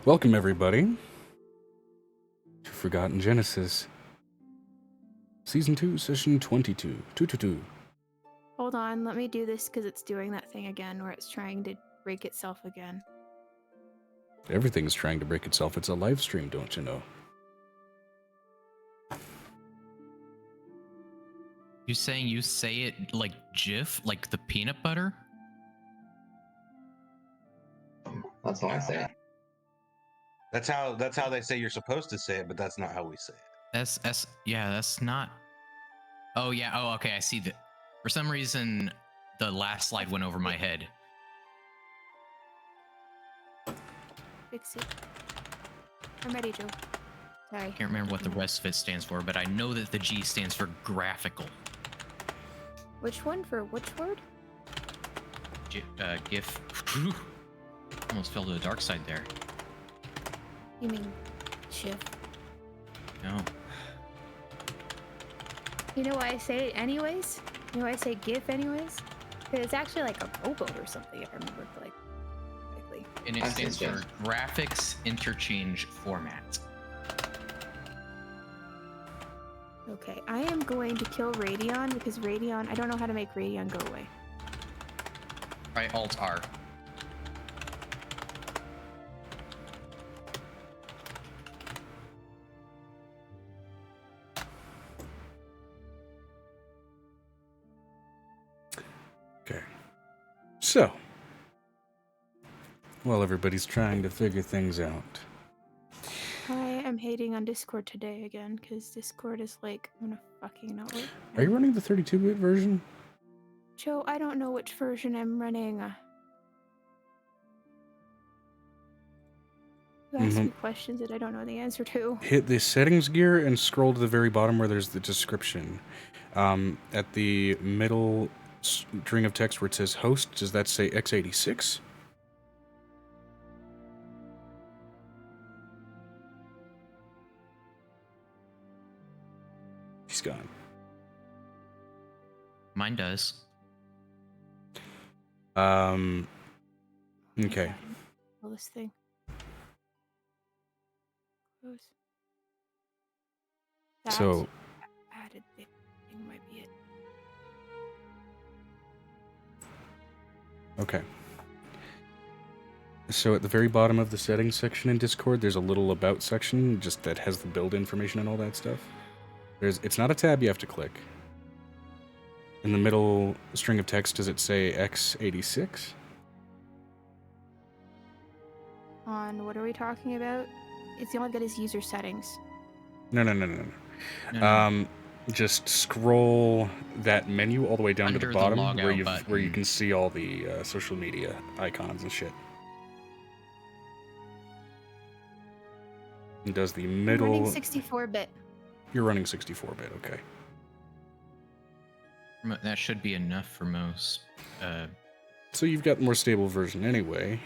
Welcome, everybody, to Forgotten Genesis, Season 2, Session 22. 222. Hold on, let me do this because it's doing that thing again where it's trying to break itself again. Everything's trying to break itself. It's a live stream, don't you know? You saying you say it like Jif, like the peanut butter? That's how I say it. That's how they say you're supposed to say it, but that's not how we say it. Yeah, that's not. Oh yeah. Oh, okay. I see that. For some reason, the last slide went over my head. Fix it. I'm ready, Joe. Sorry. I can't remember what the rest of it stands for, but I know that the G stands for graphical. Which one for which word? GIF. Almost fell to the dark side there. You mean GIF? No. You know why I say it anyways? You know why I say GIF anyways? Because it's actually like a rowboat or something, if I remember correctly. And it stands for graphics interchange format. Okay, I am going to kill Radeon because Radeon, I don't know how to make Radeon go away. Right, Alt R. Okay. So, while everybody's trying to figure things out. I am hating on Discord today again because Discord is like, I'm gonna fucking not work. Are you running the 32-bit version? Joe, I don't know which version I'm running. You ask me questions that I don't know the answer to. Hit the settings gear and scroll to the very bottom where there's the description. At the middle string of text where it says host, does that say x86? He's gone. Mine does. Okay. All this thing. Close. So Added thing might be it. Okay. So at the very bottom of the settings section in Discord, there's a little about section just that has the build information and all that stuff. It's not a tab you have to click. In the middle string of text, does it say x86? On what are we talking about? It's the only good is user settings. No. No. Just scroll that menu all the way down to the Under the bottom logout where you button. can see all the social media icons and shit. And does the middle... I'm running 64-bit. You're running 64-bit, okay. That should be enough for most. So you've got the more stable version anyway.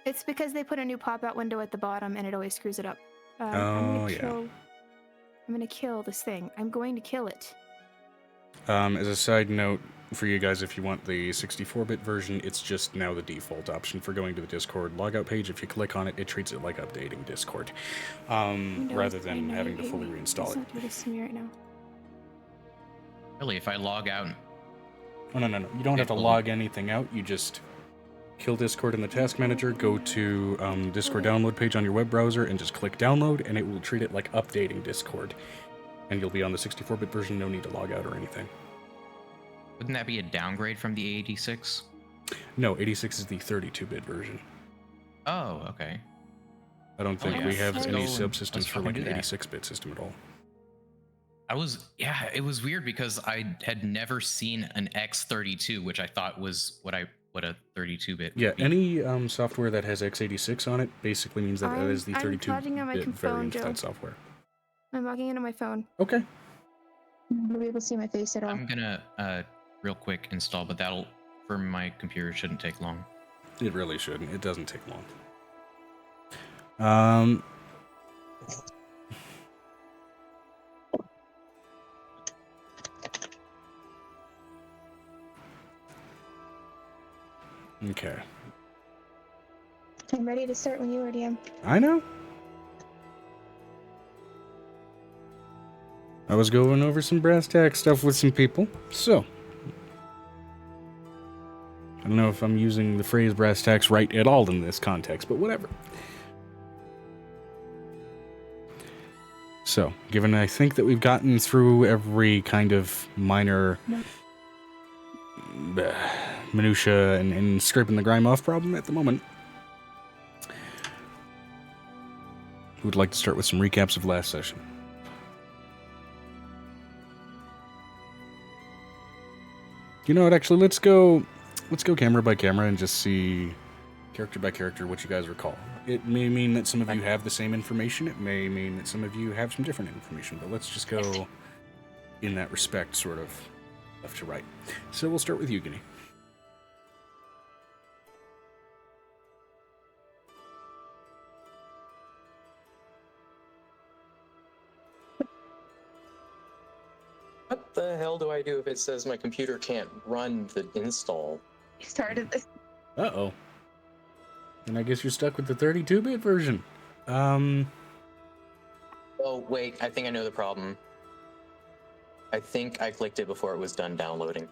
It's because they put a new pop-out window at the bottom and it always screws it up. I'm gonna kill this thing. I'm going to kill it. As a side note for you guys, if you want the 64-bit version, it's just now the default option for going to the Discord logout page. If you click on it, it treats it like updating Discord, rather than having to fully reinstall it. Don't do this to me right now. Really, if I log out... Oh, no. You don't have to log anything out. You just kill Discord in the task manager, go to Discord download page on your web browser, and just click download, and it will treat it like updating Discord. And you'll be on the 64-bit version, no need to log out or anything. Wouldn't that be a downgrade from the 86? No, 86 is the 32-bit version. Oh, okay. I don't think we have any subsystems for like an do that. 86-bit system at all. It was weird because I had never seen an X32, which I thought was what a 32-bit Yeah, would be. any software that has x86 on it basically means that that is the I'm logging on my 32-bit phone, variant of Joe. that software. I'm logging into my phone. Okay. I'm not able to see my face at all. I'm gonna real quick install, but that'll for my computer shouldn't take long. It really shouldn't. It doesn't take long. Okay. I'm ready to start when you are, DM. I know. I was going over some brass tack stuff with some people, so I don't know if I'm using the phrase brass tacks right at all in this context, but whatever. So, given I think that we've gotten through every kind of minor minutia and scraping the grime off problem at the moment, who would like to start with some recaps of last session? You know what, actually, let's go camera by camera and just see character by character what you guys recall. It may mean that some of you have the same information, it may mean that some of you have some different information, but let's just go in that respect, sort of left to right. So we'll start with you, Guinea. What the hell do I do if it says my computer can't run the install? You started this. Uh-oh. And I guess you're stuck with the 32-bit version. Oh, wait, I think I know the problem. I think I clicked it before it was done downloading.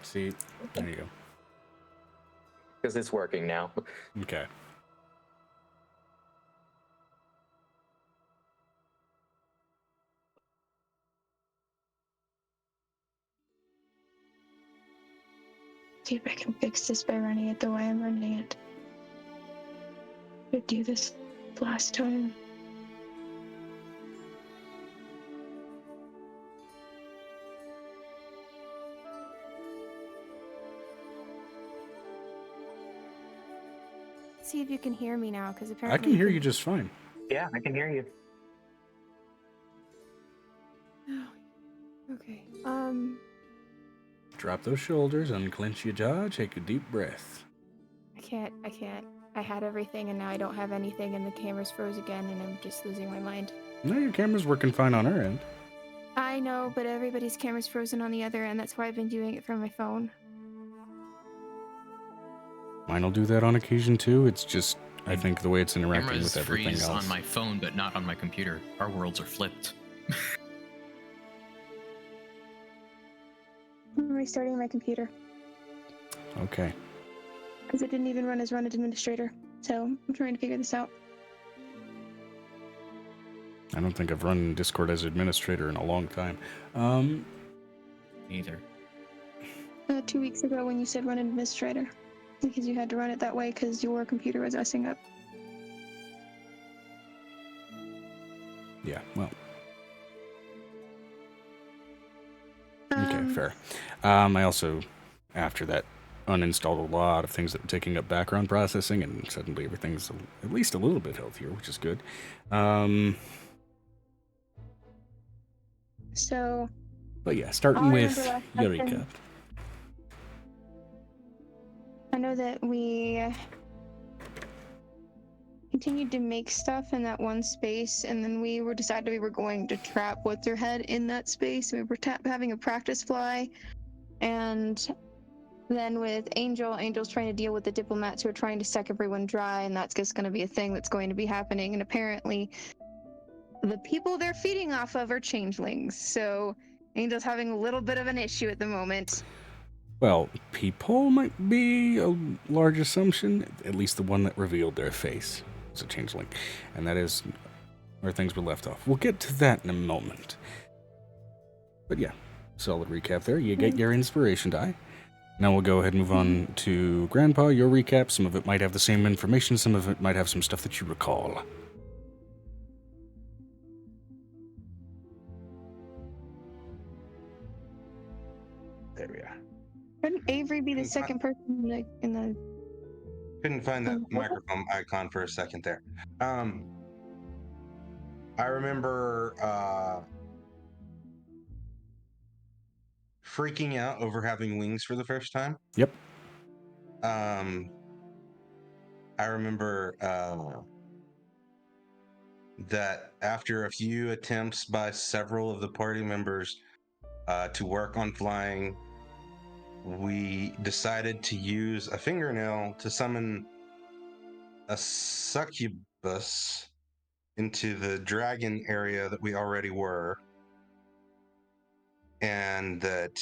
See, there you go. Because it's working now. Okay. See if I can fix this by running it the way I'm running it. I did do this last time. See if you can hear me now, because apparently I can hear you just fine. Yeah, I can hear you. Okay. Drop those shoulders, unclench your jaw, take a deep breath. I can't. I had everything and now I don't have anything and the camera's froze again and I'm just losing my mind. No, your camera's working fine on our end. I know, but everybody's camera's frozen on the other end. That's why I've been doing it from my phone. Mine'll do that on occasion too. It's just, I think, the way it's interacting Cameras with everything freeze else. on my phone, but not on my computer. Our worlds are flipped. I'm restarting my computer. Okay. Because it didn't even run as run administrator. So I'm trying to figure this out. I don't think I've run Discord as administrator in a long time. Neither. 2 weeks ago when you said run administrator. Because you had to run it that way because your computer was messing up. Yeah, well. Okay, fair. I also, after that, uninstalled a lot of things that were taking up background processing, and suddenly everything's at least a little bit healthier, which is good. So. But yeah, starting with Eureka. I know that we continued to make stuff in that one space, and then we decided we were going to trap what's her head in that space. We were having a practice fly, and then with Angel's trying to deal with the diplomats who are trying to suck everyone dry, and that's just going to be a thing that's going to be happening. And apparently, the people they're feeding off of are changelings, so Angel's having a little bit of an issue at the moment. Well, people might be a large assumption, at least the one that revealed their face was a changeling. And that is where things were left off. We'll get to that in a moment. But yeah, solid recap there. You get your inspiration die. Now we'll go ahead and move on to Grandpa, your recap. Some of it might have the same information, some of it might have some stuff that you recall. There we are. Couldn't Avery be the second person in the Couldn't find that microphone icon for a second there. I remember freaking out over having wings for the first time. Yep. I remember that after a few attempts by several of the party members to work on flying, we decided to use a fingernail to summon a succubus into the dragon area that we already were, and that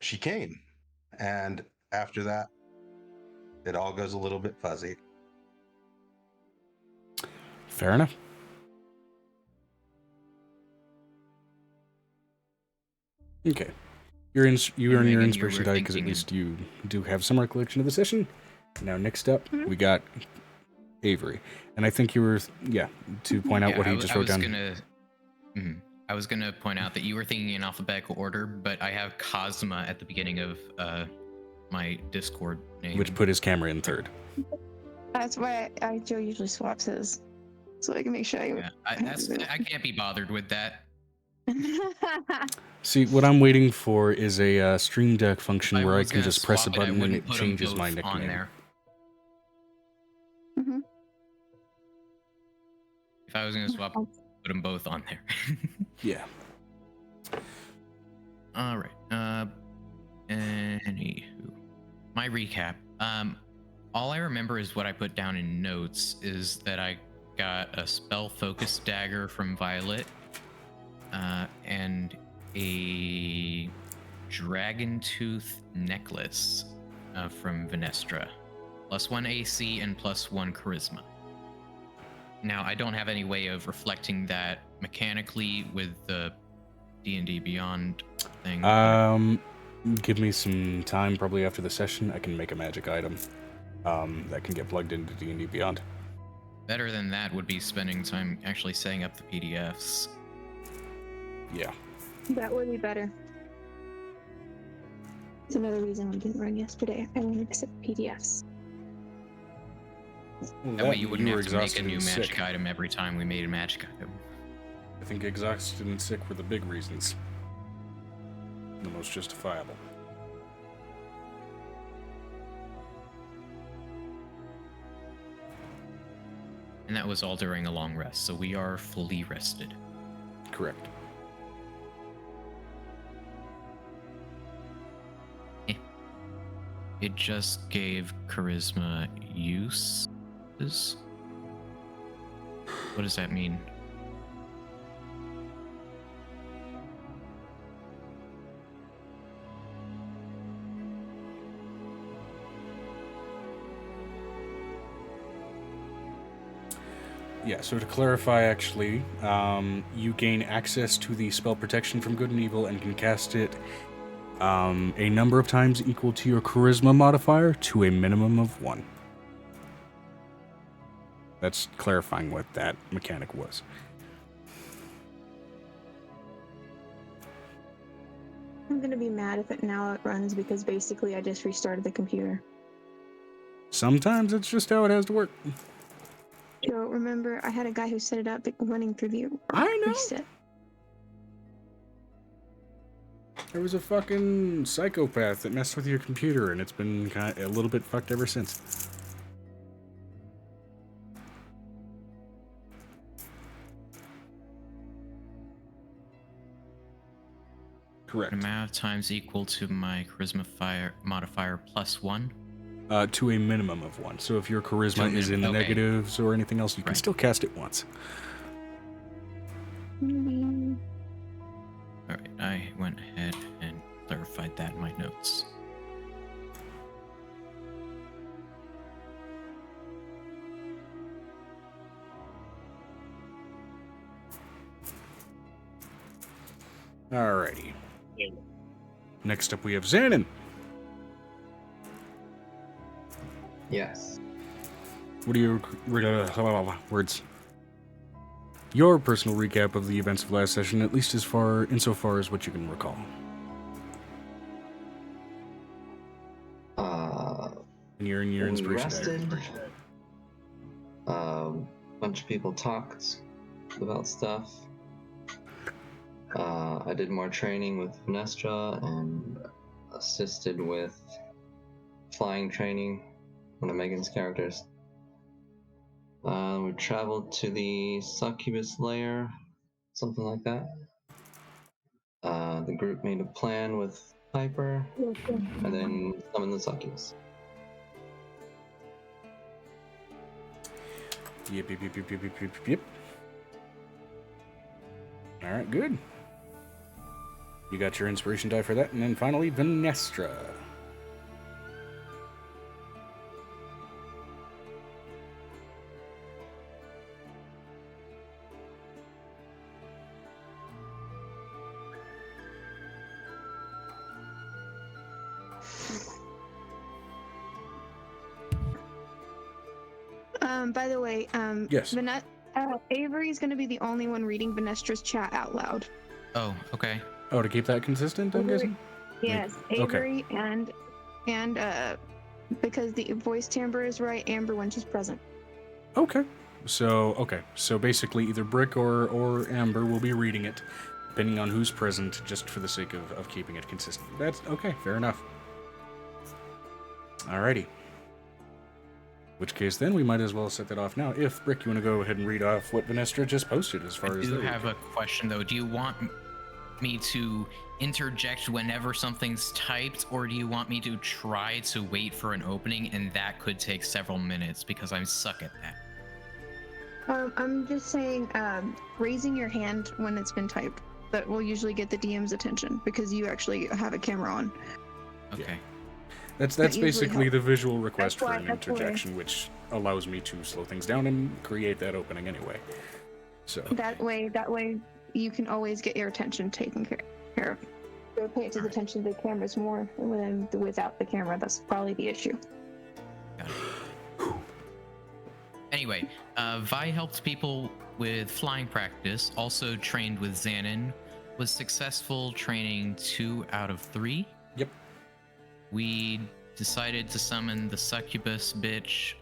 she came. And after that, it all goes a little bit fuzzy. Fair enough. Okay. You earn your Megan, you inspiration were die because at thinking- least you do have some recollection of the session. Now, next up, we got Avery. And I think you were, to point out what he just wrote down. I was gonna point out that you were thinking in alphabetical order, but I have Cosma at the beginning of my Discord name. Which put his camera in third. That's why Joe usually swaps his, so I can make sure I can't be bothered with that. See, what I'm waiting for is a Stream Deck function If where I was can gonna just press a swap button and wouldn't it put 'em changes my both on nickname. there. Mhm. If I was gonna swap, put them both on there. Yeah. All right. Anywho, my recap. All I remember is what I put down in notes is that I got a spell focus dagger from Violet, and a dragon tooth necklace from Venestra, +1 AC and +1 charisma. Now, I don't have any way of reflecting that mechanically with the D&D Beyond thing. Give me some time, probably after the session. I can make a magic item that can get plugged into D&D Beyond. Better than that would be spending time actually setting up the PDFs. Yeah. That would be better. It's another reason I didn't run yesterday. I wanted to set PDFs. Well, That way you wouldn't were have to make a exhausted new and magic sick. item every time we made a magic item. I think exhausted and sick were the big reasons. The most justifiable. And that was all during a long rest, so we are fully rested. Correct. It just gave charisma uses? What does that mean? Yeah, so to clarify, actually, you gain access to the spell protection from good and evil and can cast it a number of times equal to your charisma modifier to a minimum of 1. That's clarifying what that mechanic was. I'm gonna be mad if it runs because basically I just restarted the computer. Sometimes it's just how it has to work. Joe, remember I had a guy who set it up running through the I know. reset. There was a fucking psychopath that messed with your computer, and it's been kind of a little bit fucked ever since. Correct. Amount of times equal to my charisma modifier +1. To a minimum of 1. So if your charisma is in the okay. negatives or anything else, you can Right. still cast it once. All right, I went ahead and clarified that in my notes. Alrighty. Next up, we have Xanon. Yes. What are your words? Your personal recap of the events of last session, at least insofar as what you can recall. And you're in your We inspiration rested. diary. Bunch of people talked about stuff. I did more training with Venestra and assisted with flying training, one of Megan's characters. We traveled to the Succubus lair, something like that. The group made a plan with Piper, and then summoned the Succubus. Yep. All right, good. You got your inspiration die for that, and then finally, Venestra. By the way, Yes. Avery is going to be the only one reading Venestra's chat out loud. Oh, okay. Oh, to keep that consistent, I'm guessing? Yes, okay. Avery and because the voice timbre is right, Amber when she's present. Okay. So basically either Brick or Amber will be reading it, depending on who's present, just for the sake of keeping it consistent. That's okay, fair enough. Alrighty. Which case then we might as well set that off now. If Brick, you want to go ahead and read off what Venestra just posted as far as I do have a question though. Do you want me to interject whenever something's typed, or do you want me to try to wait for an opening, and that could take several minutes because I'm suck at that? I'm just saying, raising your hand when it's been typed. That will usually get the DM's attention because you actually have a camera on. Okay. Yeah. That's basically the visual request for an interjection, which allows me to slow things down and create that opening anyway. So that way you can always get your attention taken care of. So pay attention to the cameras more than without the camera. That's probably the issue. Got it. Anyway, Vi helped people with flying practice, also trained with Xanon, was successful training 2 out of 3. Yep. We decided to summon the succubus bitch.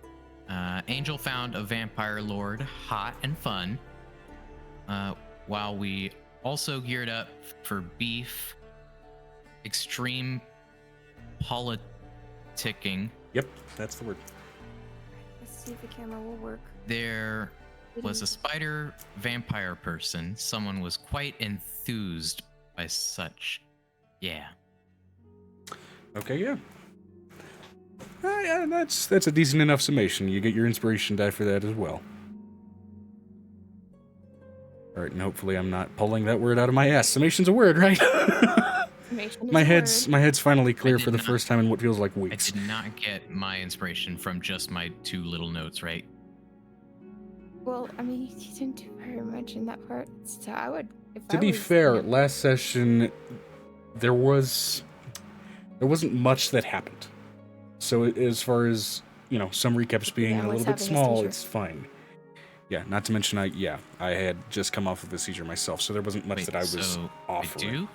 Angel found a vampire lord, hot and fun. While we also geared up for beef, extreme politicking. Yep, that's the word. Let's see if the camera will work. There was a spider vampire person. Someone was quite enthused by such. Yeah. Okay, yeah. Yeah, that's a decent enough summation. You get your inspiration die for that as well. All right, and hopefully I'm not pulling that word out of my ass. Summation's a word, right? My head's finally clear for the first time in what feels like weeks. I did not get my inspiration from just my 2 little notes, right? Well, I mean, you didn't do very much in that part, so I would. To be fair, last session there wasn't much that happened. So as far as, some recaps being a little bit small, it's fine. Yeah, not to mention I had just come off of a seizure myself, so there wasn't much that I was offering. I do?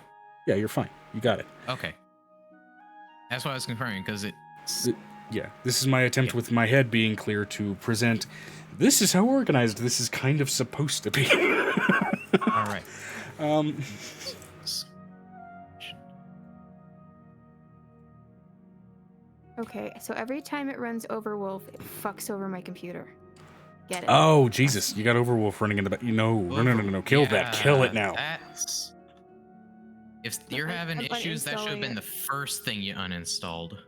Yeah, you're fine. You got it. Okay. That's what I was confirming, because this is my attempt with my head being clear to present, this is how organized this is kind of supposed to be. All right. Okay, so every time it runs Overwolf, it fucks over my computer. Get it? Oh, Jesus. You got Overwolf running in the back. No. Kill that. Kill it now. If you're having issues, that should have been the first thing you uninstalled.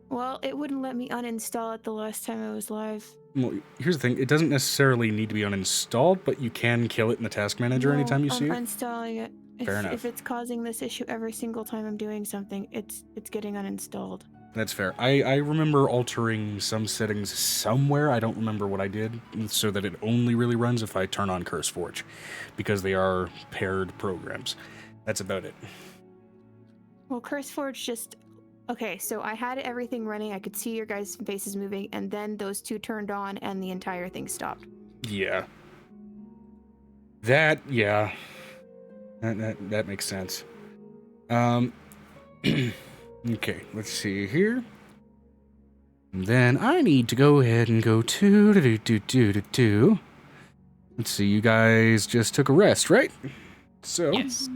Well, it wouldn't let me uninstall it the last time I was live. Well, here's the thing. It doesn't necessarily need to be uninstalled, but you can kill it in the task manager anytime you see it. I'm uninstalling it. Fair enough. If it's causing this issue every single time I'm doing something, it's getting uninstalled. That's fair. I remember altering some settings somewhere. I don't remember what I did, so that it only really runs if I turn on CurseForge, because they are paired programs. That's about it. Well, CurseForge just... Okay, so I had everything running. I could see your guys' faces moving, and then those 2 turned on, and the entire thing stopped. Yeah. That makes sense. Okay, let's see here. And then I need to go ahead and go to. Let's see, you guys just took a rest, right? So. Yes.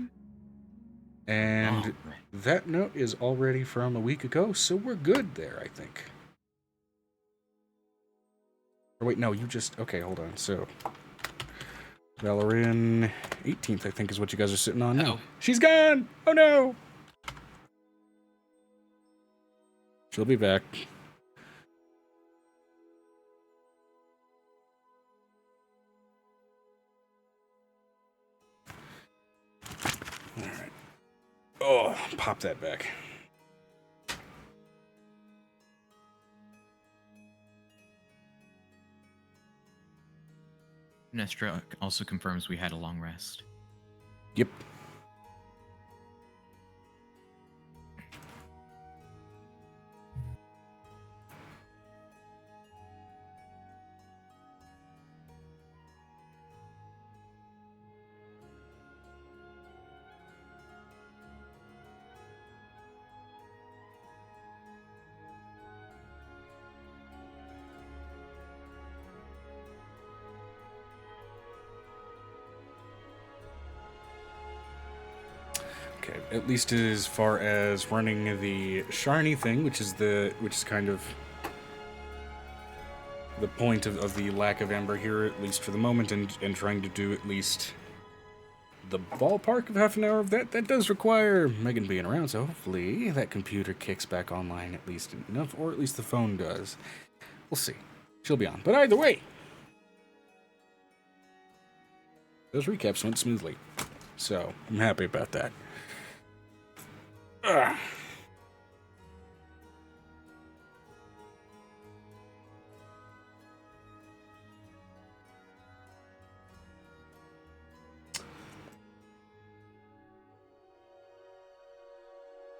And that note is already from a week ago, so we're good there, I think. Or wait, no, you just... Okay, hold on. So, Valerian 18th, I think, is what you guys are sitting on now. She's gone! Oh, no! She'll be back. that back. Nestra also confirms we had a long rest. Yep. Okay, at least as far as running the shiny thing, which is kind of the point of the lack of amber here, at least for the moment, and trying to do at least the ballpark of half an hour of that. That does require Megan being around, so hopefully that computer kicks back online at least enough, or at least the phone does. We'll see. She'll be on. But either way, those recaps went smoothly, so I'm happy about that. Ugh.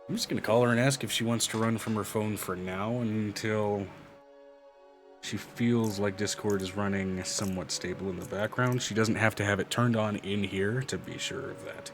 I'm just going to call her and ask if she wants to run from her phone for now until she feels like Discord is running somewhat stable in the background. She doesn't have to have it turned on in here to be sure of that.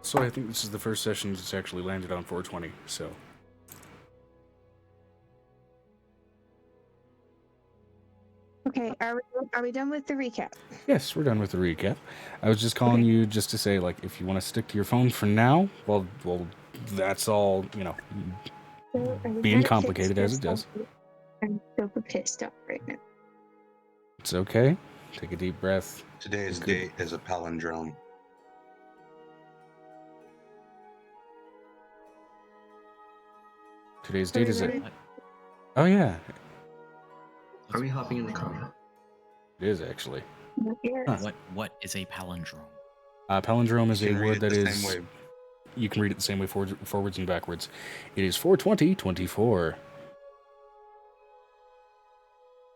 So I think this is the first session that's actually landed on 420, so. Okay, are we done with the recap? Yes, we're done with the recap. I was just calling you just to say, like, if you want to stick to your phone for now, well, that's all, you know, being complicated as it does. I'm super pissed off right now. It's okay. Take a deep breath. Today's date is a palindrome. Today's date is it? Oh yeah, Are we hopping in the car? it is actually. Huh. What is a palindrome? Palindrome is You a can read word it that the is. same way. You can read it the same way forwards and backwards. It is 42024.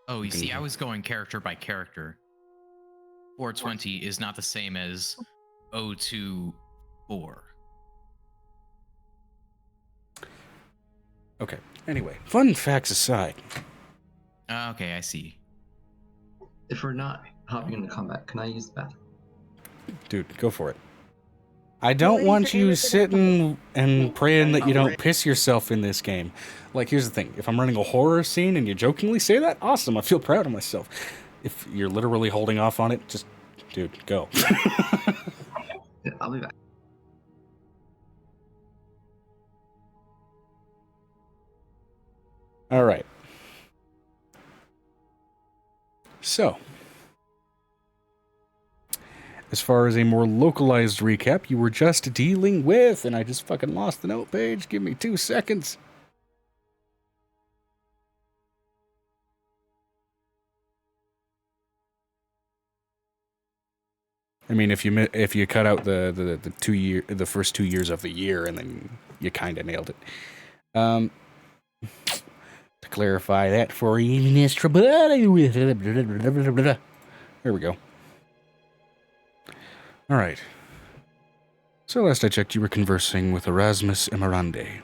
Oh, you see, I was going character by character. 420 is not the same as 024. Okay. Anyway, fun facts aside. Okay, I see. If we're not hopping into combat, can I use the bathroom? Dude, go for it. I don't want you sitting and praying that you don't piss yourself in this game. Like, here's the thing. If I'm running a horror scene and you jokingly say that, awesome. I feel proud of myself. If you're literally holding off on it, just, dude, go. Yeah, I'll be back. All right. So, as far as a more localized recap, you were just dealing with, and I just fucking lost the note page. Give me 2 seconds. I mean, if you cut out the first 2 years of the year, and then you kind of nailed it. To clarify that for you, Mr. There we go. All right. So last I checked, you were conversing with Erasmus Emerande.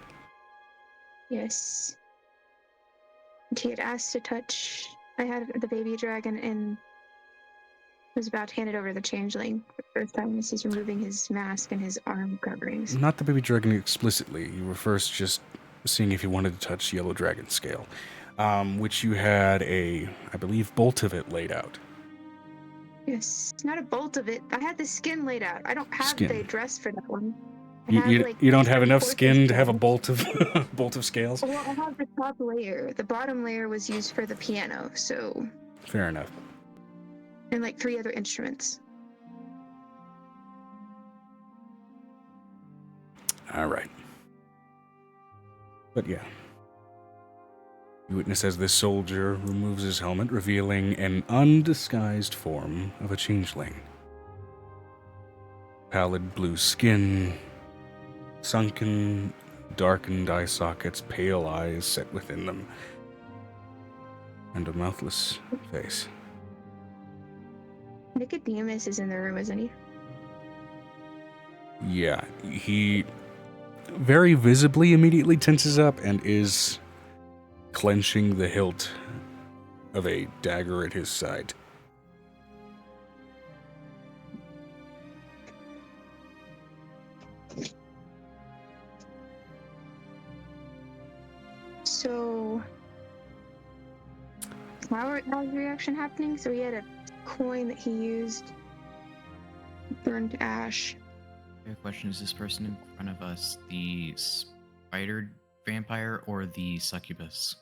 Yes. And he had asked to touch. I had the baby dragon and was about to hand it over to the changeling for the first time as he's removing his mask and his arm coverings. Not the baby dragon explicitly. You were first just seeing if you wanted to touch Yellow Dragon Scale, which you had I believe, bolt of it laid out. Yes, not a bolt of it. I had the skin laid out. I don't have Skin. the dress for that one. You don't have enough three-fourths skin to have a scales. bolt of bolt of scales. Well, I have the top layer. The bottom layer was used for the piano, so Fair enough. and like 3 other instruments. All right. But yeah. You witness as this soldier removes his helmet, revealing an undisguised form of a changeling. Pallid blue skin, sunken, darkened eye sockets, pale eyes set within them, and a mouthless face. Nicodemus is in the room, isn't he? Yeah, he very visibly immediately tenses up and is clenching the hilt of a dagger at his side. So, how's the reaction happening? So he had a coin that he used, burned to ash. The question is: this person in front of us the spider vampire or the succubus?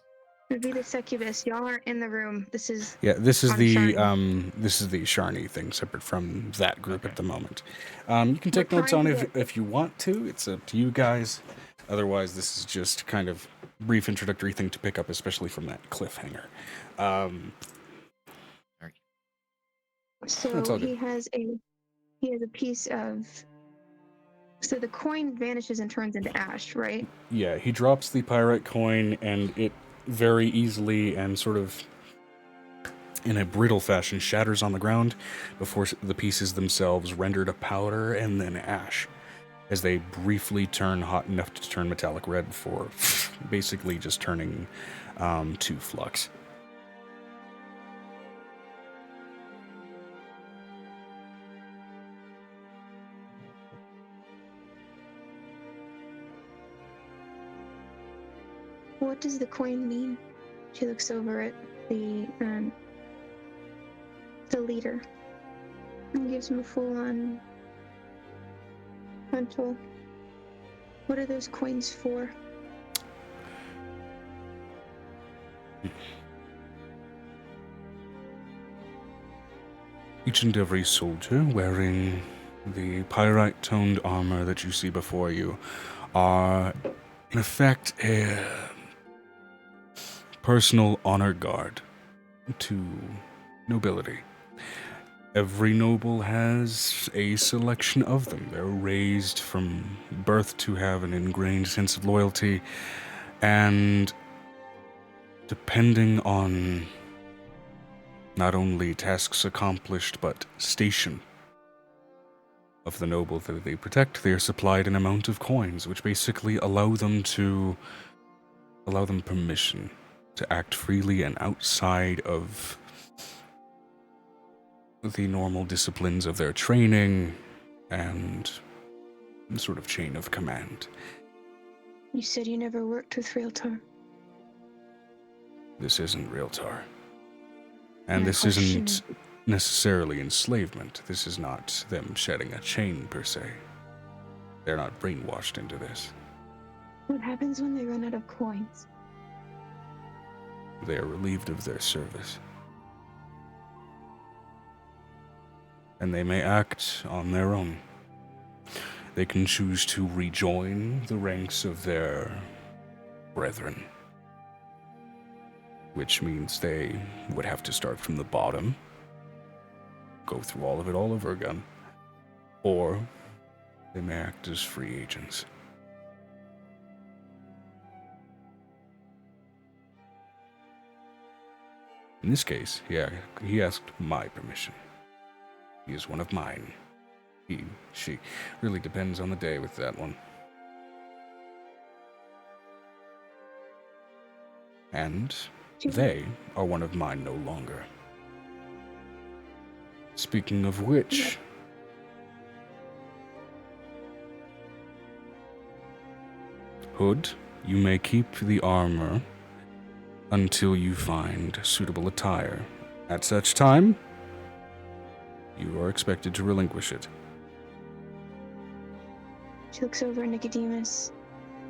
It'd be the succubus. Y'all aren't in the room. This is This is on the Sharni. this is the Sharni thing, separate from that group at the moment. You can take We're notes on trying it to if you want to. It's up to you guys. Otherwise, this is just kind of brief introductory thing to pick up, especially from that cliffhanger. So That's all good. he has a piece of. So the coin vanishes and turns into ash, right? Yeah, he drops the pyrite coin, and it very easily and sort of in a brittle fashion shatters on the ground before the pieces themselves render to powder and then ash, as they briefly turn hot enough to turn metallic red for basically just turning to flux. What does the coin mean? She looks over at the leader and gives him a full-on frontal. What are those coins for? Each and every soldier wearing the pyrite-toned armor that you see before you are, in effect, a personal honor guard to nobility. Every noble has a selection of them. They're raised from birth to have an ingrained sense of loyalty, and depending on not only tasks accomplished, but station of the noble that they protect, they are supplied an amount of coins, which basically allow them permission to act freely and outside of the normal disciplines of their training and sort of chain of command. You said you never worked with Realtor. This isn't Realtor. And My this question isn't necessarily enslavement. This is not them shedding a chain, per se. They're not brainwashed into this. What happens when they run out of coins? They are relieved of their service. And they may act on their own. They can choose to rejoin the ranks of their brethren, which means they would have to start from the bottom, go through all of it all over again, or they may act as free agents. In this case, he asked my permission. He is one of mine. She really depends on the day with that one. And they are one of mine no longer. Speaking of which, Hood, you may keep the armor until you find suitable attire. At such time, you are expected to relinquish it. She looks over at Nicodemus.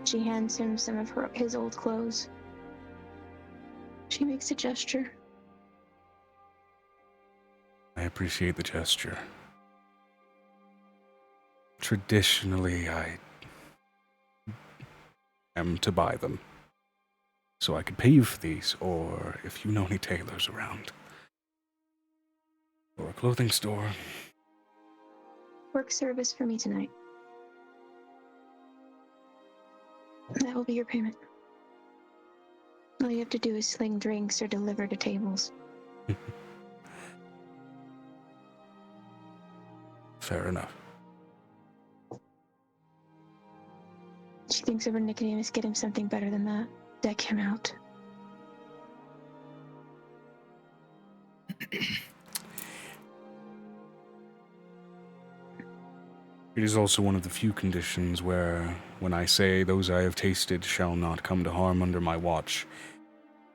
She hands him some of his old clothes. She makes a gesture. I appreciate the gesture. Traditionally, I am to buy them. So I could pay you for these, or if you know any tailors around. Or a clothing store. Work service for me tonight. That will be your payment. All you have to do is sling drinks or deliver to tables. Fair enough. She thinks over Nicodemus, get him something better than that. Deck him out. It is also one of the few conditions where, when I say those I have tasted shall not come to harm under my watch,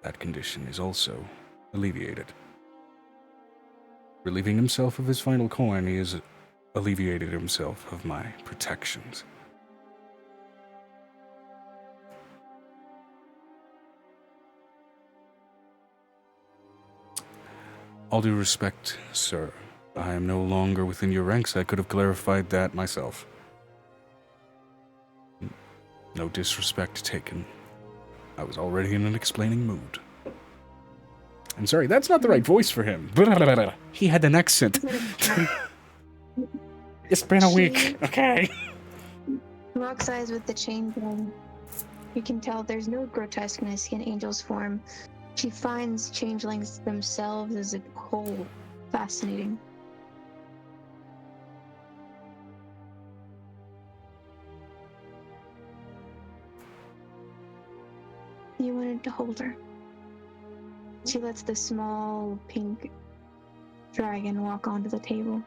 that condition is also alleviated. Relieving himself of his final coin, he has alleviated himself of my protections. All due respect, sir. I am no longer within your ranks. I could have clarified that myself. No disrespect taken. I was already in an explaining mood. I'm sorry, that's not the right voice for him. He had an accent. It's been a week, okay? Rocks eyes with the chain gun. You can tell there's no grotesqueness in Angel's form. She finds changelings themselves as a whole fascinating. You wanted to hold her. She lets the small pink dragon walk onto the table.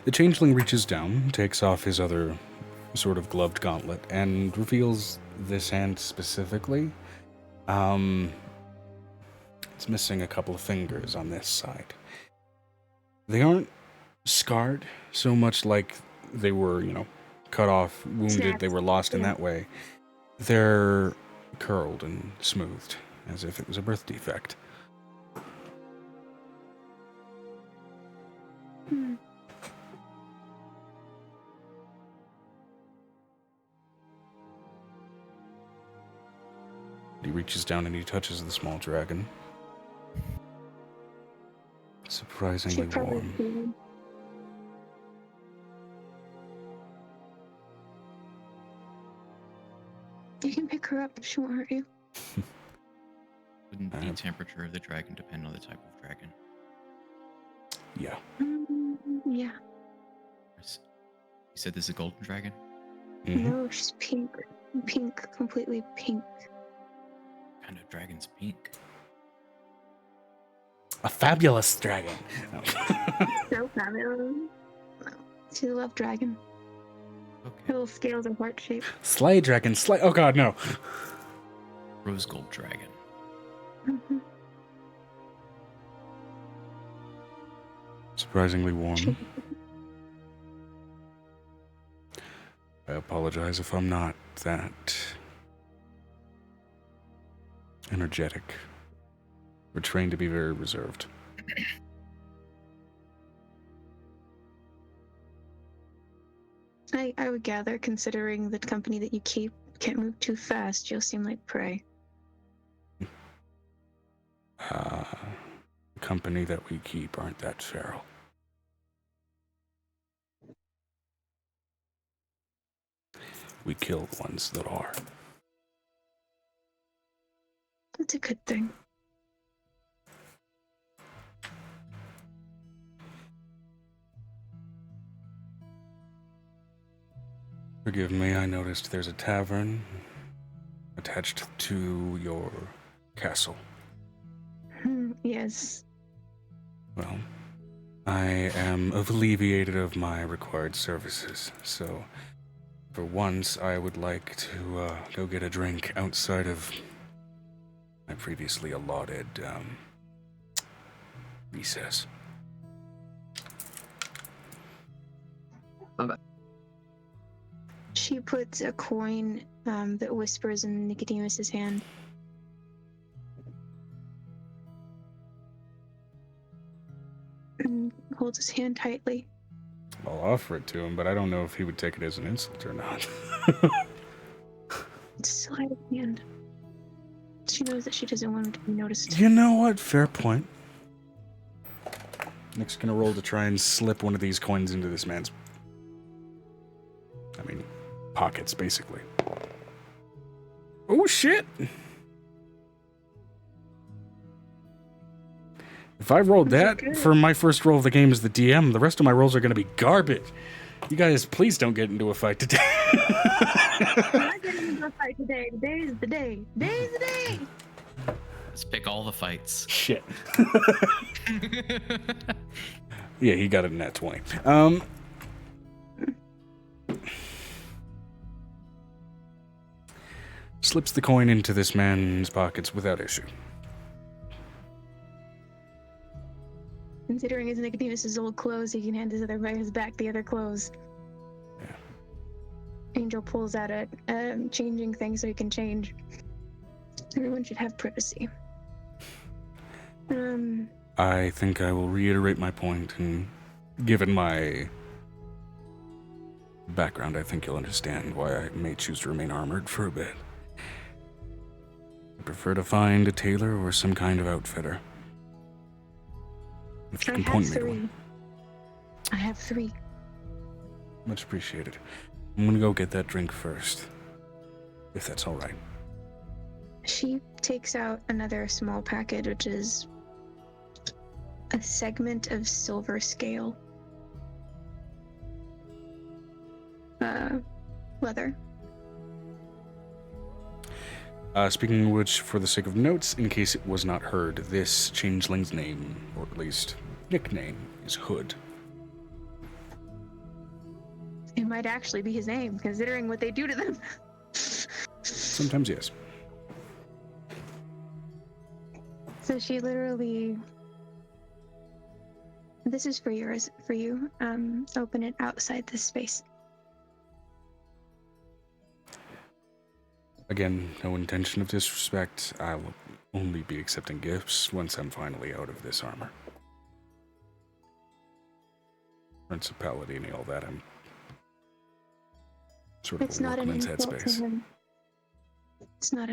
The changeling reaches down, takes off his other sort of gloved gauntlet, and reveals this hand specifically. It's missing a couple of fingers on this side. They aren't scarred so much like they were, cut off, wounded, they were lost in that way. They're curled and smoothed, as if it was a birth defect. He reaches down and he touches the small dragon. Surprisingly warm. You can pick her up. She won't hurt you. Wouldn't the temperature of the dragon depend on the type of dragon? Yeah. Yeah. You said this is a golden dragon? Mm-hmm. No, she's pink. Pink, completely pink. What kind of dragon's pink? A fabulous dragon. So fabulous. She's a love dragon. Her Okay. little scales are heart shaped. Slay dragon, slay. Oh god, no. Rose gold dragon. Mm-hmm. Surprisingly warm. I apologize if I'm not that energetic. We're trained to be very reserved. I would gather, considering the company that you keep can't move too fast, you'll seem like prey. The company that we keep aren't that feral. We kill the ones that are. That's a good thing. Forgive me, I noticed there's a tavern attached to your castle. Yes. Well, I am alleviated of my required services, so For once, I would like to go get a drink outside of my previously allotted recess. She puts a coin that whispers in Nicodemus's hand. And holds his hand tightly. I'll offer it to him, but I don't know if he would take it as an insult or not. It's a sleight of hand. She knows that she doesn't want him to be noticed. You know what? Fair point. Nick's gonna roll to try and slip one of these coins into this man's... pockets, basically. Oh, shit! If I rolled that for my first roll of the game as the DM, the rest of my rolls are gonna be garbage. You guys, please don't get into a fight today. I'm not getting into a fight today. Today's the day. Today's the day! Let's pick all the fights. Shit. Yeah, he got it in that 20. Slips the coin into this man's pockets without issue. Considering his Nicodemus's old clothes, he can hand his back the other clothes. Yeah. Angel pulls out a changing thing so he can change. Everyone should have privacy. I think I will reiterate my point, and given my background, I think you'll understand why I may choose to remain armored for a bit. I prefer to find a tailor or some kind of outfitter. If you can point me to one. I have 3. Much appreciated. I'm gonna go get that drink first, if that's all right. She takes out another small package, which is a segment of silver scale. Leather. Speaking of which, for the sake of notes, in case it was not heard, this changeling's name, or at least nickname, is Hood. It might actually be his name, considering what they do to them. Sometimes, yes. So she literally... This is for you. Open it outside this space. Again, no intention of disrespect. I will only be accepting gifts once I'm finally out of this armor. Principality and all that, I'm sort of It's a not an workman's insult to headspace. him. It's not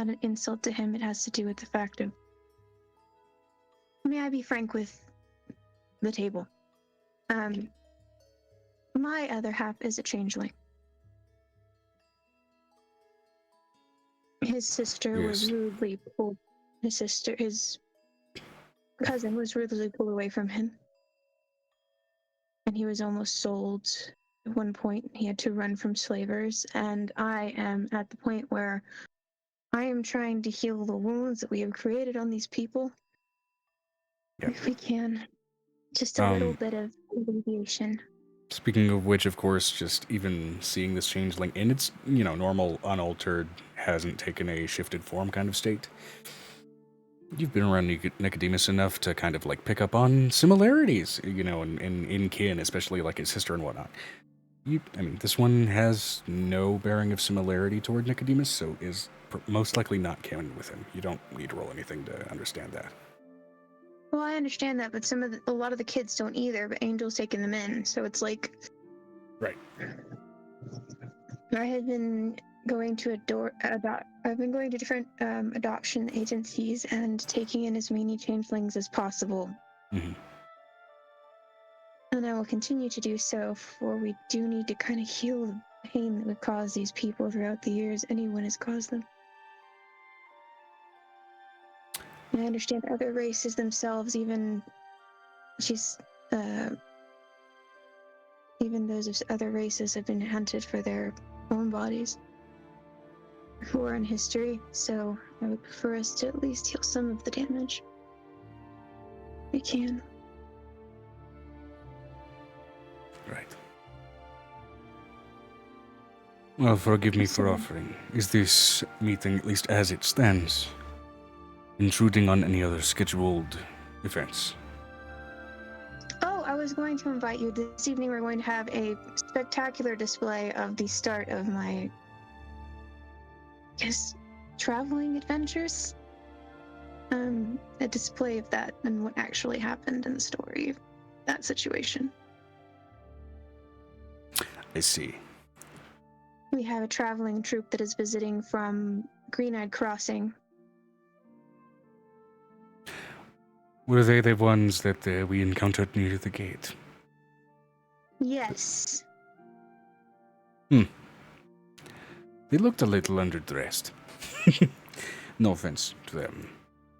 an insult to him. It has to do with the fact of... May I be frank with the table? My other half is a changeling. His sister was rudely pulled. His cousin was rudely pulled away from him. And he was almost sold at one point. He had to run from slavers. And I am at the point where I am trying to heal the wounds that we have created on these people. Yep. If we can. Just a little bit of alleviation. Speaking of which, of course, just even seeing this changeling in its, normal, unaltered, hasn't taken a shifted form kind of state. You've been around Nicodemus enough to kind of like pick up on similarities, in kin, especially like his sister and whatnot. This one has no bearing of similarity toward Nicodemus, so is most likely not canon with him. You don't need to roll anything to understand that. Well, I understand that, but a lot of the kids don't either, but Angel's taking them in, so it's like... Right. I had been going to different adoption agencies and taking in as many changelings as possible. Mm-hmm. And I will continue to do so, for we do need to kind of heal the pain that we've caused these people throughout the years anyone has caused them. And I understand other races themselves, even those of other races have been hunted for their own bodies before in history, so I would prefer us to at least heal some of the damage. We can. Right. Well, forgive me for So- offering. Is this meeting, at least as it stands, intruding on any other scheduled events? Oh, I was going to invite you. This evening we're going to have a spectacular display of the start of my, traveling adventures. A display of that and what actually happened in the story of that situation. I see. We have a traveling troupe that is visiting from Green-Eyed Crossing. Were they the ones that we encountered near the gate? Yes. They looked a little underdressed. No offense to them.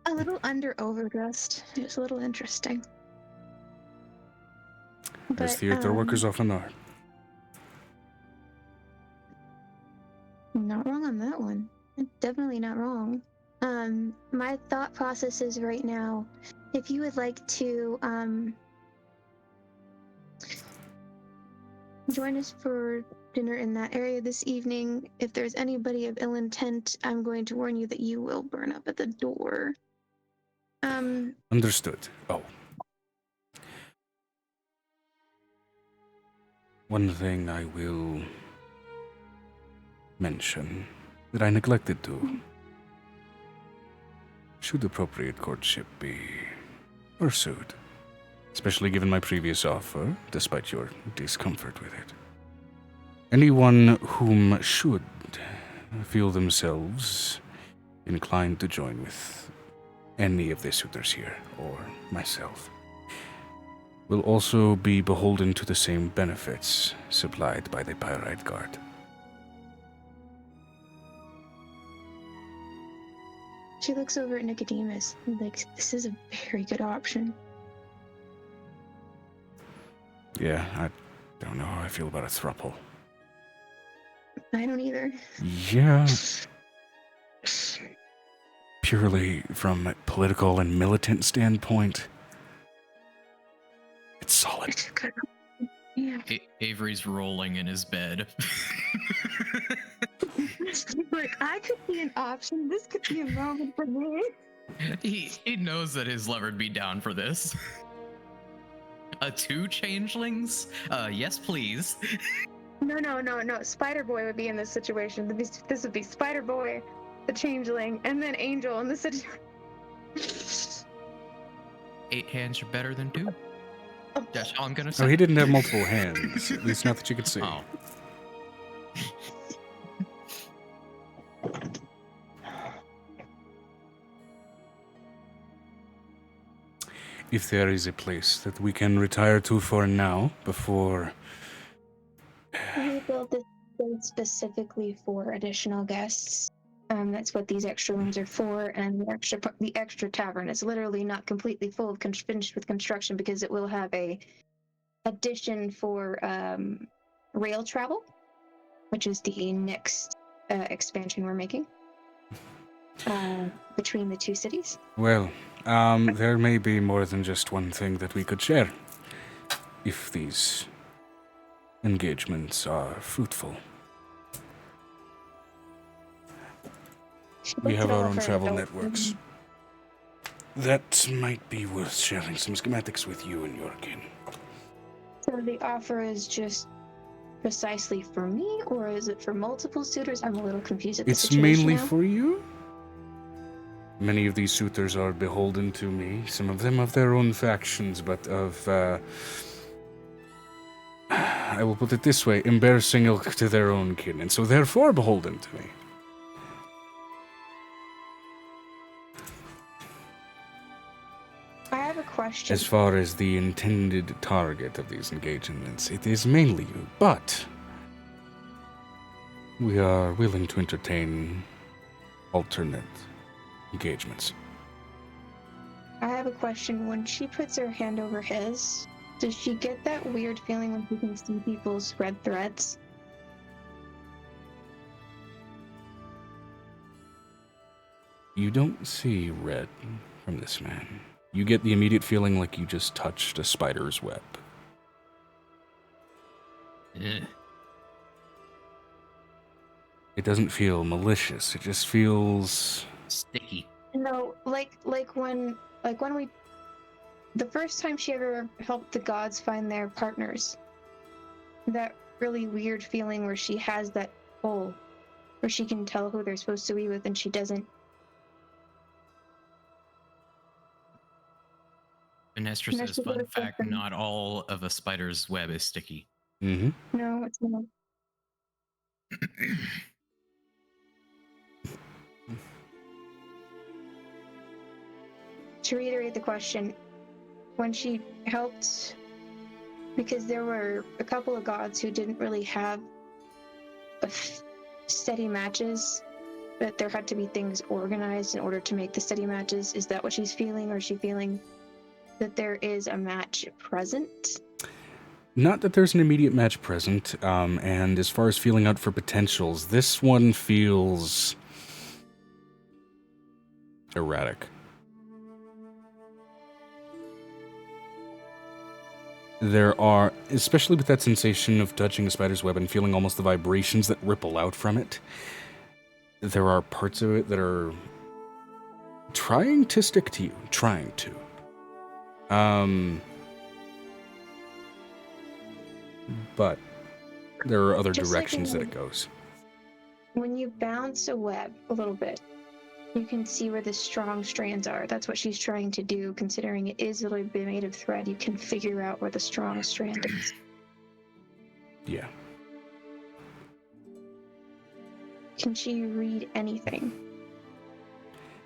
A little overdressed. It was a little interesting. As theater workers often are. Not wrong on that one. Definitely not wrong. My thought process is right now, if you would like to join us for dinner in that area this evening, if there's anybody of ill intent, I'm going to warn you that you will burn up at the door. Understood. Oh. One thing I will mention that I neglected to. Should appropriate courtship be pursued, especially given my previous offer, despite your discomfort with it. Anyone whom should feel themselves inclined to join with any of the suitors here, or myself, will also be beholden to the same benefits supplied by the Pyrite Guard. She looks over at Nicodemus, like, this is a very good option. Yeah, I don't know how I feel about a throuple. I don't either. Yeah. Purely from a political and militant standpoint, it's solid. It's a good option. Yeah. Avery's rolling in his bed. Like, I could be an option. This could be a moment for me. he knows that his lover would be down for this. 2 changelings? Yes, please. No. Spider Boy would be in this situation. This would be Spider Boy, the changeling, and then Angel in the situation. 8 hands are better than 2. That's all I'm gonna say. Oh, he didn't have multiple hands, at least not that you could see. Oh. If there is a place that we can retire to for now, before... We built this space specifically for additional guests. That's what these extra rooms are for, and the extra tavern is literally not completely full of finished with construction because it will have a addition for rail travel, which is the next expansion we're making between the 2 cities. Well, there may be more than just one thing that we could share, if these engagements are fruitful. We have our own travel networks. That might be worth sharing some schematics with you and your kin. So the offer is just precisely for me, or is it for multiple suitors? I'm a little confused at the It's situation mainly now. for you. Many of these suitors are beholden to me. Some of them have their own factions, but of, I will put it this way, embarrassing ilk to their own kin, and so therefore beholden to me. I have a question. As far as the intended target of these engagements, it is mainly you, but we are willing to entertain alternate engagements. I have a question. When she puts her hand over his, does she get that weird feeling when she can see people's red threads? You don't see red from this man. You get the immediate feeling like you just touched a spider's web. It doesn't feel malicious. It just feels... Sticky. No, like when we, the first time she ever helped the gods find their partners, that really weird feeling where she has that pull, where she can tell who they're supposed to be with and she doesn't. Venestra And that's says, fun what fact, happened. not all of a spider's web is sticky. Mm-hmm. No, it's not. To reiterate the question, when she helped, because there were a couple of gods who didn't really have steady matches, but there had to be things organized in order to make the steady matches. Is that what she's feeling, or is she feeling that there is a match present? Not that there's an immediate match present, and as far as feeling out for potentials, this one feels erratic. There are, especially with that sensation of touching a spider's web and feeling almost the vibrations that ripple out from it, there are parts of it that are trying to stick to you, trying to. But there are other Just directions like that it goes. when you bounce a web a little bit, you can see where the strong strands are. That's what she's trying to do, considering it is a little bit made of thread. You can figure out where the strong strand is. Yeah. Can she read anything?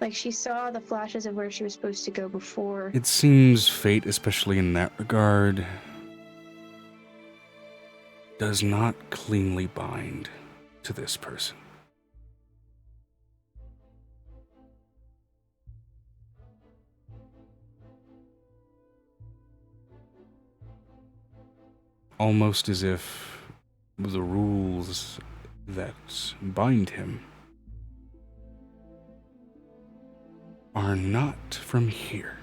Like, she saw the flashes of where she was supposed to go before. It seems fate, especially in that regard, does not cleanly bind to this person. Almost as if the rules that bind him are not from here.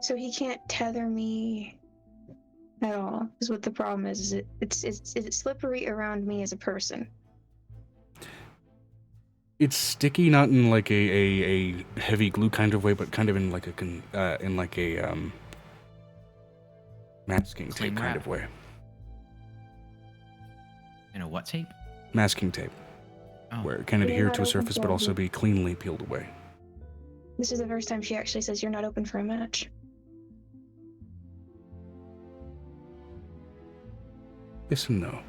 So he can't tether me at all, is what the problem is. It's slippery around me as a person. It's sticky, not in like a heavy glue kind of way, but kind of in like a masking Cling tape kind wrap. of way. You know what tape? Masking tape, Oh, where it can You're adhere not to a open surface for but a also match. be cleanly peeled away. This is the first time she actually says you're not open for a match. Yes and no.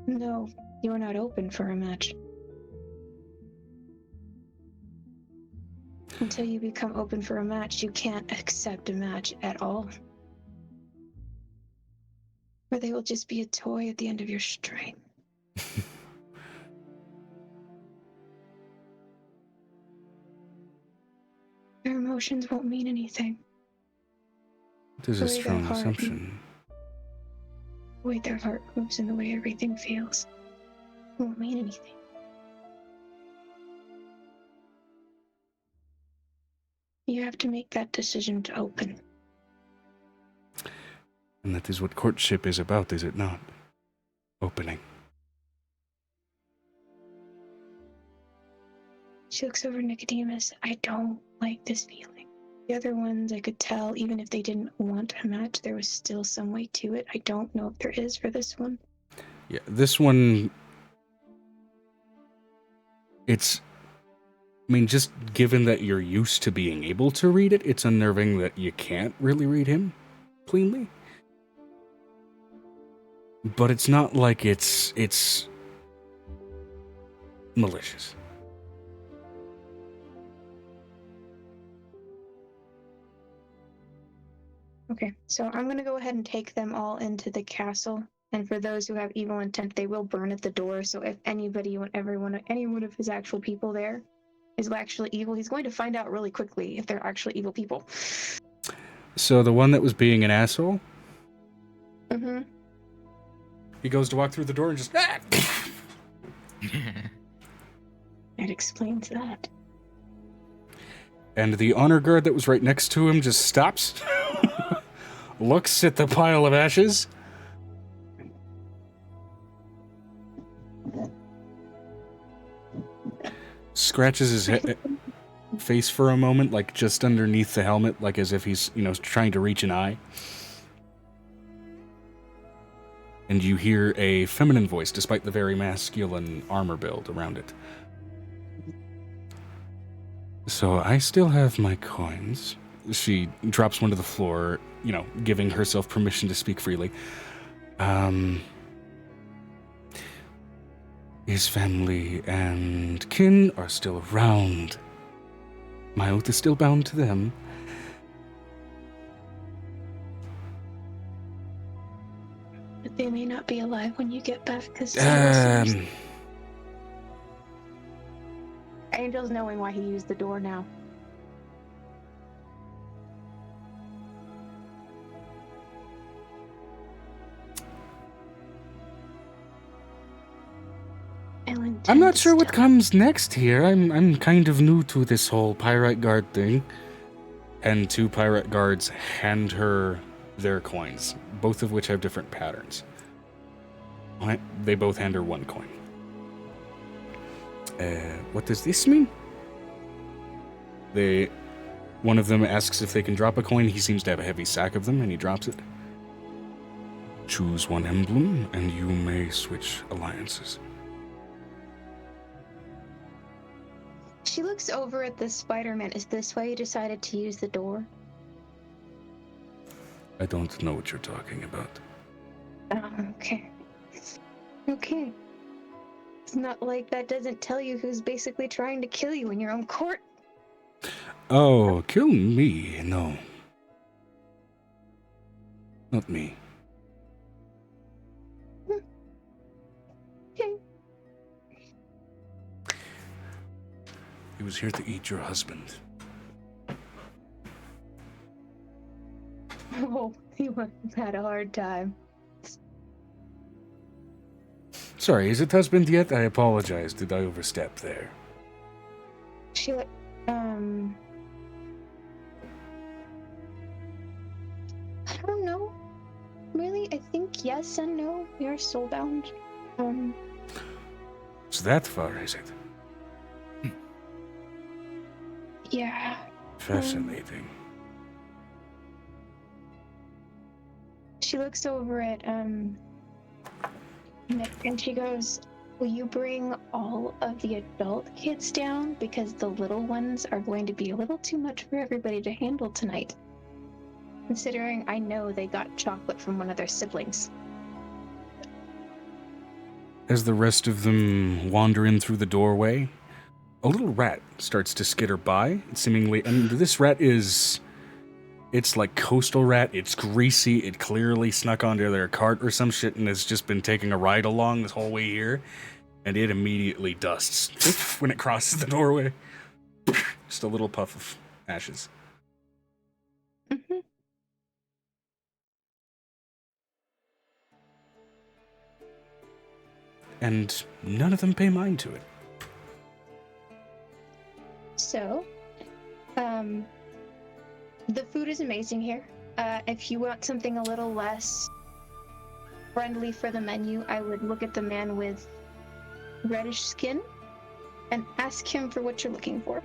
No, you're not open for a match. Until you become open for a match, you can't accept a match at all. Or they will just be a toy at the end of your string. Your emotions won't mean anything. There's a The way their strong heart- assumption. The way their heart moves and the way everything feels won't mean anything. You have to make that decision to open. And that is what courtship is about, is it not? Opening. She looks over Nicodemus. I don't like this feeling. The other ones I could tell, even if they didn't want a match, there was still some way to it. I don't know if there is for this one. Yeah, this one... It's... I mean, just given that you're used to being able to read it, it's unnerving that you can't really read him cleanly. But it's not like it's malicious. Okay, so I'm gonna go ahead and take them all into the castle. And for those who have evil intent, they will burn at the door. So if anybody, any one of his actual people there is actually evil, he's going to find out really quickly if they're actually evil people. So the one that was being an asshole, Mm-hmm. He goes to walk through the door and just... Ah! It explains that. And the honor guard that was right next to him just stops, looks at the pile of ashes, scratches his face for a moment, like just underneath the helmet, like as if he's, trying to reach an eye. And you hear a feminine voice, despite the very masculine armor build around it. So I still have my coins. She drops one to the floor, giving herself permission to speak freely. His family and kin are still around. My oath is still bound to them. But they may not be alive when you get back, because Angel's knowing why he used the door now. I'm not sure what comes next here. I'm kind of new to this whole pirate guard thing. And 2 pirate guards hand her their coins, both of which have different patterns. They both hand her 1 coin. What does this mean? One of them asks if they can drop a coin. He seems to have a heavy sack of them, and he drops it. Choose 1 emblem, and you may switch alliances. She looks over at the Spider-Man. Is this why you decided to use the door? I don't know what you're talking about. Okay. Okay. It's not like that doesn't tell you who's basically trying to kill you in your own court. Oh, kill me? No. Not me. Okay. He was here to eat your husband. Oh, he must have had a hard time. Sorry, is it husband yet? I apologize. Did I overstep there? She like, I don't know. Really, I think yes and no. You're soulbound. It's that far, is it? Yeah. Fascinating. She looks over at Nick and she goes, "Will you bring all of the adult kids down? Because the little ones are going to be a little too much for everybody to handle tonight. Considering I know they got chocolate from one of their siblings." As the rest of them wander in through the doorway, a little rat starts to skitter by. Seemingly, and this rat it's like coastal rat. It's greasy. It clearly snuck onto their cart or some shit and has just been taking a ride along this whole way here. And it immediately dusts when it crosses the doorway. Just a little puff of ashes. Mm-hmm. And none of them pay mind to it. So, the food is amazing here. If you want something a little less friendly for the menu, I would look at the man with reddish skin and ask him for what you're looking for.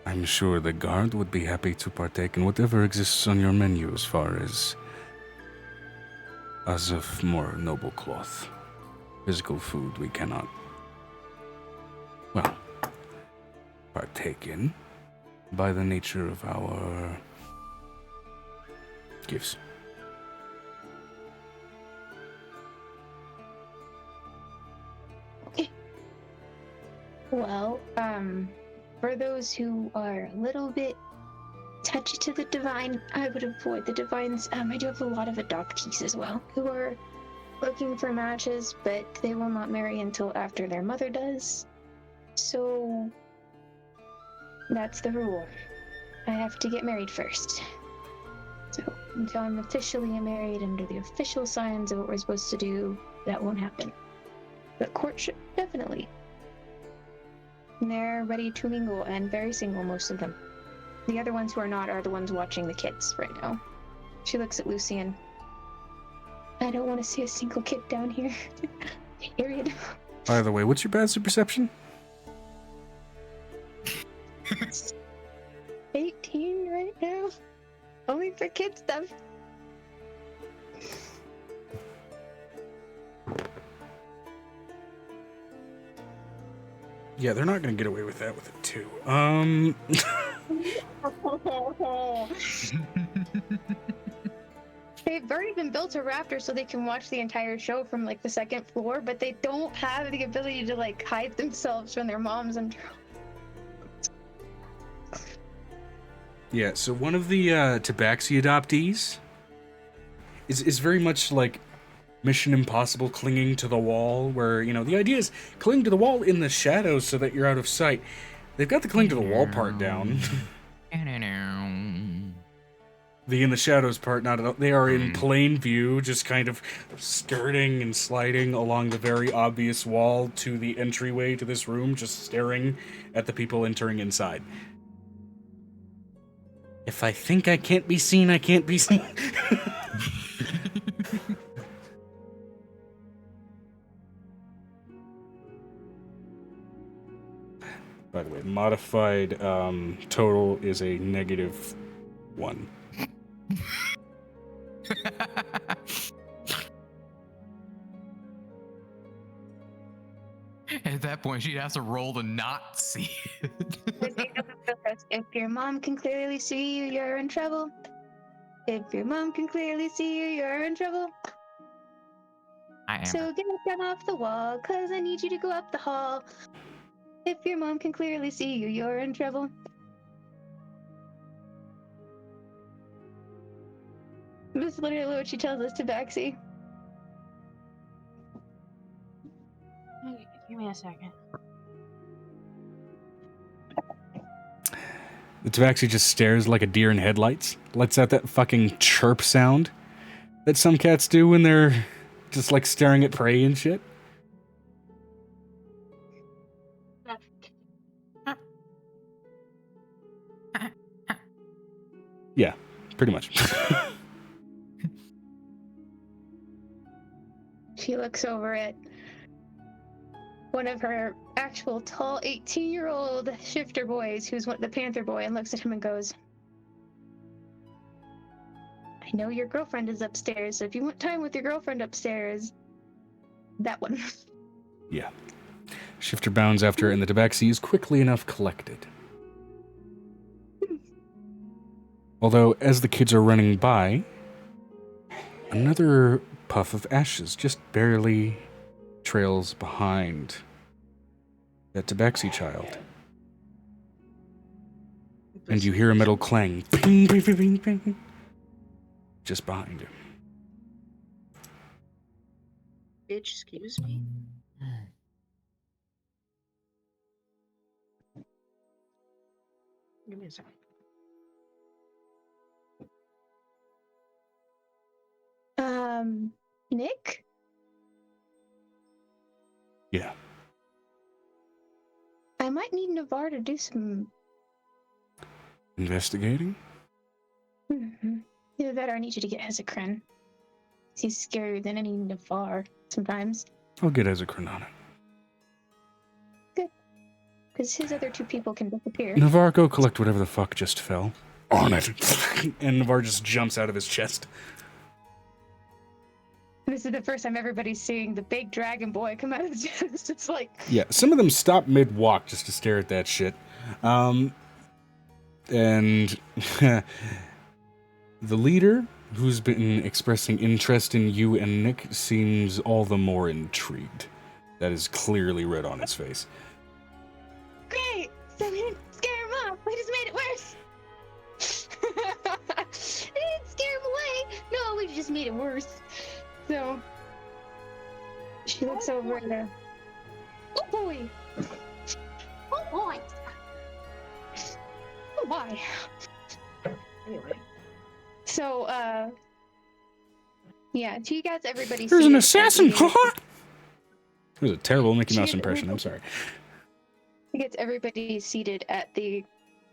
I'm sure the guard would be happy to partake in whatever exists on your menu as far as of more noble cloth. Physical food we cannot, well, partake in by the nature of our gifts. Okay. Well, for those who are a little bit touchy to the divine, I would avoid the divines. I do have a lot of adoptees as well who are looking for matches, but they will not marry until after their mother does. So that's the rule. I have to get married first. So until I'm officially married under the official signs of what we're supposed to do. That won't happen. But courtship, definitely. And they're ready to mingle and very single, most of them. The other ones who are not are the ones watching the kids right now. She looks at Lucian. I don't want to see a single kid down here. Period. By the way, what's your passive perception? 18 right now. Only for kid stuff. Yeah, they're not gonna get away with that with a 2. They've already been built a raptor so they can watch the entire show from like the second floor, but they don't have the ability to like hide themselves from their moms and Yeah, so one of the Tabaxi adoptees is very much like Mission Impossible clinging to the wall, where, you know, the idea is cling to the wall in the shadows so that you're out of sight. They've got the cling to the wall part down. The in the shadows part, not at all. They are in plain view, just kind of skirting and sliding along the very obvious wall to the entryway to this room, just staring at the people entering inside. If I think I can't be seen, I can't be seen. By the way, modified total is a -1. At that point, she'd have to roll to not see it. if your mom can clearly see you, you're in trouble. If your mom can clearly see you, you're in trouble. I am. So get down off the wall, cause I need you to go up the hall. If your mom can clearly see you, you're in trouble. This is literally what she tells us to Baxi. Give me a second. The Tabaxi just stares like a deer in headlights, lets out that fucking chirp sound that some cats do when they're just like staring at prey and shit. Yeah, pretty much. She looks over at one of her actual tall 18-year-old shifter boys, who's the Panther boy, and looks at him and goes, I know your girlfriend is upstairs, so if you want time with your girlfriend upstairs, that one. Yeah. Shifter bounds after, and the Tabaxi is quickly enough collected. Although, as the kids are running by, another puff of ashes just barely trails behind that Tabaxi child. And you hear a metal clang. Ping, ping, ping, ping, ping, just behind him. Bitch, excuse me? Give me a second. Nick? Yeah. I might need Navarre to do some... Investigating? Mm-hmm. Either that or I need you to get Hezekiah. He's scarier than any Navarre sometimes. I'll get Ezekrin on it. Good. Because his other two people can disappear. Navarre, go collect whatever the fuck just fell. On it. And Navarre just jumps out of his chest. This is the first time everybody's seeing the big dragon boy come out of the chest. It's like... Yeah, some of them stop mid-walk just to stare at that shit. And the leader, who's been expressing interest in you and Nick, seems all the more intrigued. That is clearly red on his face. Great! So we didn't scare him off. We just made it worse. We didn't scare him away. No, we just made it worse. So she looks over at her. Oh boy! Oh boy! Oh boy! Anyway. So, yeah, she gets everybody. There's an seated and assassin! eating. It was a terrible Mickey She Mouse gets impression. I'm sorry. She gets everybody seated at the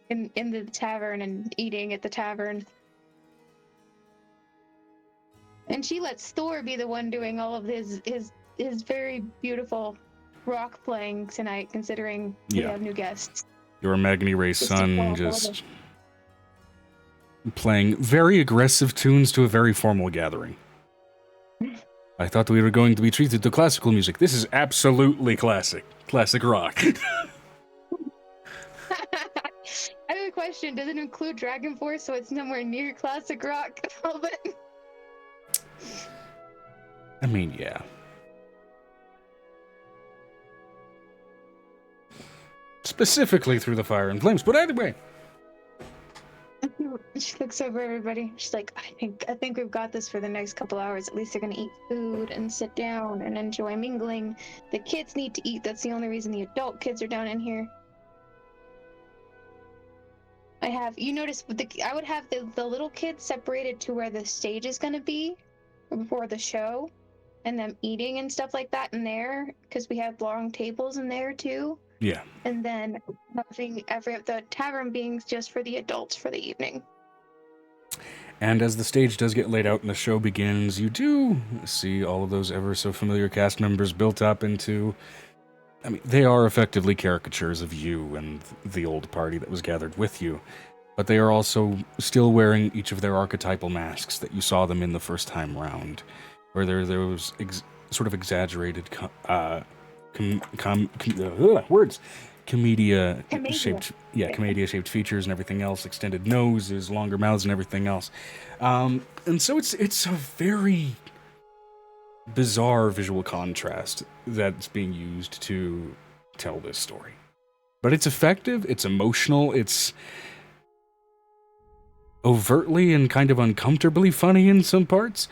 in the tavern and eating at the tavern. And she lets Thor be the one doing all of his very beautiful rock playing tonight, considering we Yeah. have new guests. Your Magni Ray's Just to son follow just playing very aggressive tunes to a very formal gathering. I thought we were going to be treated to classical music. This is absolutely classic. Classic rock. I have a question. Does it include Dragon Force, so it's nowhere near classic rock? But I mean, yeah. Specifically through the fire and flames, but anyway. she looks over everybody. She's like, I think we've got this for the next couple hours. At least they're gonna eat food and sit down and enjoy mingling. The kids need to eat. That's the only reason the adult kids are down in here. You notice I would have the little kids separated to where the stage is gonna be before the show, and them eating and stuff like that in there, because we have long tables in there too. Yeah. And then having the tavern being just for the adults for the evening. And as the stage does get laid out and the show begins, you do see all of those ever so familiar cast members built up into... I mean, they are effectively caricatures of you and the old party that was gathered with you. But they are also still wearing each of their archetypal masks that you saw them in the first time round. Where there was sort of exaggerated... Commedia-shaped features and everything else, extended noses, longer mouths, and everything else. And so it's a very bizarre visual contrast that's being used to tell this story. But it's effective, it's emotional, it's overtly and kind of uncomfortably funny in some parts.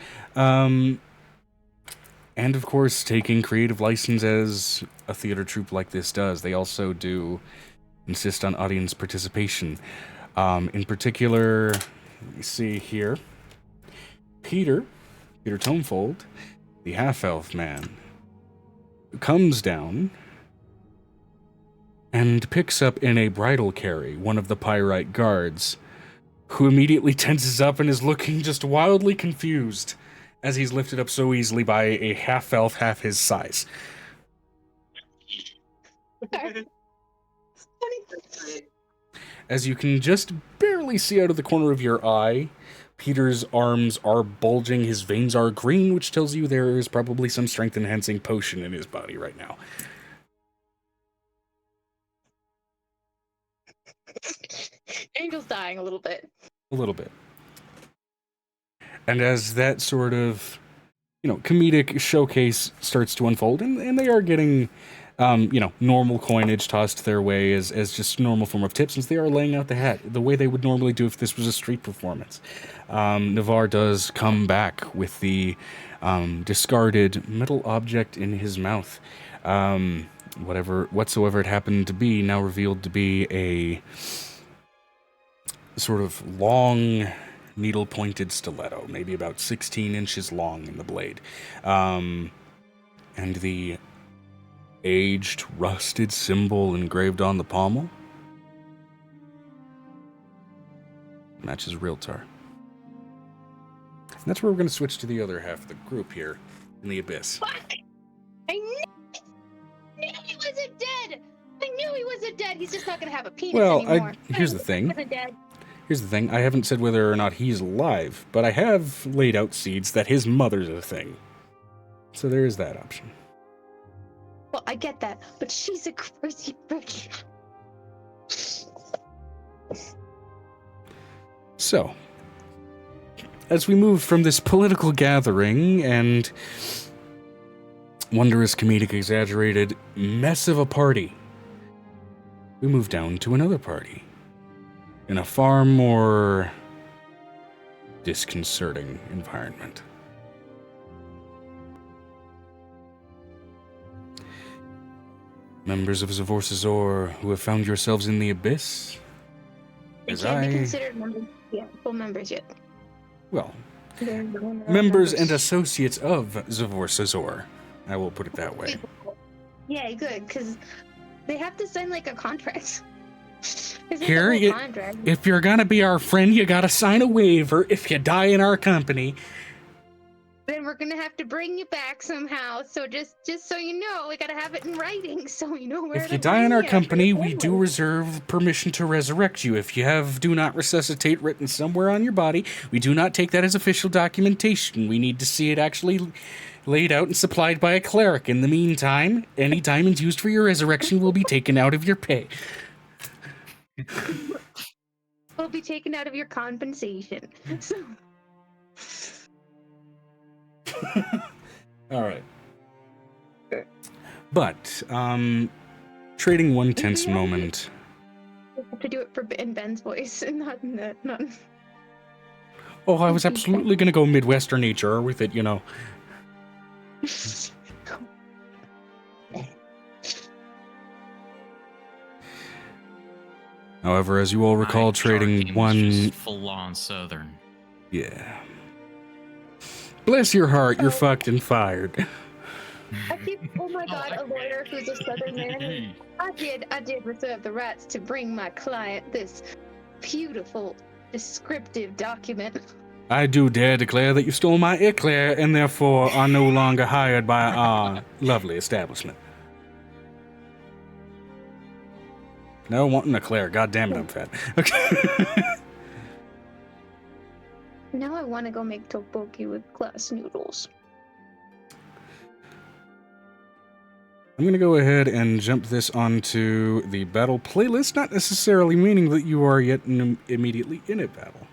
And of course, taking creative license as a theater troupe like this does, they also do insist on audience participation. In particular, you see here, Peter Tonefold, the half-elf man, comes down and picks up in a bridal carry one of the Pyrite guards, who immediately tenses up and is looking just wildly confused as he's lifted up so easily by a half-elf half his size. As you can just barely see out of the corner of your eye, Peter's arms are bulging, his veins are green, which tells you there is probably some strength-enhancing potion in his body right now. Angel's dying a little bit. A little bit. And as that sort of, comedic showcase starts to unfold, and they are getting, normal coinage tossed their way as just a normal form of tips, since they are laying out the hat the way they would normally do if this was a street performance. Navarre does come back with the discarded metal object in his mouth. Whatsoever it happened to be, now revealed to be a sort of long, needle-pointed stiletto, maybe about 16 inches long in the blade. And the aged, rusted symbol engraved on the pommel matches Realtar. And that's where we're going to switch to the other half of the group here in the Abyss. Fuck! I knew he wasn't dead! I knew he wasn't dead! He's just not gonna have a penis anymore. Here's the thing. He wasn't dead. Here's the thing. I haven't said whether or not he's alive, but I have laid out seeds that his mother's a thing. So there is that option. Well, I get that, but she's a crazy bitch. So, as we move from this political gathering and wondrous, comedic, exaggerated mess of a party, we move down to another party in a far more disconcerting environment. Members of Zavor's Azor who have found yourselves in the Abyss, They as can't be I considered full members yet. Well, They're the one that members and remembers. associates of Zavor Sazor. I will put it that way. Yeah, good, because they have to sign like a contract. It's like Here, a whole contract. if you're gonna be our friend, you gotta sign a waiver if you die in our company. Then we're gonna have to bring you back somehow. So just so you know, we gotta have it in writing so we know where If to you die in bring our ya for company, the we do family. reserve permission to resurrect you. If you have do not resuscitate written somewhere on your body, we do not take that as official documentation. We need to see it actually laid out and supplied by a cleric. In the meantime, any diamonds used for your resurrection will be taken out of your pay. Will be taken out of your compensation. So, All right. But, trading one tense Yeah. moment. we have to do it in Ben's voice and not in the not. Oh, I was absolutely gonna go Midwestern HR with it, you know. However, as you all recall, My HR trading team was one... just full-on Southern. Yeah. Bless your heart, you're fucked and fired. Oh my god, a lawyer who's a Southern man. I did reserve the rights to bring my client this beautiful, descriptive document. I do dare declare that you stole my eclair and therefore are no longer hired by our lovely establishment. No, wanting eclair. God damn it, I'm fat. Okay. Now I want to go make tteokbokki with glass noodles. I'm going to go ahead and jump this onto the battle playlist, not necessarily meaning that you are yet immediately in a battle.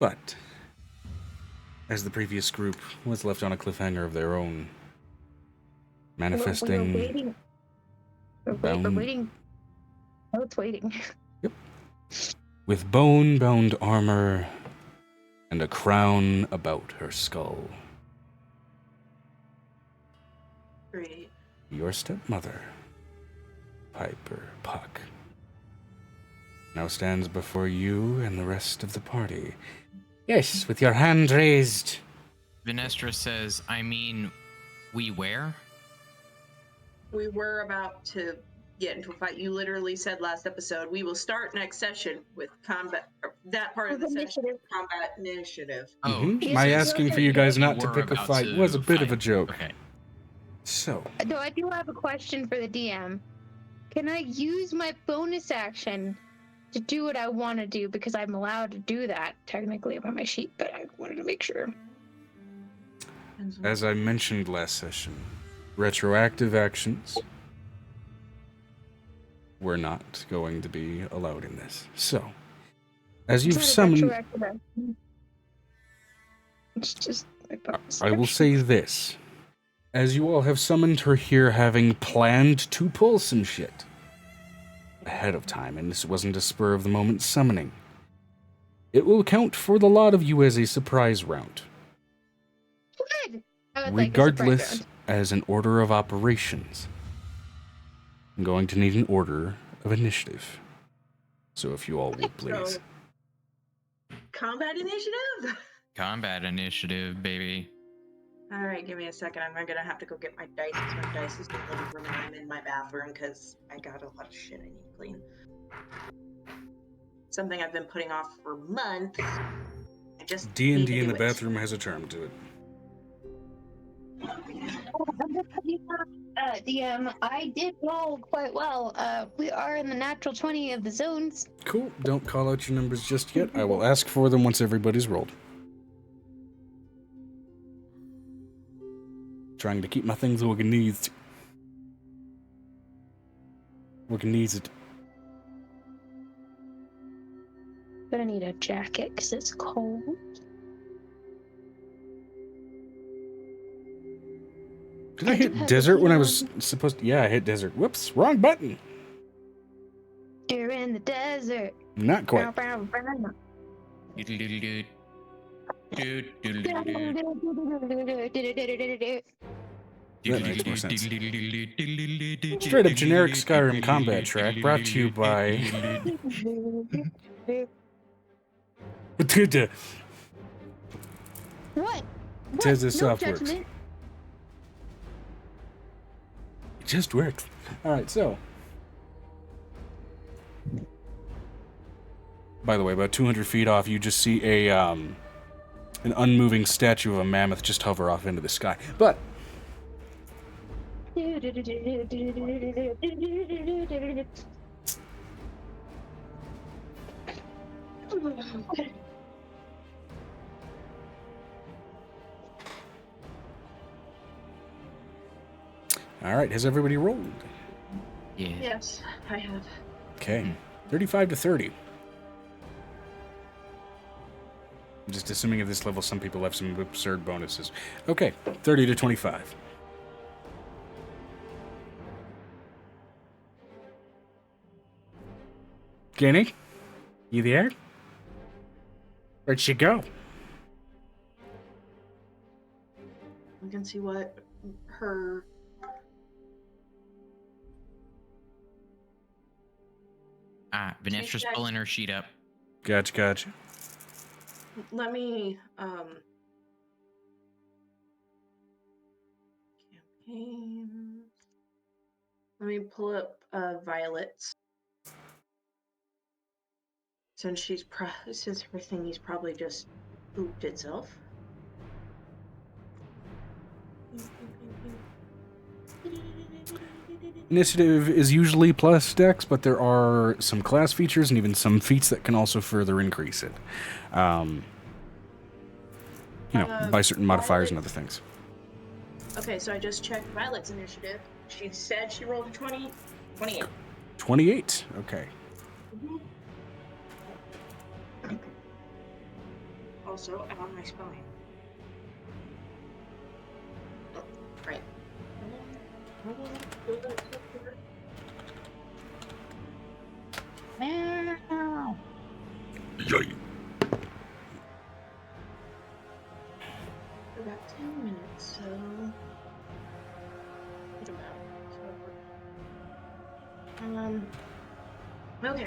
But, as the previous group was left on a cliffhanger of their own, manifesting... We're waiting. We're bound- waiting. Oh, it's waiting. with bone-bound armor and a crown about her skull. Great. Your stepmother, Piper Puck, now stands before you and the rest of the party. Yes, with your hand raised. Venestra says, I mean, we where? We were about to get into a fight. You literally said last episode, we will start next session with combat, or that part of the session, Initiative. combat initiative. Oh, Mhm. Yes, My yes, asking yes, for you yes. guys You not to were pick a about fight to was a bit of a fight. joke. Okay. So, Though I do have a question for the DM. Can I use my bonus action to do what I want to do? Because I'm allowed to do that technically on my sheet, but I wanted to make sure. as I mentioned last session, retroactive actions were not going to be allowed in this. So, as you've It's not a summoned... retroactive action. It's just my bonus I will action. say this. As you all have summoned her here having planned to pull some shit ahead of time, and this wasn't a spur of the moment summoning, it will count for the lot of you as a surprise round. Good. I would like a surprise Regardless, round. as an order of operations, I'm going to need an order of initiative. So if you all would please. So, combat initiative? Combat initiative, baby. All right, give me a second. I'm gonna have to go get my dice. 'Cause my dice is in the living room and I'm in my bathroom because I got a lot of shit I need to clean. Something I've been putting off for months. I just need to D&D in do the it. bathroom has a term to it. DM, I did roll quite well. We are in the natural 20 of the zones. Cool. Don't call out your numbers just yet. I will ask for them once everybody's rolled. Trying to keep my things organized. Organized. Gonna need a jacket because it's cold. Did I I do hit have desert a when I was supposed to? Yeah, I hit desert. Whoops, wrong button. You're in the desert. Not quite. Doodle-doodle-doot. Doot-doodle-doot. That makes more sense. Straight up generic Skyrim combat track brought to you by What? What? Tis the No soft works. judgment. It just works. All right, so. By the way, about 200 feet off, you just see an unmoving statue of a mammoth just hover off into the sky. But all right, has everybody rolled? Yeah. Yes, I have. Okay, 35 to 30. I'm just assuming at this level, some people have some absurd bonuses. Okay, 30 to 25. Guinea, you there? Where'd she go? We can see what her. Venestra's She's- pulling her sheet up. Gotcha. Let me campaigns. Let me pull up Violet's. Since since her thingy's probably just pooped itself. Initiative is usually plus dex, but there are some class features and even some feats that can also further increase it. By certain modifiers and other things. Okay, so I just checked Violet's initiative. She said she rolled a 28. 28. Okay. Also, I'm on my spine. Oh, right. About 10 minutes, so. What about? Okay.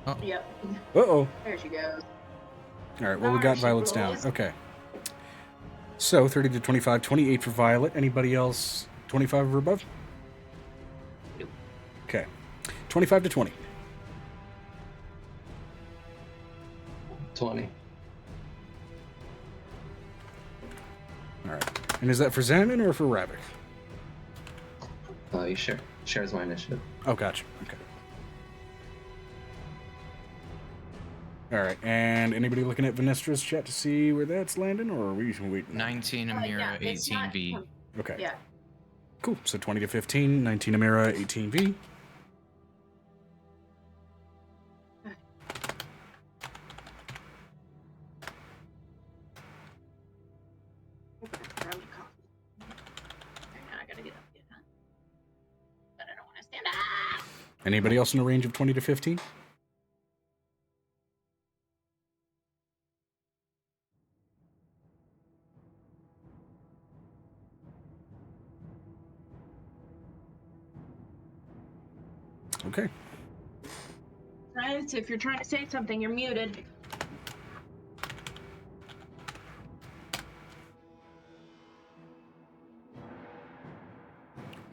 Oh. Yep. Uh-oh. There she goes. All right, well, we got She Violet's down. rolls. Okay. So, 30 to 25, 28 for Violet. Anybody else 25 or above? Nope. Okay. 25 to 20. 20. All right. And is that for Xanon or for Ravik? You share. Shares my initiative. Oh, gotcha. Okay. All right. And anybody looking at Venestra's chat to see where that's landing, or are we waiting? 19 Amira, it's 18 not- V. Okay. Yeah. Cool. So 20 to 15, 19 Amira, 18 V. Grab me coffee. Okay, now I gotta get up again. But I don't want to stand up. Anybody else in a range of 20 to 15? Okay. Science, if you're trying to say something, you're muted.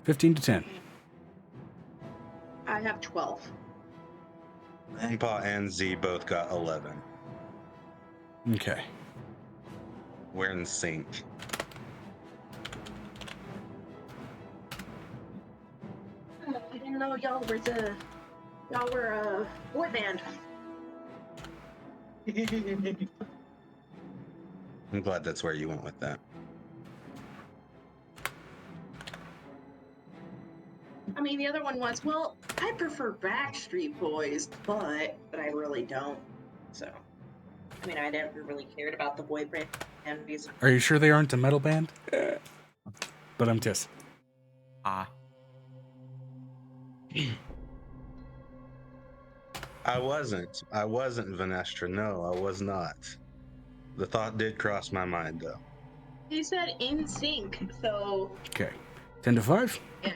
$15 to 10. I have 12. Grandpa and Z both got 11. Okay. We're in sync. I didn't know y'all were a boy band. I'm glad that's where you went with that. I mean, the other one was, well, I prefer Backstreet Boys, but I really don't. So, I mean, I never really cared about the boy band music. Are you sure they aren't a metal band? But I'm just. Ah. I wasn't Venestra. No, I was not. The thought did cross my mind, though. He said in sync, so Okay. 10 to 5? yeah.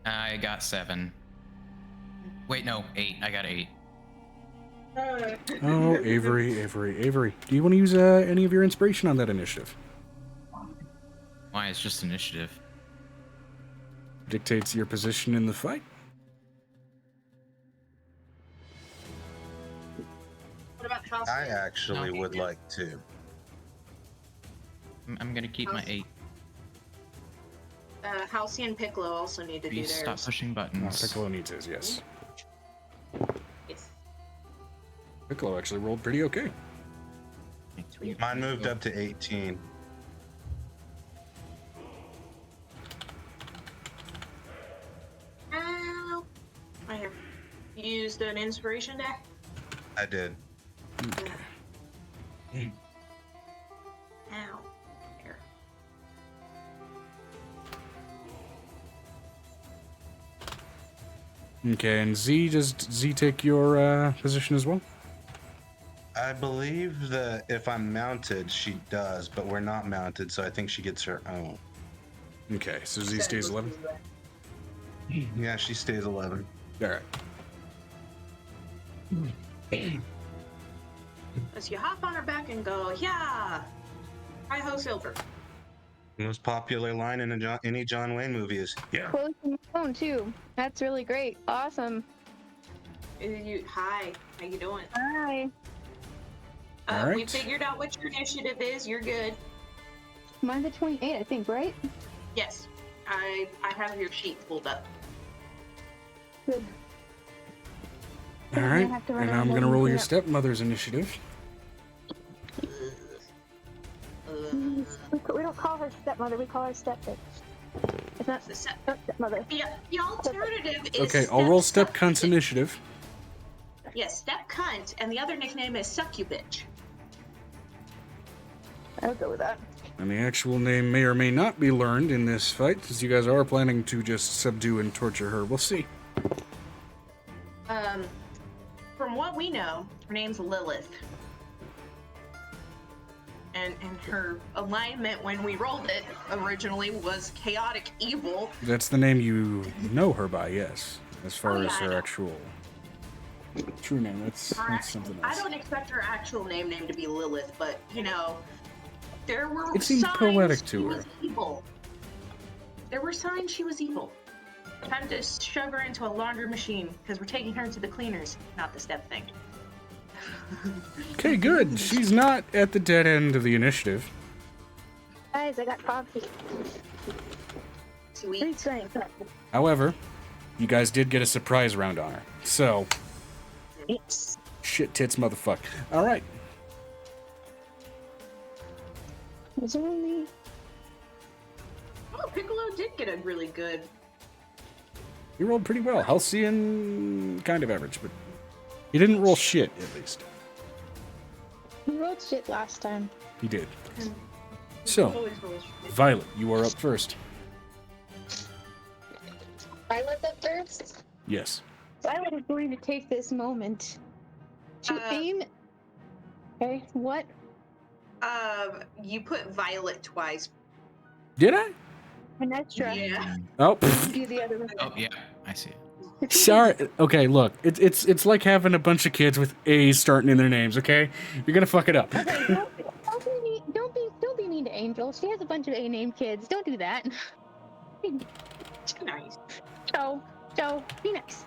I got 7. Wait, no, 8. I got 8. Oh, Avery. Do you want to use any of your inspiration on that initiative? Why? It's just initiative. Dictates your position in the fight. What about House? I actually No. would like to. I'm gonna keep my 8. Halcyon and Piccolo also need to do Please theirs. stop pushing Oh, buttons. Piccolo needs his, yes. Yes. Piccolo actually rolled pretty okay. Mine moved up to 18. Ow. Right here. You used an inspiration deck? I did. Ow. Here. Okay, and Z, does Z take your position as well? I believe that if I'm mounted, she does, but we're not mounted, so I think she gets her own. Okay, so Z stays 11. Yeah, she stays 11. All right. As you hop on her back and go, yeah! Hi-ho, Silver. Most popular line in any John Wayne movie is, yeah. Close your phone too. That's really great. Awesome. Hi, how you doing? Hi. All We right. figured out what your initiative is. You're good. Mine's at 28, I think, right? Yes, I have your sheet pulled up. Good. All I'm right, gonna have to run and around I'm gonna and roll clean your up. stepmother's initiative. We don't call her stepmother, we call her stepbitch. It's not The se- stepmother. the alternative is Okay, I'll roll step Suck- cunt's initiative. Yes, Step Cunt, and the other nickname is Succu-BYE. I'll go with that. And the actual name may or may not be learned in this fight, because you guys are planning to just subdue and torture her. We'll see. From what we know, her name's Lilith. And her alignment when we rolled it originally was chaotic evil. That's the name you know her by, yes. As far Oh, yeah, as I her know. actual true name, that's something I else. don't expect her actual name to be Lilith, but you know, there were It seemed signs poetic she to her. was evil. There were signs she was evil. Time to shove her into a laundry machine because we're taking her to the cleaners, not the step thing. Okay, good. She's not at the dead end of the initiative. Guys, I got coffee. Sweet. Please drink. However, you guys did get a surprise round on her. So, Yes. shit tits motherfucker. Alright. Was there only... Oh, Piccolo did get a really good. You rolled pretty well. Halcyon, kind of average, but he didn't roll shit, at least. We rolled shit last time. He did. So, Always rolls. Violet, you are up first. Violet up first? Yes. Violet is going to take this moment to aim... Okay, what? You put Violet twice. Did I? Menestra. Yeah. Oh, Do the other one. Oh yeah, I see it. sorry. Okay, look, it's like having a bunch of kids with A's starting in their names. Okay, you're gonna fuck it up. Okay, don't be mean to Angel. She has a bunch of A-named kids. Don't do that. Nice. Joe, be nice.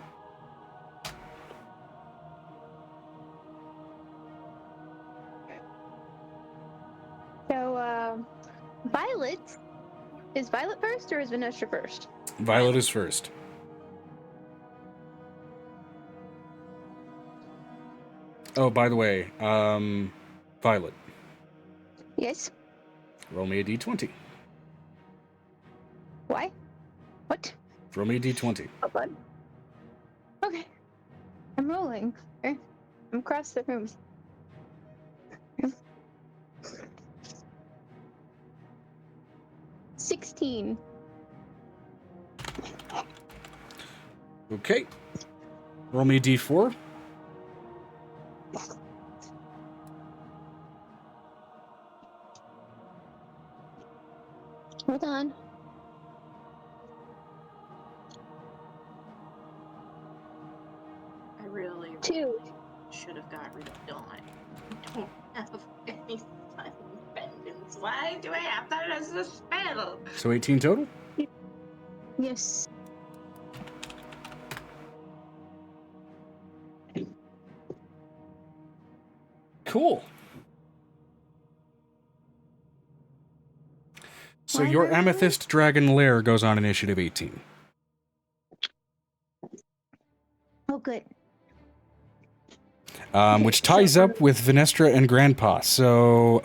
So, Violet. Is Violet first or is Vanessa first? Violet is first. Oh, by the way, Violet, Yes. roll me a d20. Why? What? Roll me a d20. Oh, bud. Okay. I'm rolling. Okay. I'm across the room. 16. Okay. Roll me a d4. Hold on. I really. 2. should have got rid of Dawn. I don't have any sudden vengeance. Why do I have that as a spell? So 18 total? Yes. Cool. So Why your really? Amethyst Dragon Lair goes on initiative 18. Oh, good. Which ties up with Venestra and Grandpa. So,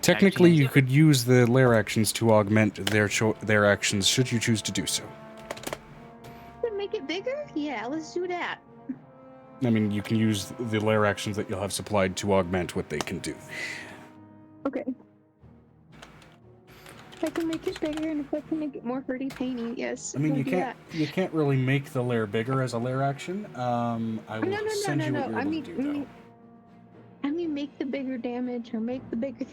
technically, you could use the lair actions to augment their actions, should you choose to do so. Make it bigger? Yeah, let's do that. I mean, you can use the lair actions that you'll have supplied to augment what they can do. Okay. If I can make it bigger and if I can make it more hurty painy, yes. I mean, we'll you do can't that. you can't really make the lair bigger as a lair action. I will send you what you're able to do, though. I mean, make the bigger damage or make the bigger.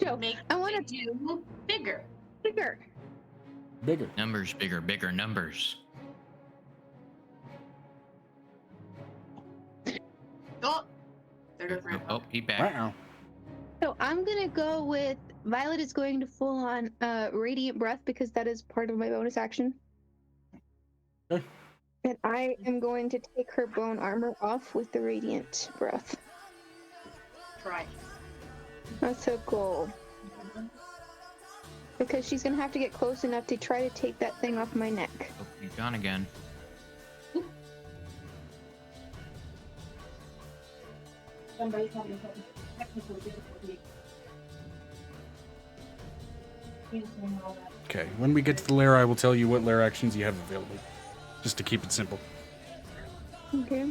Joe, Make I want the do bigger. bigger. Bigger. Numbers bigger, bigger numbers. Oh, they're different. Oh, he back. Wow. So I'm gonna go with Violet is going to full on Radiant Breath because that is part of my bonus action. Okay. And I am going to take her bone armor off with the Radiant Breath. Try. That's a goal. Because she's gonna have to get close enough to try to take that thing off my neck. Oh, he's gone again. Somebody's having some technical difficulty. Okay, when we get to the lair, I will tell you what lair actions you have available. Just to keep it simple. Okay.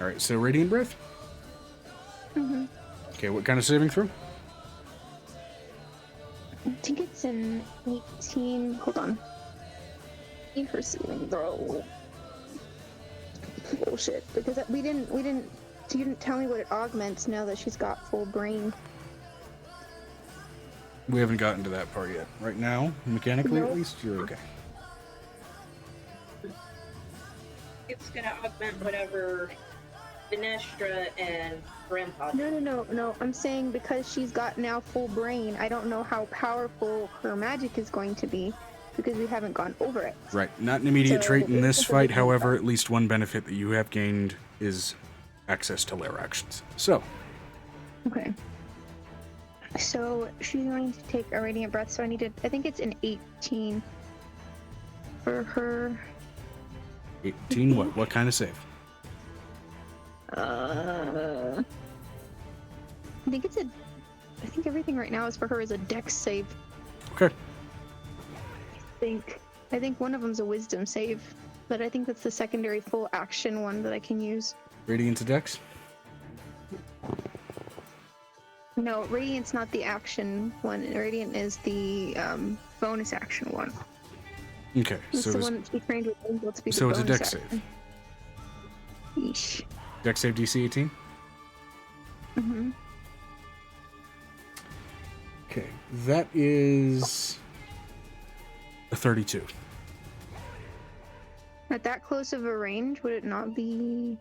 Alright, so Radiant Breath? Mm-hmm. Okay, what kind of saving throw? I think it's an 18. Hold on. Need her saving throw. Bullshit. Because you didn't tell me what it augments now that she's got full brain. We haven't gotten to that part yet. Right now, mechanically at Nope. least, you're okay. It's gonna augment whatever Venestra and Grandpa. No. I'm saying because she's got now full brain, I don't know how powerful her magic is going to be because we haven't gone over it. Right, not an immediate So, trait in this it's a fight, big however, impact. at least one benefit that you have gained is access to lair actions. So, Okay. So she's going to take a Radiant Breath, so I think it's an 18 for her. 18 what? What kind of save? I think everything right now is for her is a Dex save. Okay. I think one of them's a Wisdom save, but I think that's the secondary full action one that I can use. Radiant to Dex? No, Radiant's not the action one. Radiant is the bonus action one. Okay, It's so the it's, one that she trained with Angel to be so the it's a bonus Dex action. save. Yeesh. Dex save DC 18? Mm-hmm. Okay, that is a 32. At that close of a range, would it not be?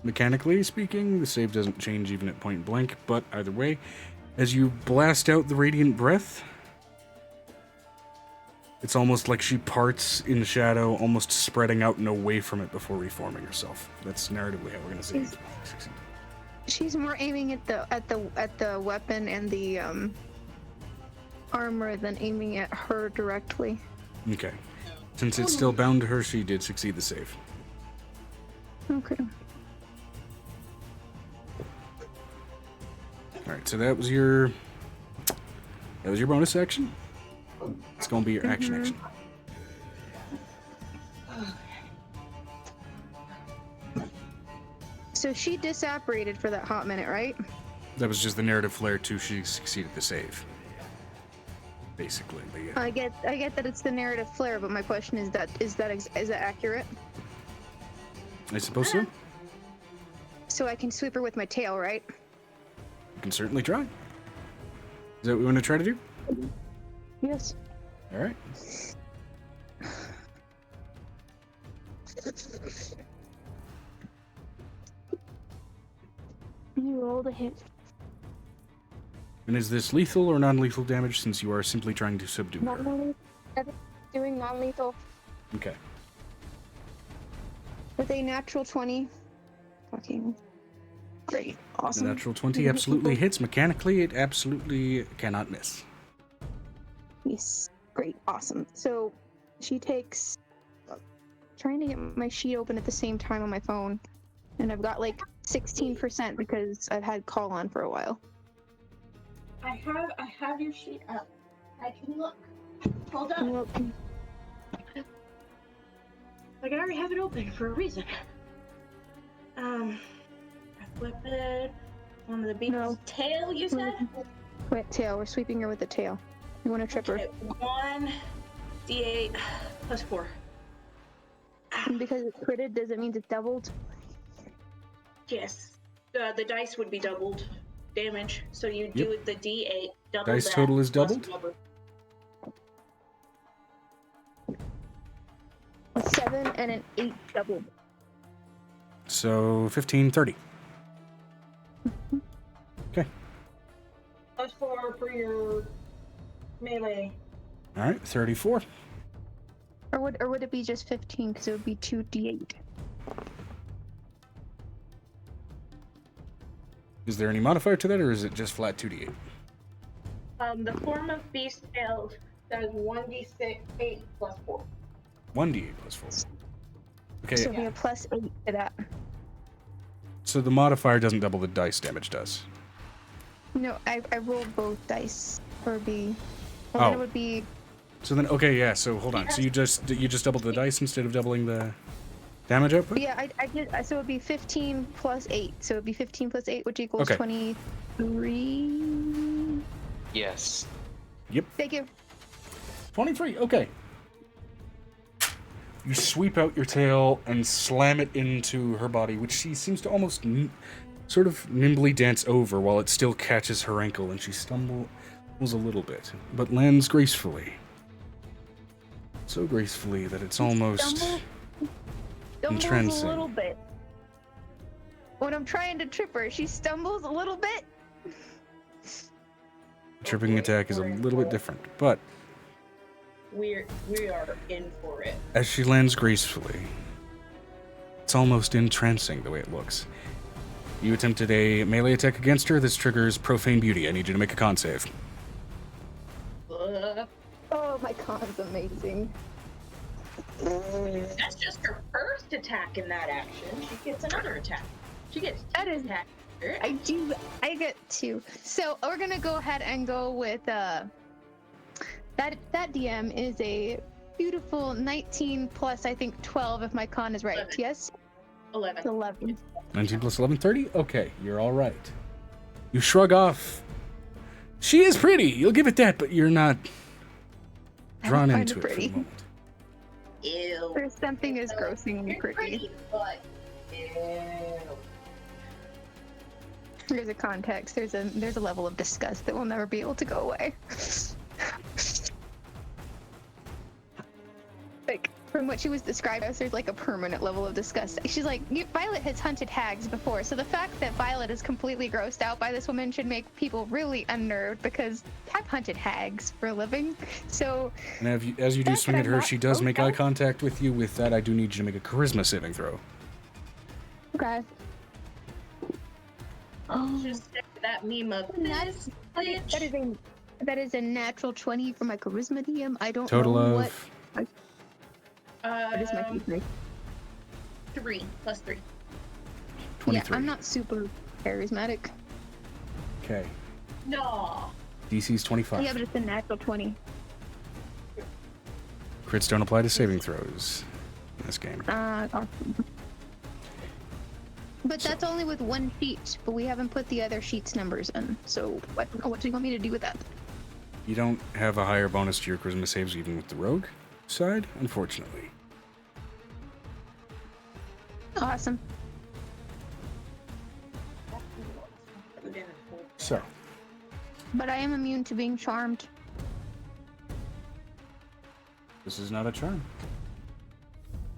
Mechanically speaking, the save doesn't change even at point blank, but either way, as you blast out the Radiant Breath, it's almost like she parts in the shadow, almost spreading out and away from it before reforming herself. That's narratively how we're gonna see it. She's more aiming at the weapon and the armor than aiming at her directly. Okay. Since it's still bound to her, she did succeed the save. Okay. Alright, so that was your bonus action. It's gonna be your action action. So she disapparated for that hot minute, right? That was just the narrative flare too. She succeeded the save. Basically, but yeah. I get that it's the narrative flare, but my question is that accurate? I suppose so. You So I can sweep her with my tail, right? can certainly try. that what we want to try to do? Yes. All right. You rolled a hit. And is this lethal or non-lethal damage since you are simply trying to subdue her? Doing non-lethal Okay. with a natural 20. Fucking great. The Awesome. natural 20 absolutely hits. Mechanically, it absolutely cannot miss. Yes. Great. Awesome. So she takes. Trying to get my sheet open at the same time on my phone, and I've got like 16% because I've had call on for a while. I have your sheet up. I can look. Hold on. Well, Like I already have it open for a reason. Flip it. One of the beast's No. tail, you said? Wait, tail. We're sweeping her with the tail. You want to trip her? Okay, 1d8 plus 4. And because it's critted, does it mean it's doubled? Yes. The dice would be doubled damage. So you do Yep. the d8, double Dice that, total is plus doubled? whatever. A 7 and an 8 doubled. So 15, 30. Plus 4 for your melee. All right, 34. Or would it be just 15 because it would be 2d8? Is there any modifier to that, or is it just flat 2d8? The form of beast tail does 1d6 8 plus 4. 1d8 plus 4. Okay, So it'll be a plus 8 to that. so the modifier doesn't double the dice damage does. No, I rolled both dice for B. Well, then Oh. it would be. So then, okay, yeah. So hold on. So you just doubled the dice instead of doubling the damage output. Yeah, I did. So it would be 15 plus 8. So it would be 15 plus 8, which equals Okay. 23. Yes. Thank you. 23. Okay. You sweep out your tail and slam it into her body, which she seems to almost sort of nimbly dance over while it still catches her ankle, and she stumbles a little bit, but lands gracefully. So gracefully that it's almost Stumbles entrancing. a little bit. When I'm trying to trip her, she stumbles a little bit. Tripping attack is a little bit different, but We are in for it. as she lands gracefully, it's almost entrancing the way it looks. You attempted a melee attack against her. This triggers Profane Beauty. I need you to make a con save. Oh, my con's amazing. That's just her first attack in that action. She gets another attack. She gets That is. attack. I get 2. So we're gonna go ahead and go with that DM is a beautiful 19 plus I think 12 if my con is right. 11. Yes? 11. 11. 19 plus 11, 30? Okay, you're all right. You shrug off. She is pretty, you'll give it that, but you're not drawn I don't find into it it for the pretty. moment. Ew. There's something is grossing me You're pretty. but ew. There's a context. There's a level of disgust that will never be able to go away. Like from what she was describing, there's like a permanent level of disgust. She's like, Violet has hunted hags before, so the fact that Violet is completely grossed out by this woman should make people really unnerved because I've hunted hags for a living. So And as you do That's swing what at I'm her, not she does make eye okay. contact with you. With that, I do need you to make a charisma saving throw. okay. Oh, Just that meme of That's- this bitch. that is a natural 20 for my charisma DM. I don't Total know of what is my charisma. 3 plus 3. 23. Yeah, I'm not super charismatic. Okay. No. DC's 25. Yeah, but it's a natural 20. Crits don't apply to saving throws in this game. Awesome. But that's only with one sheet, but we haven't put the other sheet's numbers in. So I don't know what do you want me to do with that? You don't have a higher bonus to your charisma saves even with the rogue side, unfortunately. Awesome. So, But I am immune to being charmed. This is not a charm.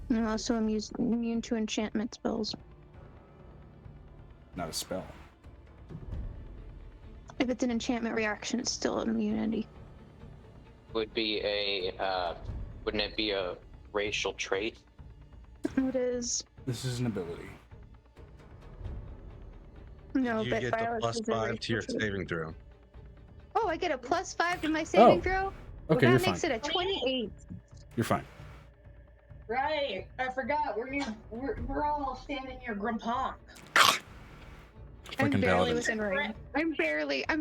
I'm also immune to enchantment spells. Not a spell. If it's an enchantment reaction, it's still an immunity. Wouldn't it be a racial trait? It is. This is an ability. No, You but get the Violet's is a +5 to your racial trait. saving throw. Oh, I get a +5 to my saving Oh. throw? Okay, that you're makes fine. it a 28. You're fine. Right. I forgot. We're all standing near Grumpon. I'm Fucking barely paladin. within range. I'm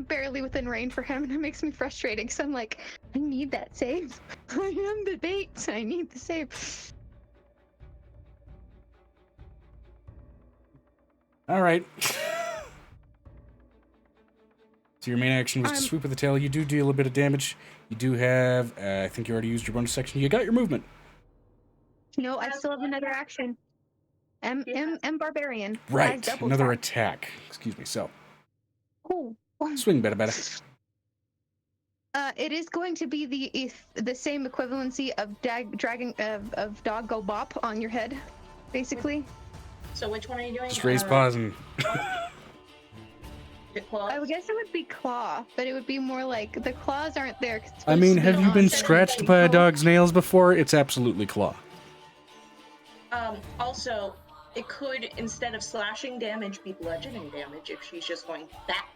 barely within range for him, and it makes me frustrating. So I'm like, I need that save. I am the bait. I need the save. All right. So your main action was to sweep with the tail. You do deal a bit of damage. You do have, I think you already used your bonus section. You got your movement. No, I still have another action. M Barbarian. has Right. double Another attack. attack. Excuse me. So Oh. swing better. It is going to be the same equivalency of of dog go bop on your head, basically. So which one are you doing? Just raise paws and The claws? I would guess it would be claw, but it would be more like the claws aren't there. 'Cause it's I mean, supposed to have be you been on scratched by a dog's nails before? It's absolutely claw. Also, it could, instead of slashing damage, be bludgeoning damage if she's just going that.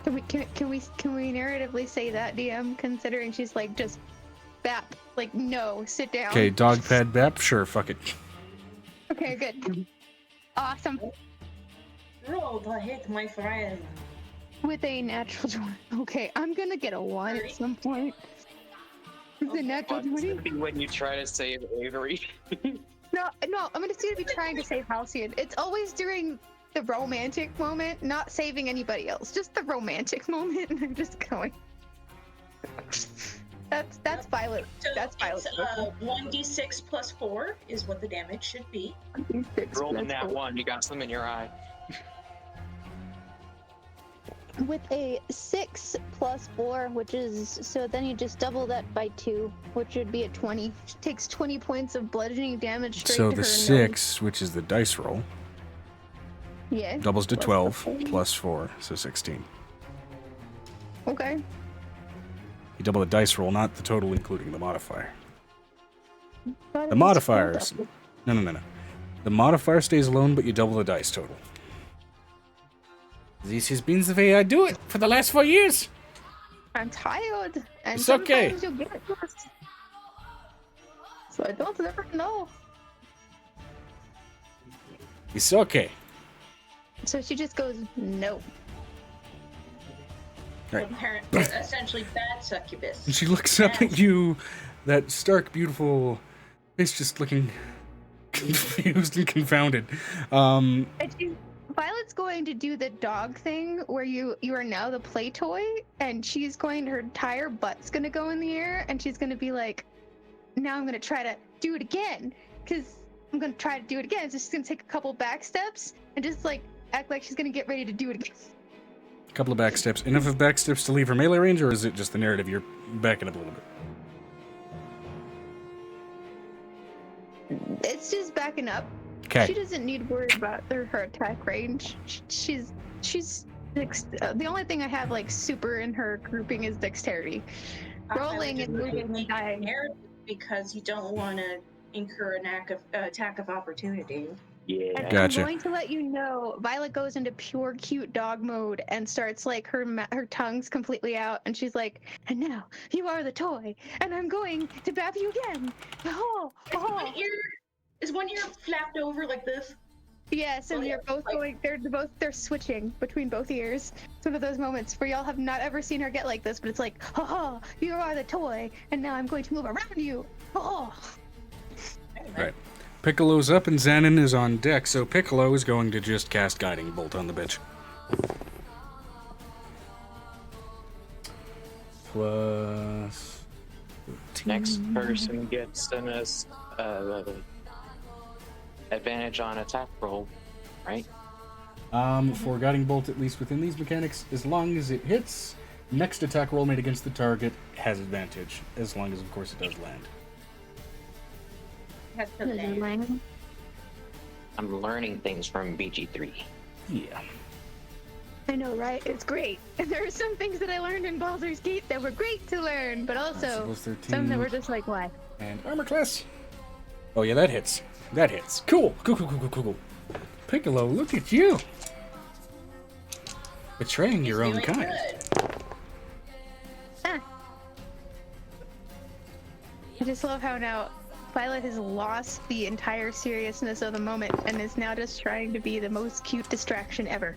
Can we narratively say that, DM? Considering she's like just bap, like no, sit down. Okay, dog pad bap. Sure, fuck it. Okay, good. Awesome. Roll the hit, my friend. With a natural 20. Okay, I'm gonna get a 1 at some point. With a natural 20. When you try to save Avery. No, I'm gonna be trying to save Halcyon. It's always during the romantic moment, not saving anybody else. Just the romantic moment, and I'm just going. That's Violet. So That's Violet. it's 1d6 plus 4 is what the damage should be. Rolling that one, you got some in your eye. With a 6 plus 4, which is, so then you just double that by 2, which would be a 20. She takes 20 points of bludgeoning damage straight So to the her 6, which is the dice roll, nose. Yeah. doubles to Plus 12 the 4. plus 4, so 16. Okay. You double the dice roll, not the total, including the modifier. But The it's modifiers. still No. The modifier stays alone, but you double the dice total. This has been the way I do it for the last 4 years. I'm tired, and It's okay. sometimes you get it worse. So I don't ever know. It's okay. So she just goes, no. Right. Apparently, essentially bad succubus. And she looks up at you, that stark, beautiful face just looking confused and confounded. And Violet's going to do the dog thing where you are now the play toy, and she's going, her entire butt's going to go in the air, and she's going to be like, now I'm going to try to do it again, because I'm going to try to do it again. So she's going to take a couple back steps and just like act like she's going to get ready to do it again. A couple of back steps. Enough of back steps to leave her melee range, or is it just the narrative you're backing up a little bit? It's just backing up. Okay. She doesn't need to worry about her attack range. She's the only thing I have like super in her grouping is dexterity. Rolling and moving and dying. Because you don't want to incur an attack of opportunity. Yeah. And Gotcha. I'm going to let you know, Violet goes into pure cute dog mode and starts like her tongue's completely out, and she's like, and now you are the toy, and I'm going to bab you again. Oh, oh. Is one ear flapped over like this? Yes, and you're both going. They're switching between both ears. It's one of those moments where y'all have not ever seen her get like this, but it's like, ha, you are the toy, and now I'm going to move around you. Oh. Right. Piccolo's up and Xanon is on deck, so Piccolo is going to just cast Guiding Bolt on the bitch. Plus... 13. Next person gets an advantage on attack roll, right? For Guiding Bolt, at least within these mechanics, as long as it hits, Next attack roll made against the target has advantage, as long as, of course, it does land. Has to land. I'm learning things from BG3. Yeah. I know, right? It's great. There are some things that I learned in Baldur's Gate that were great to learn, but also Plus 13. some that were just like, why? And armor class. Oh yeah, that hits. That hits. Cool. Cool. Piccolo, look at you. Betraying your own Doing kind. good. Ah. I just love how now Violet has lost the entire seriousness of the moment and is now just trying to be the most cute distraction ever.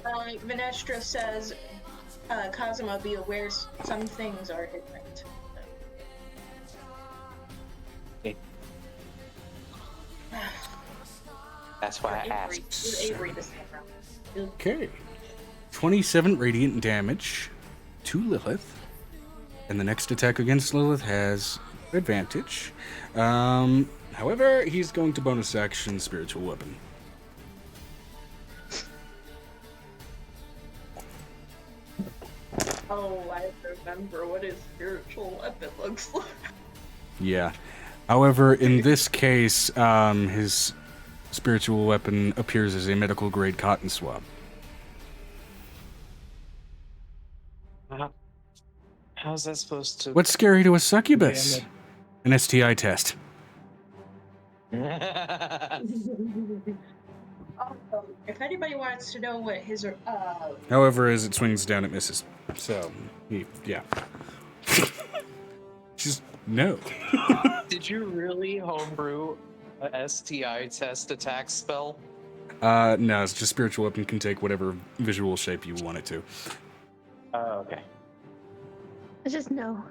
Venestra says, Cosimo, be aware some things are different. That's why I Avery. asked. Do Avery this time around. Okay. 27 radiant damage to Lilith. And the next attack against Lilith has advantage. However, he's going to bonus action spiritual weapon. Oh, I remember what his spiritual weapon looks like. Yeah. However, in this case, his spiritual weapon appears as a medical grade cotton swab. How's that supposed to? What's scary to a succubus? An STI test. If anybody wants to know what his However, as it swings down, it misses. So, yeah. Just no. Did you really homebrew a STI test attack spell? No, it's just spiritual weapon can take whatever visual shape you want it to. Oh, okay. It's just no.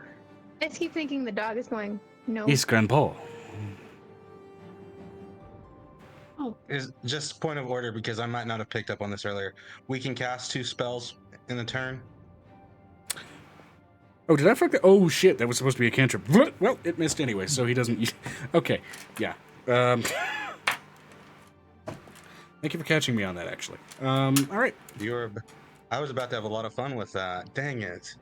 I just keep thinking the dog is going, no. Yes, Grandpa. Is just point of order because I might not have picked up on this earlier. We can cast 2 spells in a turn. Oh, did I fuck that? Oh, shit, that was supposed to be a cantrip. Well, it missed anyway, so he doesn't use... Okay, yeah. Thank you for catching me on that, actually. All right. I was about to have a lot of fun with that. Dang it.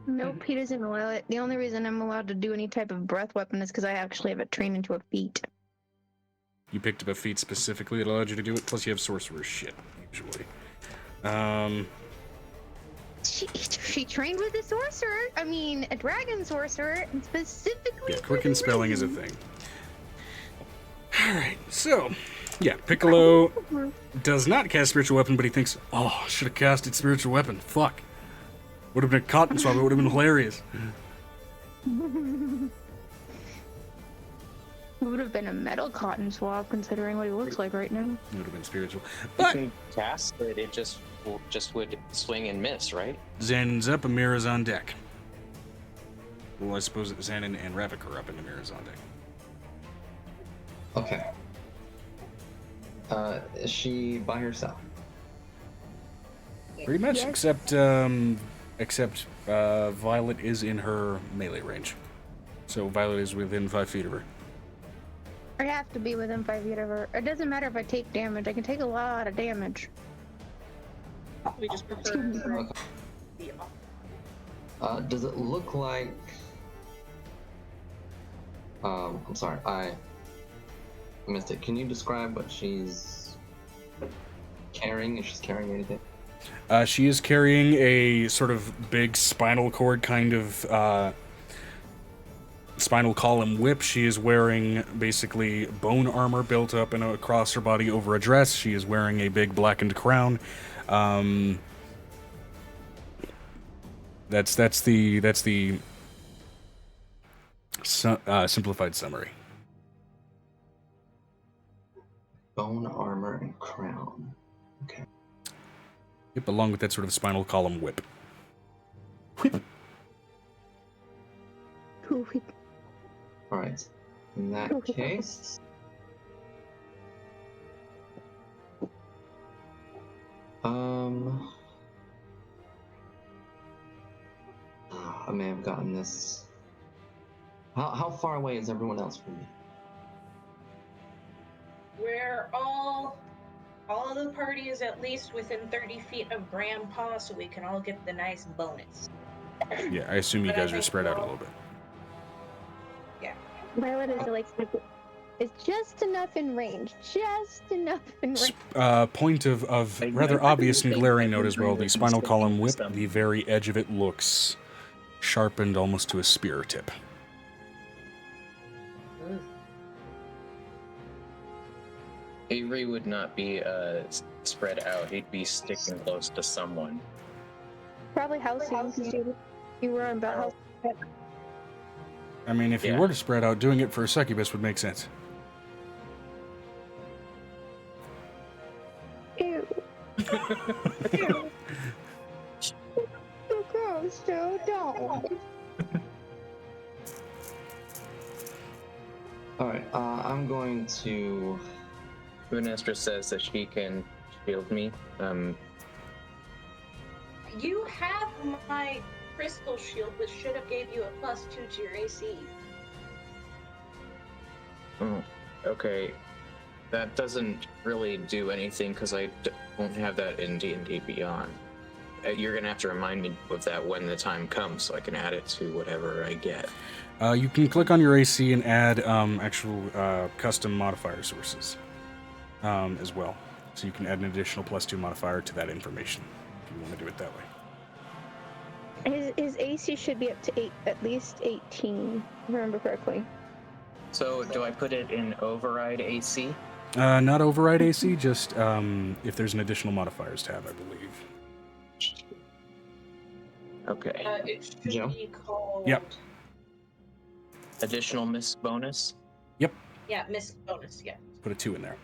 Nope, he doesn't allow it. The only reason I'm allowed to do any type of breath weapon is because I actually have it trained into a feat. You picked up a feat specifically that allowed you to do it, plus you have sorcerer's shit, usually. She trained with a sorcerer. I mean, a dragon sorcerer, and specifically. Yeah, quicken spelling is a thing. Alright, so, yeah, Piccolo does not cast spiritual weapon, but he thinks, oh, I should have casted spiritual weapon. Fuck. Would have been a cotton swab, it would have been hilarious. It would have been a metal cotton swab, considering what he looks like right now. It would have been spiritual. You But can cast it. It just would swing and miss, right? Xanon's up, Amira's on deck. Well, I suppose that Xanon and Ravik are up, and Amira's on deck. Okay. Is she by herself? Pretty much, Yes. except Violet is in her melee range. So Violet is within 5 feet of her. I have to be within 5 feet of her. It doesn't matter if I take damage. I can take a lot of damage. We just prefer her to be off. Does it look like... I'm sorry, I missed it. Can you describe what she's carrying? If she's carrying anything? She is carrying a sort of big spinal cord kind of spinal column whip. She is wearing basically bone armor built up and across her body over a dress. She is wearing a big blackened crown. That's the simplified summary. Bone armor and crown. Okay. Yep, along with that sort of spinal column whip. Alright. In that case... I may have gotten this... How far away is everyone else from me? We're all all of the party is at least within 30 feet of Grandpa, so we can all get the nice bonus. Yeah, I assume you But I guys are think spread out a we'll- little bit. Violet is like it's just enough in range. Just enough in range. Point of I rather think obvious and that glaring we note as well, agree the with spinal this column thing whip, system. the very edge of it looks sharpened almost to a spear tip. Avery would not be spread out. He'd be sticking close to someone. Probably Halcyon, because you were about Halcyon. I mean, if you Yeah. were to spread out, doing it for a succubus would make sense. Ew. Ew. So gross, Joe. Don't. Alright, I'm going to. Vanestra says that she can shield me. You have my crystal shield, which should have gave you a +2 to your AC. Oh, okay. That doesn't really do anything because I won't have that in D&D Beyond. You're gonna have to remind me of that when the time comes, so I can add it to whatever I get. You can click on your AC and add actual custom modifier sources as well. So you can add an additional +2 modifier to that information if you want to do it that way. His AC should be up to at least 18, if I remember correctly. So do I put it in override AC? Not override AC, just if there's an additional modifiers tab, I believe. Okay. It should Joe? be called. Yep. Additional miss bonus? Yeah, miss bonus. Yeah. Put a 2 in there.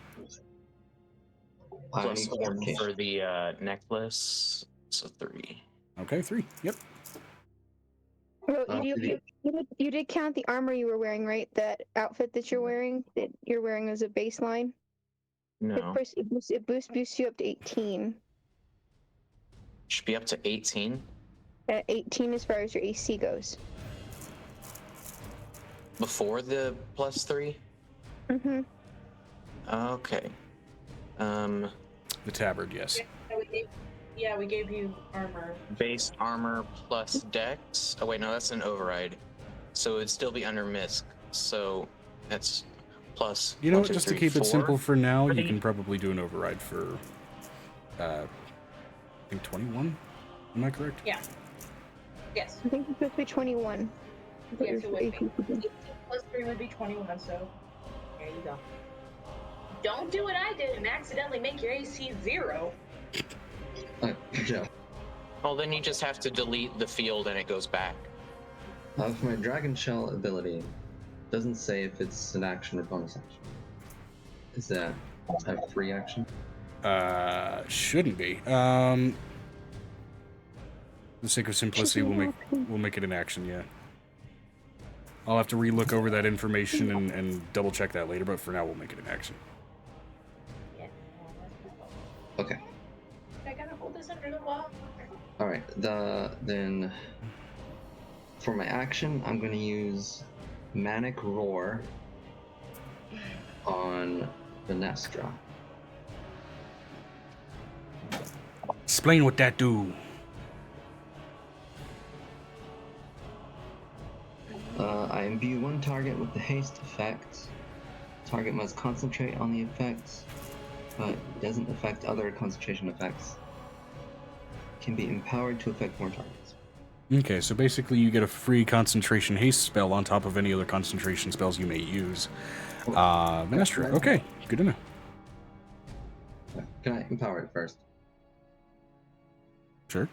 I Plus need 1 clarification. for the necklace. So 3. Okay, 3. Yep. Well, you did count the armor you were wearing, right? That outfit that you're wearing as a baseline. No. It boosts you up to 18. Should be up to 18? At 18 as far as your AC goes. Before the +3? Mm-hmm. Okay. The tabard, yes. We gave you armor. Base armor plus dex. Oh wait, no, that's an override. So it'd still be under misc. So that's plus. You know, 1, 2, just 3, to keep 4. it simple for now, you Pretty- can probably do an override for, I think 21. Am I correct? Yeah. Yes. I think it's supposed to be 21. Yes, it would be. 18 +3 would be 21. So there you go. Don't do what I did and accidentally make your AC 0. Joe, Well, then you just have to delete the field and it goes back. for my Dragon Shell ability, doesn't say if it's an action or bonus action. Is that a free action? Shouldn't be. For the sake of simplicity, we'll make it an action, yeah. I'll have to relook over that information and double check that later, but for now we'll make it an action. Yeah. Okay. I gotta hold this under the wall. Alright, then for my action, I'm gonna use Manic Roar on Vanestra. Explain what that do. I imbue one target with the haste effect. Target must concentrate on the effect, but it doesn't affect other concentration effects. Can be empowered to affect more targets. Okay, so basically you get a free concentration haste spell on top of any other concentration spells you may use. Vanestra, okay, good to know. Can I empower it first? Sure.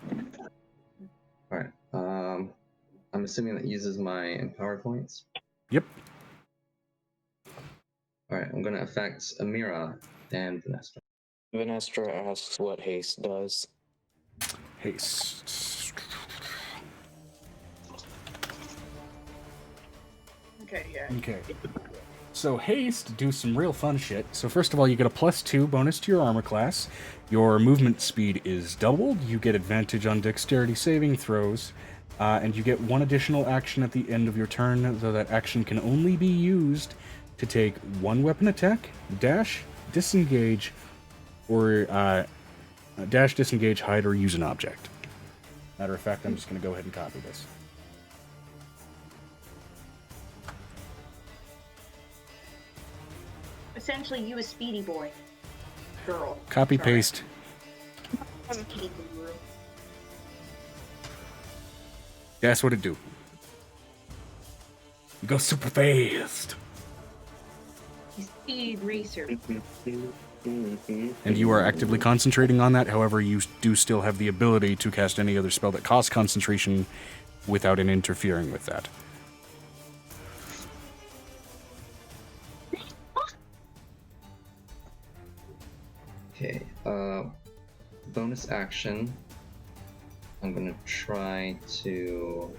Alright, I'm assuming that uses my empower points. Yep. Alright, I'm gonna affect Amira and Vanestra. Vanestra asks what haste does. Haste. Okay, yeah. Okay. So haste, do some real fun shit. So first of all, you get a +2 bonus to your armor class. Your movement speed is doubled. You get advantage on dexterity saving throws. And you get one additional action at the end of your turn, though that action can only be used to take one weapon attack, dash, disengage, or dash, disengage, hide, or use an object. Matter of fact, I'm just going to go ahead and copy this. Essentially, you a speedy boy. Girl. Copy, Sorry. paste. Speedy girl. That's what it do. You go super fast. Speed racer. And you are actively concentrating on that. However, you do still have the ability to cast any other spell that costs concentration without it interfering with that. Okay, bonus action. I'm gonna try to...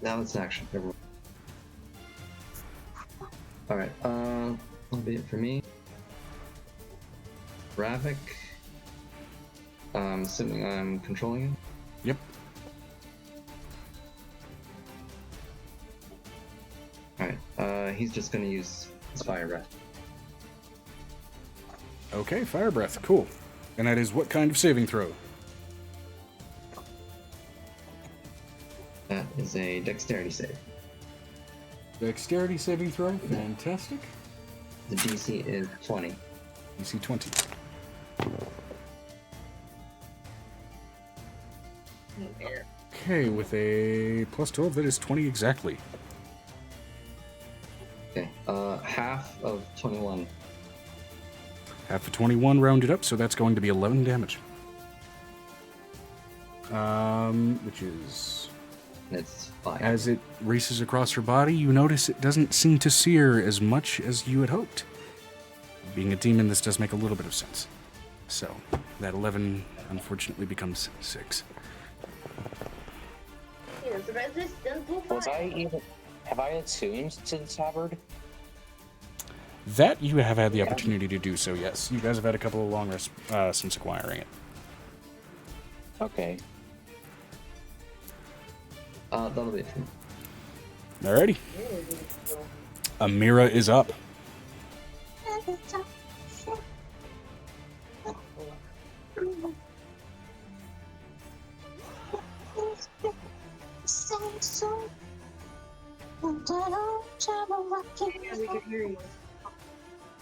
Now it's action. Alright, that'll be it for me. Ravik. Assuming I'm controlling him. Yep. Alright, he's just gonna use his fire breath. Okay, fire breath. Cool. And that is what kind of saving throw? That is a dexterity save. Dexterity saving throw. Fantastic. The DC is 20. DC 20. Okay, with a plus 12, that is 20 exactly. Okay, half of 21. Half of 21 rounded up, so that's going to be 11 damage. Which is... It's 5. As it races across her body, you notice it doesn't seem to sear as much as you had hoped. Being a demon, this does make a little bit of sense. So, that 11 unfortunately becomes 6. Was I even... Have I attuned to the tabard? That you have had the opportunity to do so, yes. You guys have had a couple of long rests since acquiring it. Okay. That'll be it for me. Alrighty. Amira is up.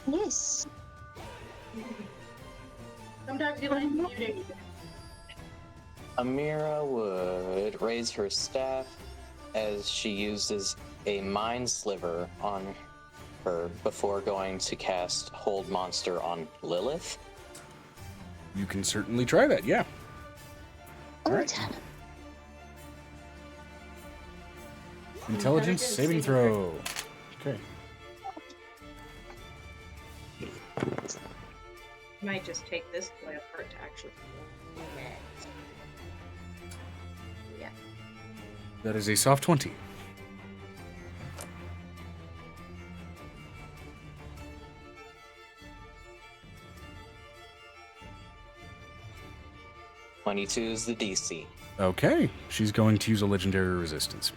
Yes. Sometimes you like muting. Amira would raise her staff as she uses a mind sliver on her before going to cast Hold Monster on Lilith. You can certainly try that, yeah. Alright. Intelligence saving throw. Okay. Might just take this toy apart to actually. Yeah. That is a soft 20. .22 is the DC. Okay. She's going to use a legendary resistance.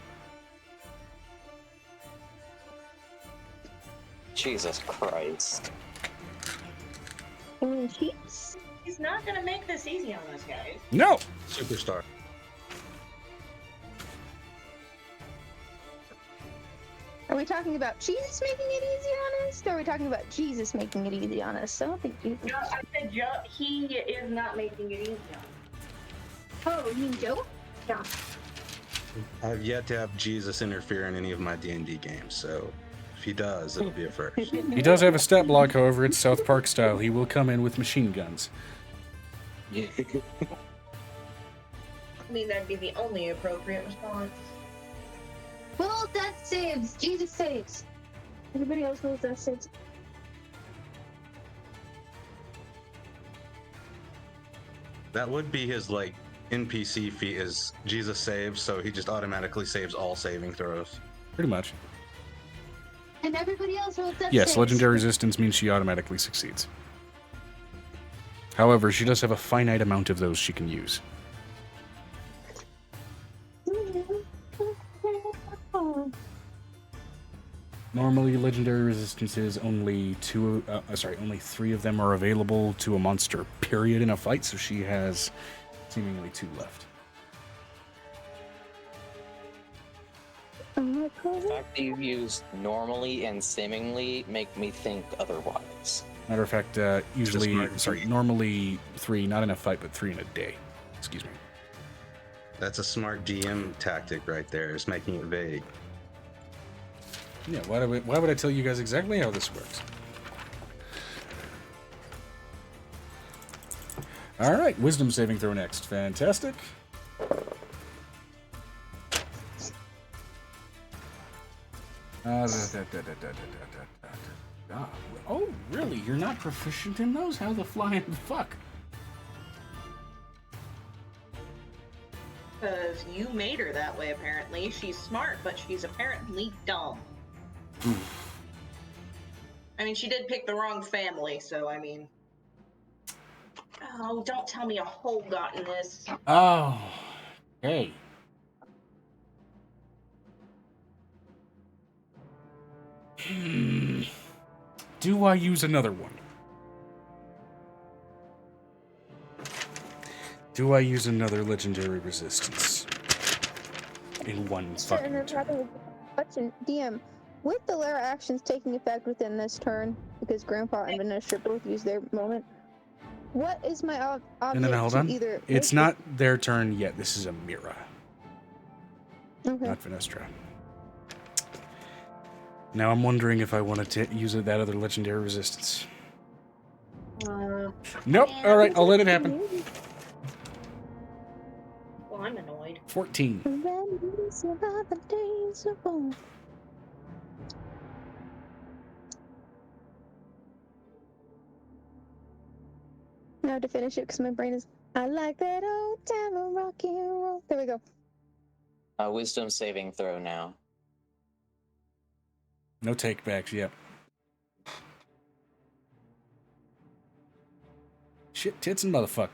Jesus Christ. He's not gonna make this easy on us, guys. No! Superstar. Are we talking about Jesus making it easy on us? Or are we talking about Jesus making it easy on us? I don't think Jesus. No, I said he is not making it easy on us. Oh, you mean Joe? Yeah. I've yet to have Jesus interfere in any of my D&D games, so if he does, it'll be a first. He does have a stat block, however, it's South Park style. He will come in with machine guns. Yeah. I mean, that'd be the only appropriate response. Well, that saves. Jesus saves. Everybody else knows that saves. That would be his, like, NPC feat is Jesus saves, so he just automatically saves all saving throws. Pretty much. And everybody else knows that Yes, saves. legendary resistance means she automatically succeeds. However, she does have a finite amount of those she can use. Normally, legendary resistances only only 3 of them are available to a monster. Period in a fight. So she has seemingly 2 left. Oh, The fact that you used normally and seemingly make me think otherwise. Matter of fact, normally 3, not in a fight, but 3 in a day. Excuse me. That's a smart GM tactic right there. Is making it vague. Yeah, why would I tell you guys exactly how this works? All right, wisdom saving throw next. Fantastic. Oh, really? You're not proficient in those? How the flying fuck? Because you made her that way, apparently. She's smart, but she's apparently dumb. I mean, she did pick the wrong family, so I mean... Oh, don't tell me a hole got in this. Oh, hey. Do I use another one? Do I use another legendary resistance? In one fucking turn. Question, DM, with the lair actions taking effect within this turn, because Grandpa and Vanessa both use their moment, what is my object No, hold to on. either... It's not their turn yet. This is Amira. Okay. Not Venestra. Now I'm wondering if I wanted to use that other legendary resistance. Nope. All right, I'll let it happen. Well, I'm annoyed. 14. Now to finish it, because my brain is... I like that old time of rock and roll. There we go. Wisdom saving throw now. No takebacks yet. Shit, tits and motherfucker.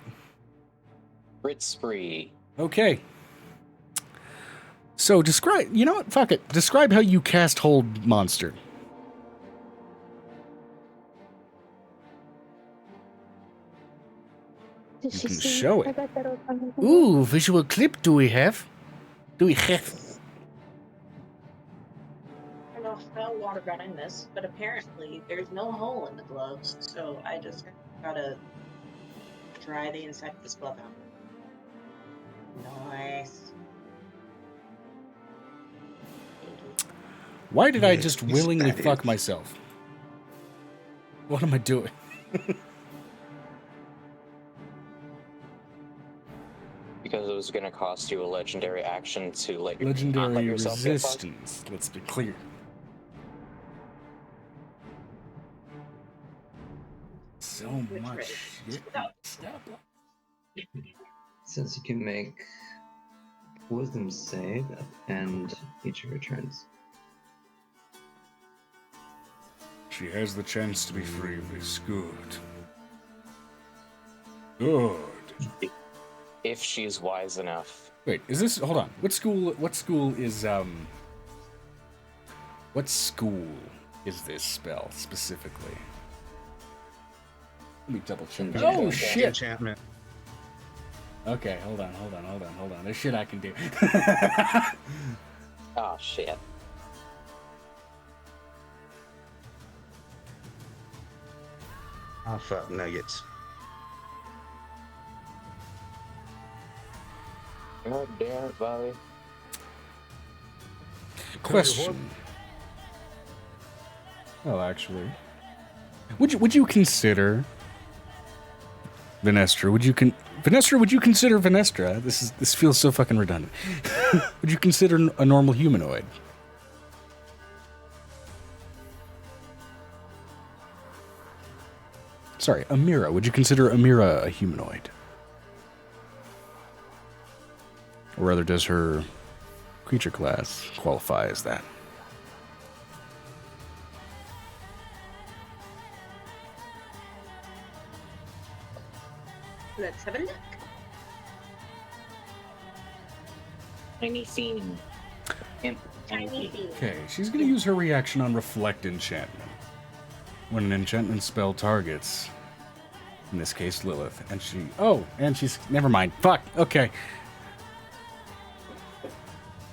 Crit spree. Okay. So describe... You know what? Fuck it. Describe how you cast Hold Monster. Did You she can see? show I it. got that old time. Ooh, visual clip do we have? Do we have? I don't know how water got in this, but apparently there's no hole in the gloves, so I just gotta dry the inside of this glove out. Nice. Why did I just You willingly spat fuck it. myself? What am I doing? Because it was going to cost you a legendary action to not let Legendary yourself get fucked. resistance. Let's be clear. So much shit. Stop. Says you can make wisdom save at the end each of your turns. She has the chance to be free of this. Good. Good. If she's wise enough. Wait, is this... Hold on. What school is this spell, specifically? Let me double check. Oh, shit! Enchantment. Okay, hold on. There's shit I can do. Oh, shit. Oh, fuck, nuggets. God damn it, Bobby. Question. Well, actually, would you consider Venestra? Would you consider Venestra? This feels so fucking redundant. Would you consider a normal humanoid? Sorry, Amira. Would you consider Amira a humanoid? Or rather, does her creature class qualify as that? Let's have a look. Tiny fiend. Tiny bean. Okay, she's gonna use her reaction on Reflect Enchantment. When an enchantment spell targets, in this case, Lilith, and she's, never mind, fuck, okay.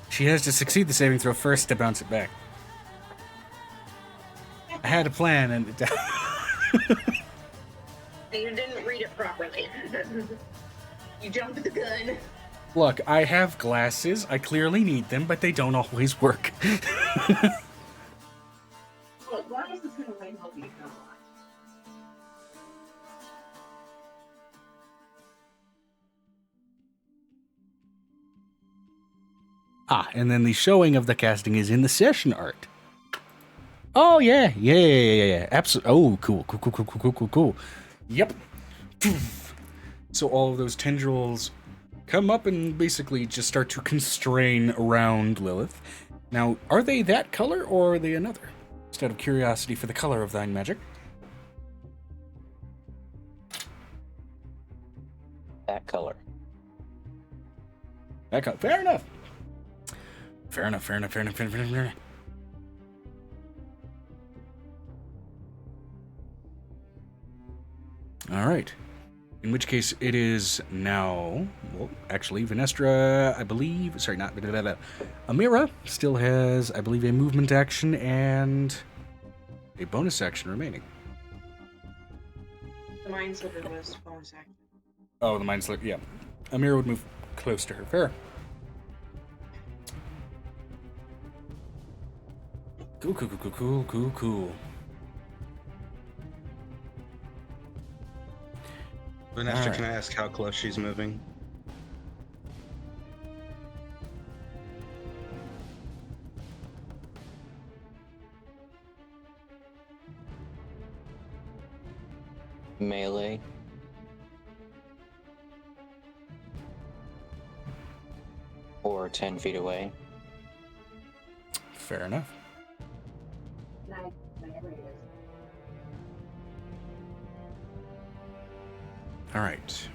She has to succeed the saving throw first to bounce it back. I had a plan, and You didn't read it properly. You jumped the gun. Look, I have glasses, I clearly need them, but they don't always work. Well, glasses is gonna help you come on. And then the showing of the casting is in the session art. Oh, yeah. Absolutely. Oh, cool. Yep. So all of those tendrils come up and basically just start to constrain around Lilith. Now, are they that color or are they another? Just out of curiosity for the color of thine magic. That color. That color. Fair enough. Fair enough. All right. In which case, it is now... Well, actually, Venestra, I believe... Sorry, not... Amira still has, I believe, a movement action and a bonus action remaining. The Mind Sliver was bonus action. Oh, the Mind Sliver, yeah. Amira would move close to her. Fair. Cool. Vanessa, can I ask how close she's moving? Melee. Or 10 feet away. Fair enough. All right.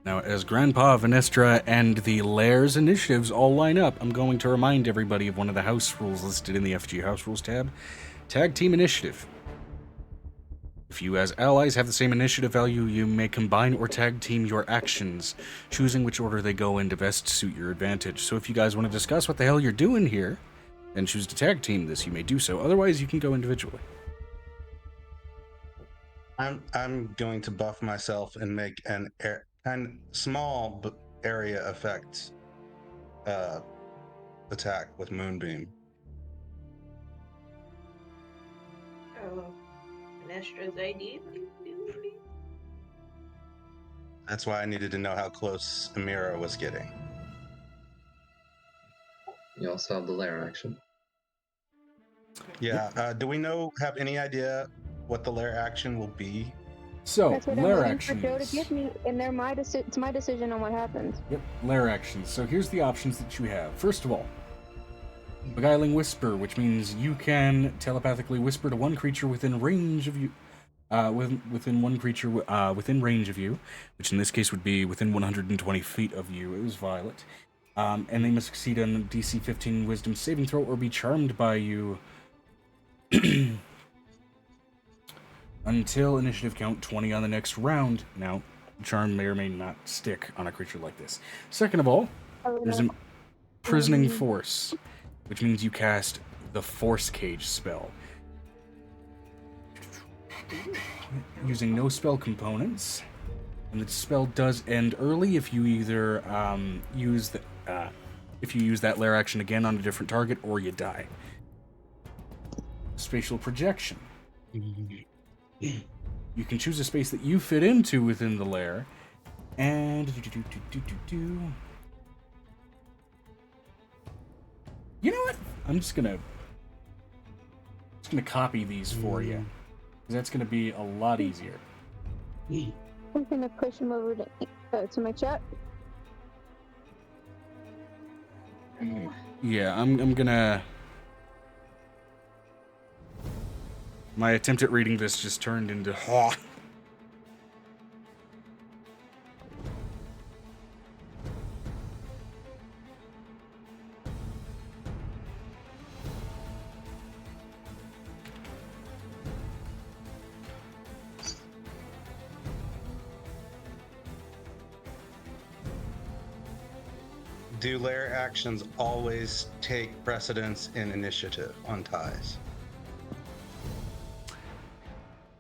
Now, as Grandpa, Venestra, and the Lairs initiatives all line up, I'm going to remind everybody of one of the house rules listed in the FG House Rules tab. Tag Team Initiative. If you as allies have the same initiative value, you may combine or tag team your actions, choosing which order they go in to best suit your advantage. So if you guys want to discuss what the hell you're doing here, and choose to tag team this, you may do so. Otherwise, you can go individually. I'm going to buff myself and make an small area effect attack with Moonbeam. Oh, Venestra's idea. That's why I needed to know how close Amira was getting. You also have the lair action. Yeah. Do we have any idea what the lair action will be? So, That's what I'm lair waiting for Joe to actions. give me, and it's my decision on what happens. Yep, lair actions. So here's the options that you have. First of all, Beguiling Whisper, which means you can telepathically whisper to one creature within range of you. Within one creature within range of you, which in this case would be within 120 feet of you. It was Violet. And they must succeed on a DC 15 Wisdom saving throw or be charmed by you until initiative count 20 on the next round. Now, charm may or may not stick on a creature like this. Second of all, there's Imprisoning Force, which means you cast the Force Cage spell. Using no spell components, and the spell does end early if you either use that lair action again on a different target or you die. Spatial projection. You can choose a space that you fit into within the lair, and you know what? I'm just gonna copy these for you. That's going to be a lot easier. I'm gonna push him over to my chat. Yeah, I'm gonna... My attempt at reading this just turned into... do lair actions always take precedence in initiative on ties?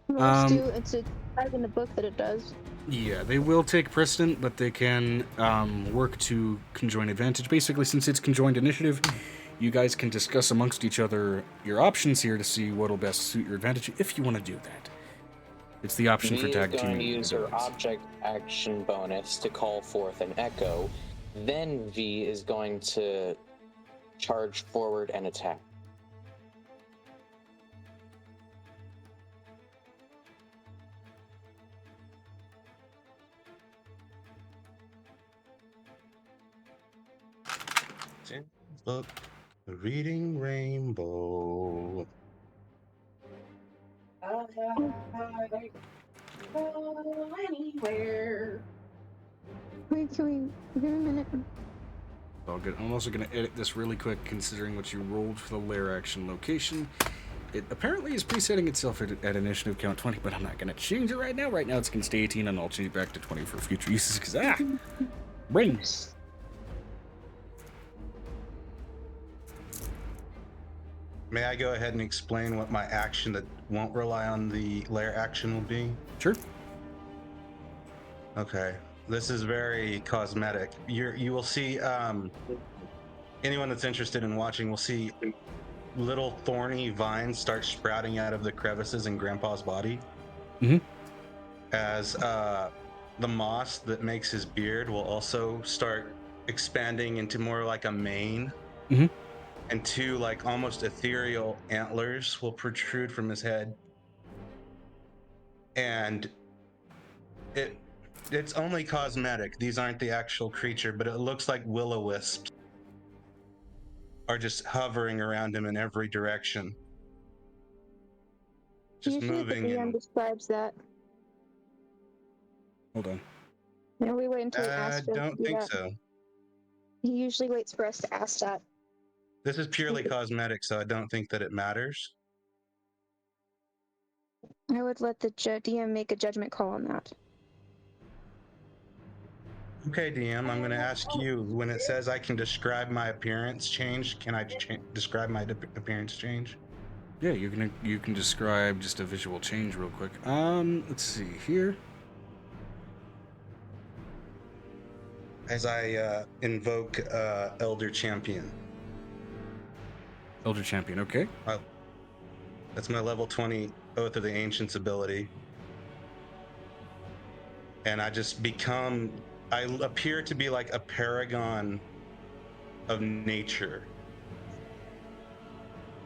Most do. It's in the book that it does. Yeah, they will take precedent, but they can work to conjoin advantage. Basically, since it's conjoined initiative, you guys can discuss amongst each other your options here to see what'll best suit your advantage if you want to do that. It's the option for V is tag going to teaming use her abilities. object action bonus to call forth an echo. Then V is going to charge forward and attack. Book, Reading Rainbow. Go anywhere. Wait, give me a minute. All good. I'm also going to edit this really quick, considering what you rolled for the lair action location. It apparently is presetting itself at initiative count 20, but I'm not going to change it right now. Right now it's going to stay 18, and I'll change it back to 20 for future uses, because, brains. May I go ahead and explain what my action that won't rely on the lair action will be? Sure. Okay. This is very cosmetic. You will see, anyone that's interested in watching will see little thorny vines start sprouting out of the crevices in Grandpa's body. Mm-hmm. As the moss that makes his beard will also start expanding into more like a mane. Mm-hmm. And two like almost ethereal antlers will protrude from his head. And it's only cosmetic. These aren't the actual creature, but it looks like will-o-wisps are just hovering around him in every direction. Just Usually moving the DM in. describes that. Hold on. No, we wait until he asks I us don't to do think that. so. He usually waits for us to ask that. This is purely cosmetic, so I don't think that it matters. I would let the DM make a judgment call on that. Okay, DM, I'm going to ask you, when it says I can describe my appearance change, can I describe my appearance change? Yeah, you can describe just a visual change real quick. Let's see here. As I invoke Elder Champion. Elder Champion, okay. That's my level 20 Oath of the Ancients ability. And I just I appear to be like a paragon of nature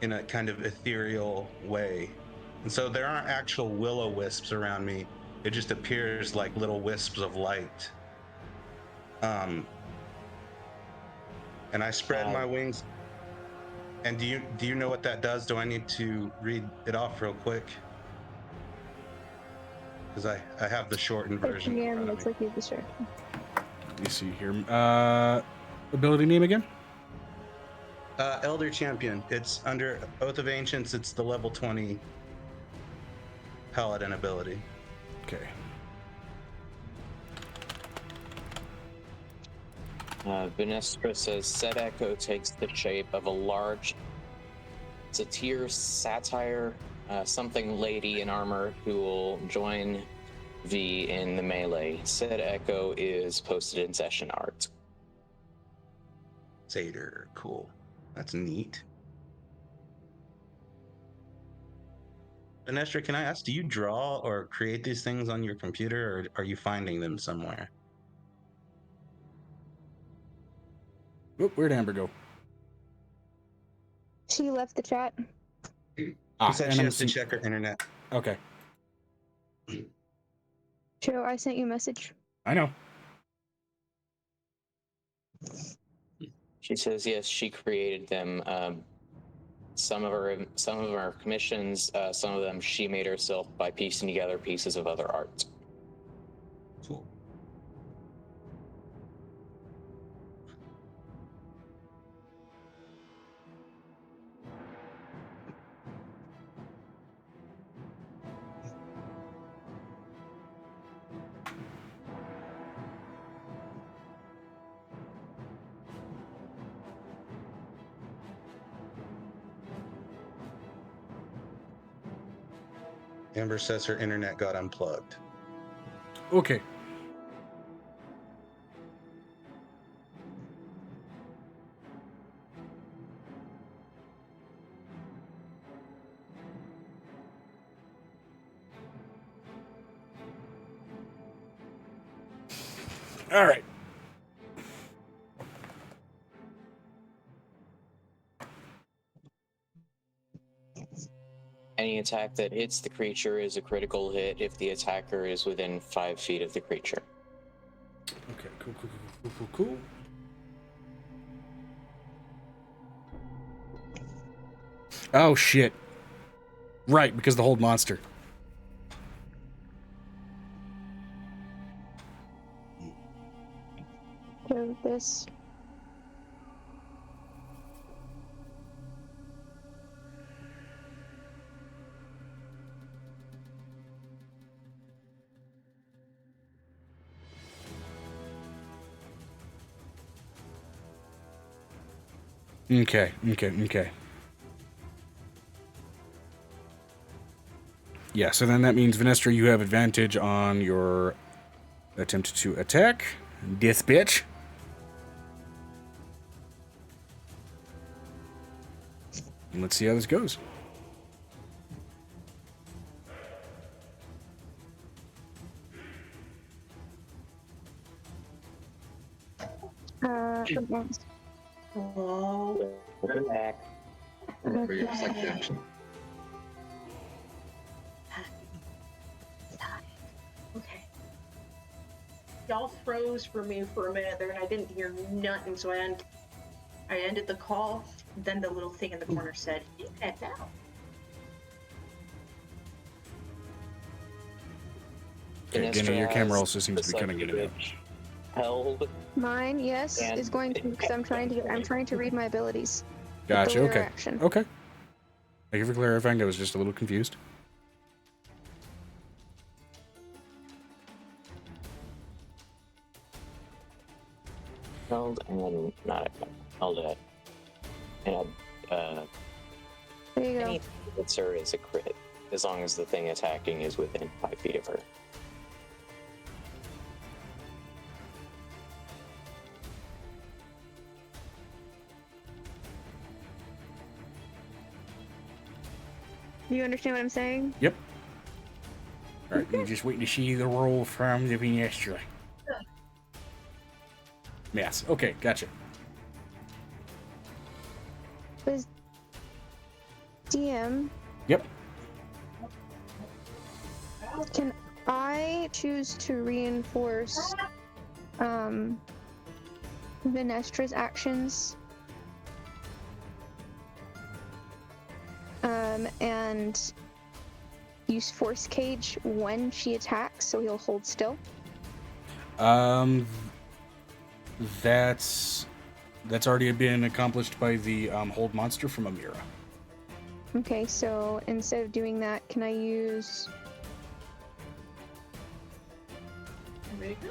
in a kind of ethereal way. And so there aren't actual will-o-wisps around me. It just appears like little wisps of light. And I spread my wings. And do you know what that does? Do I need to read it off real quick? Because I have the shortened version. Yeah, it's like the short. Let me see here. Ability name again? Elder Champion. It's under Oath of Ancients. It's the level 20 Paladin ability. Okay. Venestra says, said echo takes the shape of a large satyr satire, something lady in armor who will join V in the melee. Said echo is posted in session art. Satyr, cool. That's neat. Venestra, can I ask, do you draw or create these things on your computer, or are you finding them somewhere? Oh, where'd Amber go? She left the chat. She said she has to check her internet. Okay. Joe, I sent you a message. I know. She says yes, she created them. Some of our commissions, some of them she made herself by piecing together pieces of other art. Cool. Amber says her internet got unplugged. Okay. All right. Any attack that hits the creature is a critical hit if the attacker is within 5 feet of the creature. Okay, cool. Oh, shit. Right, because the hold monster. So this. Okay. Yeah, so then that means, Venestra, you have advantage on your attempt to attack. This bitch. And let's see how this goes. Oh. Attack. For your second action. Okay. Y'all froze for me for a minute there, and I didn't hear nothing, so I ended the call. Then the little thing in the corner said, "You head out." Okay, Guinea, your camera also seems to be kind of getting out. Held. Mine, yes, And- is going to because I'm trying to read my abilities. with the Gotcha, layer okay. action. Okay. Thank you for clarifying. I was just a little confused. Held and not held at. And There you go. any hits her is a crit, as long as the thing attacking is within 5 feet of her. Do you understand what I'm saying? Yep. Alright, you're just waiting to see the roll from the Venestra. Yes, okay, gotcha. Was DM, Yep. can I choose to reinforce Venestra's actions? And use force cage when she attacks, so he'll hold still. That's already been accomplished by the hold monster from Amira. Okay, so instead of doing that, can I use? There you go.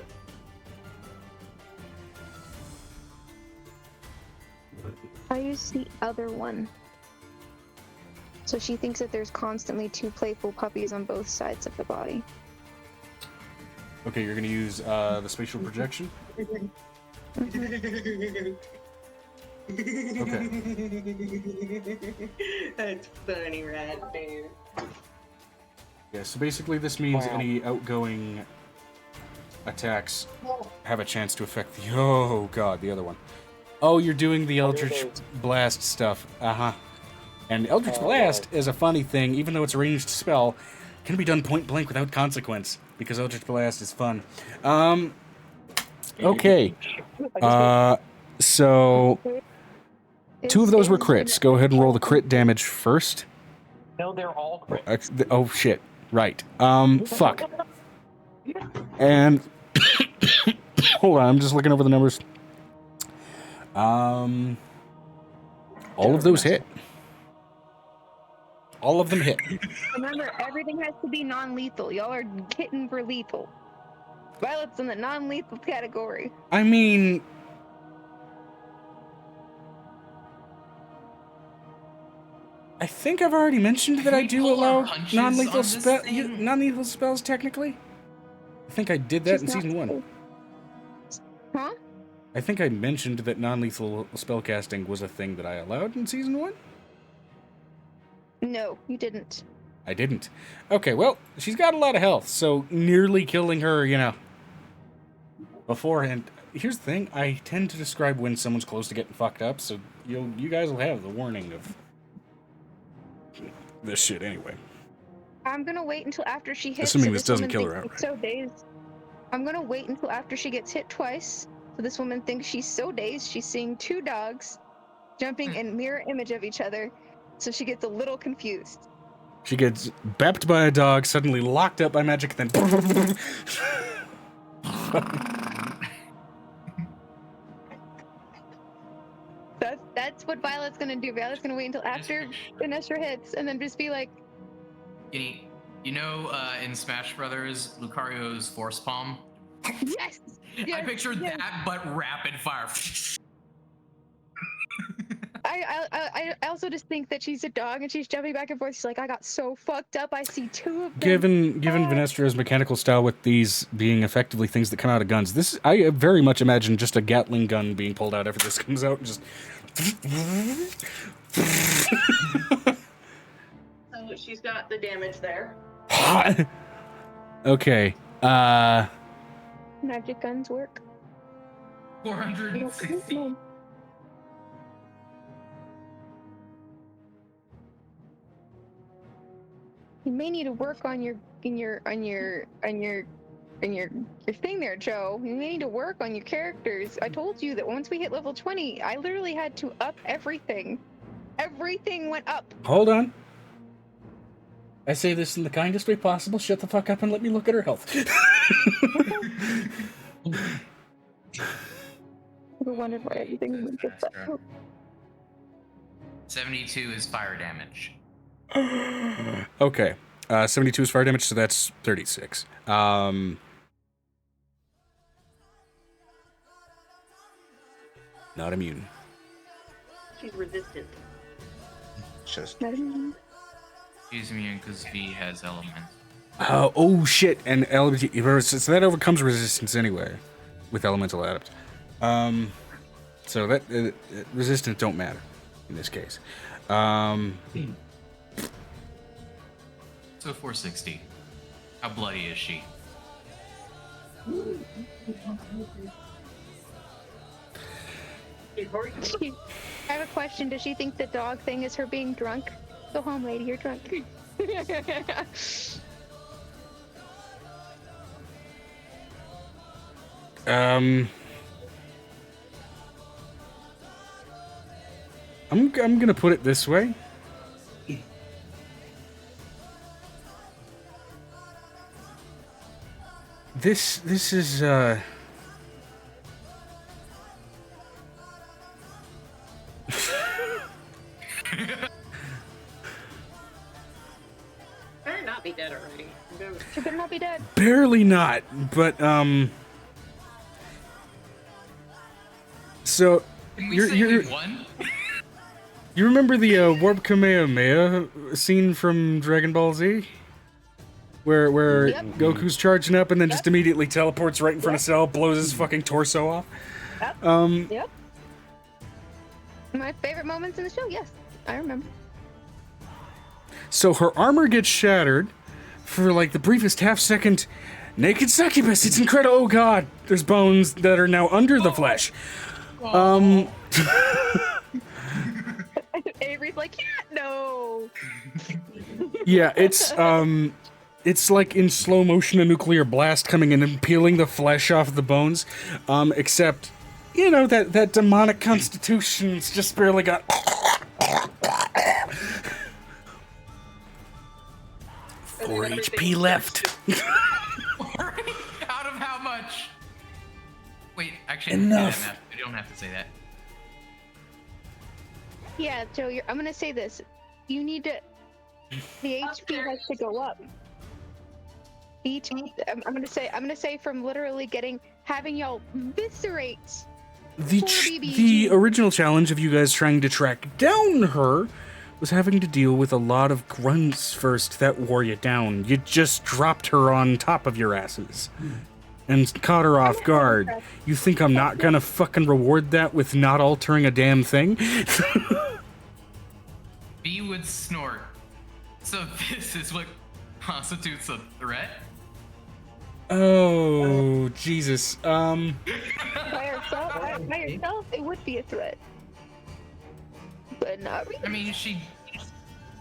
I use the other one. So she thinks that there's constantly two playful puppies on both sides of the body. Okay, you're gonna use the spatial projection. That's funny, right there. Yeah, so basically this means any outgoing attacks have a chance to affect the... Oh, God, the other one. Oh, you're doing the Eldritch Blast stuff. Uh-huh. And Eldritch Blast is a funny thing, even though it's a ranged spell, can be done point blank without consequence, because Eldritch Blast is fun. Okay. So... Two of those were crits. Go ahead and roll the crit damage first. No, they're all crits. Oh, shit. Right. Fuck. And... Hold on, I'm just looking over the numbers. All of those hit. All of them hit. Remember, everything has to be non-lethal. Y'all are hitting for lethal. Violet's in the non-lethal category. I mean... I think I've already mentioned that Can I we do pull our allow punches non-lethal on this thing? non-lethal spells technically. I think I did that She's in not season 1. supposed- Huh? I think I mentioned that non-lethal spellcasting was a thing that I allowed in season 1. No, you didn't. I didn't. Okay, well, she's got a lot of health, so nearly killing her, beforehand. Here's the thing, I tend to describe when someone's close to getting fucked up, so you guys will have the warning of this shit anyway. I'm gonna wait until after she hits. Assuming so this doesn't woman kill her thinks she's so dazed. I'm gonna wait until after she gets hit twice. So this woman thinks she's so dazed, she's seeing two dogs jumping in mirror image of each other. So she gets a little confused. She gets bepped by a dog, suddenly locked up by magic, then... That's what Violet's gonna do. Violet's gonna wait until after Vanessa hits, and then just be like, In Smash Brothers, Lucario's Force Palm? yes! I pictured that, but rapid fire. I also just think that she's a dog and she's jumping back and forth. She's like, I got so fucked up. I see two of them. Given Venestra's mechanical style with these being effectively things that come out of guns, I very much imagine just a Gatling gun being pulled out after this comes out and just... So she's got the damage there. Okay, Magic guns work. 460. You may need to work on your thing there, Joe. You may need to work on your characters. I told you that once we hit level 20, I literally had to up everything. Everything went up. Hold on. I say this in the kindest way possible. Shut the fuck up and let me look at her health. I wondered why everything went up. 72 is fire damage. Okay. 72 is fire damage, so that's 36. Not immune. She's resistant. Just She's immune because V has element. Oh shit! And so that overcomes resistance anyway, with elemental adapt. So that resistance don't matter in this case. So 460. How bloody is she? I have a question. Does she think the dog thing is her being drunk? Go home, lady. You're drunk. I'm gonna put it this way. This is Better not be dead already. She better not be dead. barely not, but so Can we say we won? you remember the Warp Kamehameha scene from Dragon Ball Z? Where Yep. Goku's charging up and then just immediately teleports right in front of Cell, blows his fucking torso off. Yep. My favorite moments in the show. Yes, I remember. So her armor gets shattered for like the briefest half second. Naked succubus, it's incredible. Oh god, there's bones that are now under the flesh. Avery's like, yeah, no. Yeah, it's like in slow motion a nuclear blast coming in and peeling the flesh off the bones. Except, that demonic constitution's just barely got 4 HP left. Out of how much? Wait, actually, Enough. You don't have to say that. Yeah, Joe, I'm gonna say this. You need to. The HP has to go up. I'm gonna say from literally having y'all eviscerate The original challenge of you guys trying to track down her was having to deal with a lot of grunts first that wore you down. You just dropped her on top of your asses and caught her off guard. You think I'm not gonna fucking reward that with not altering a damn thing? B would snort. So this is what constitutes a threat? Oh, Jesus. By yourself, it would be a threat. But not really. I mean, she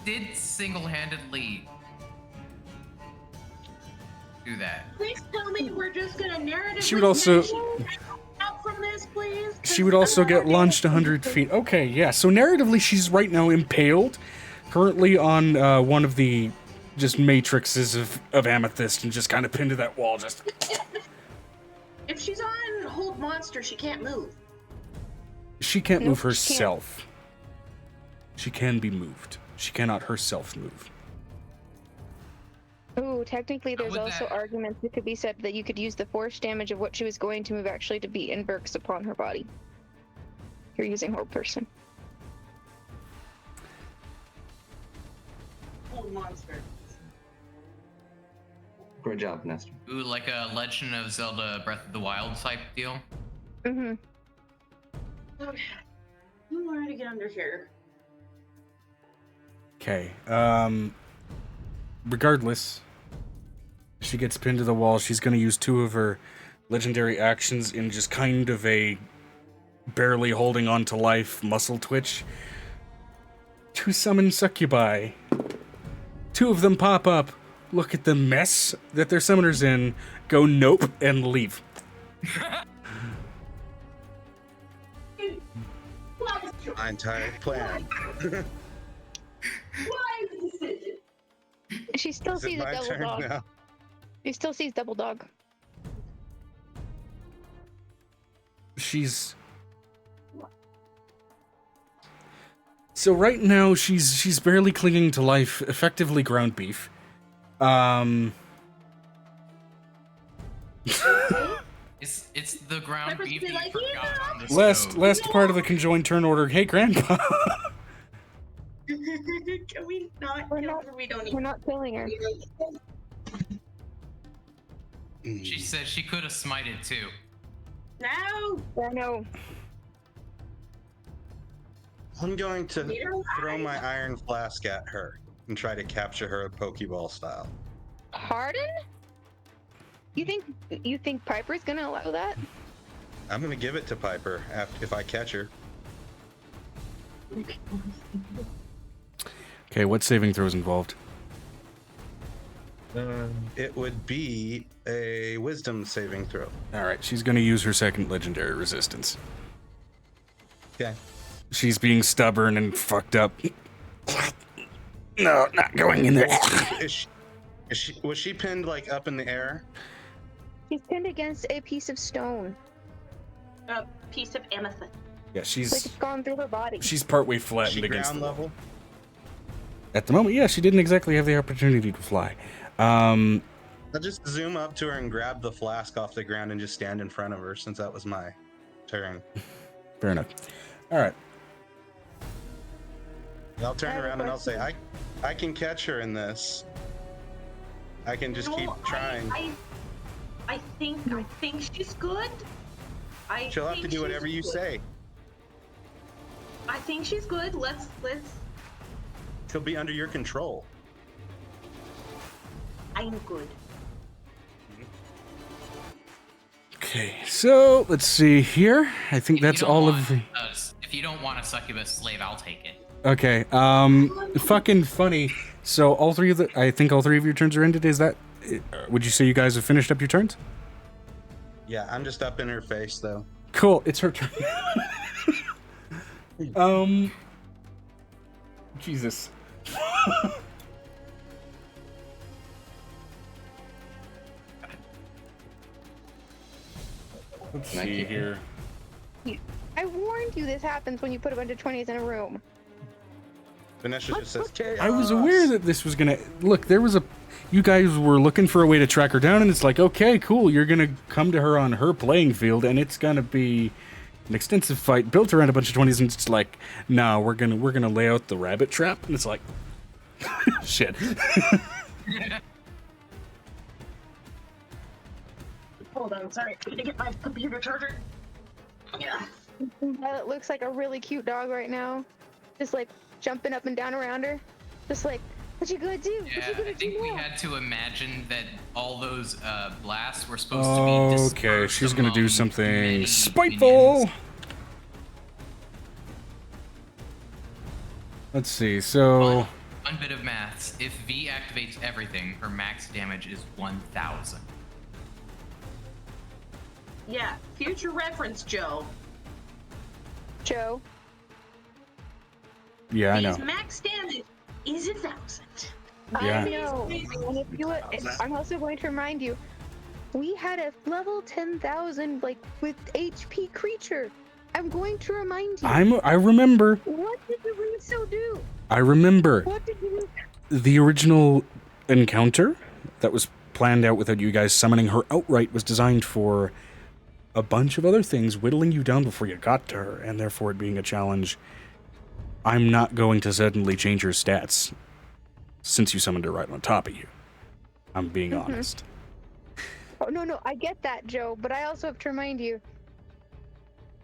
did single-handedly do that. Please tell me we're just gonna narratively. She would also- out from this, please. She would also get launched 100 feet. Okay, yeah, so narratively, she's right now impaled, currently on one of the just matrices of amethyst, and just kind of pinned to that wall, just... If she's on hold monster, she can't move. She can't move Nope, she can't. herself. She can be moved. She cannot herself move. Ooh, technically, there's would also that- arguments that could be said that you could use the force damage of what she was going to move actually to be inverts upon her body. You're using hold person. Hold monster. Great job, Nestor. Ooh, like a Legend of Zelda Breath of the Wild type deal. Mm-hmm. Okay. I'm going to get under here. Okay, regardless, she gets pinned to the wall. She's going to use 2 of her legendary actions in just kind of a barely holding on to life muscle twitch to summon Succu-BYE. 2 of them pop up, look at the mess that their summoner's in, go nope, and leave. My entire plan. Why decision? She still Is it sees a my double turn dog. now? She still sees double dog. She's... So right now, she's barely clinging to life, effectively ground beef. It's the ground Pepper's beef be you like, forgot "Yeah." on the Last stove. part of the conjoined turn order. Hey, Grandpa. Can we not? We're kill not- her? We don't We're not killing her. She said she could have smited too. No. I know. I'm going to Leader throw alive. my iron flask at her and try to capture her Pokeball style. Harden? You think Piper's gonna allow that? I'm gonna give it to Piper if I catch her. Okay, what saving throws involved? It would be a wisdom saving throw. All right, she's going to use her second legendary resistance. Okay. She's being stubborn and fucked up. No, not going in there. Was she pinned like up in the air? She's pinned against a piece of stone. A piece of amethyst. Yeah, Like she's it's gone through her body. partway Is flattened she against ground the wall. level? At the moment, yeah, she didn't exactly have the opportunity to fly. I'll just zoom up to her and grab the flask off the ground and just stand in front of her since that was my turn. Fair enough. All right. I'll turn I have a around and I'll say, I can catch her in this. I can just No, keep trying. I think she's good. She'll have to do whatever you say. I think she's good. Let's. She'll be under your control. I'm good. Okay, so let's see here. I think If you that's don't all want of the... if you don't want a succubus slave, I'll take it. Okay, fucking funny. So I think all 3 of your turns are ended. Is that... would you say you guys have finished up your turns? Yeah, I'm just up in her face though. Cool, it's her turn. Jesus. Let's Can I see keep here. I warned you this happens when you put a bunch of 20s in a room. Vanessa just says, chaos. I was aware that this was gonna... Look, there was a... You guys were looking for a way to track her down, and it's like, okay, cool, you're gonna come to her on her playing field, and it's gonna be an extensive fight built around a bunch of 20s, and it's like, nah, we're gonna lay out the rabbit trap, and it's like, shit. Hold on, sorry. I need to get my computer charger. Yeah. Violet looks like a really cute dog right now. Just like jumping up and down around her. Just like, what you gonna do? Yeah, What you gonna I think do we now? had to imagine that all those blasts were supposed to be dispersed. Okay, she's gonna do among something many spiteful. minions. Let's see, so... One bit of maths. If V activates everything, her max damage is 1,000. Yeah, future reference, Joe. Joe. Yeah, I know. His max damage is 1,000. Yeah. I know. And if you, I'm also going to remind you, we had a level 10,000 like with HP creature. I'm going to remind you. I remember. What did the Russo do? I remember. What did you do? The original encounter that was planned out without you guys summoning her outright was designed for a bunch of other things, whittling you down before you got to her, and therefore it being a challenge. I'm not going to suddenly change your stats since you summoned her right on top of you. I'm being honest. Oh, no, I get that, Joe, but I also have to remind you,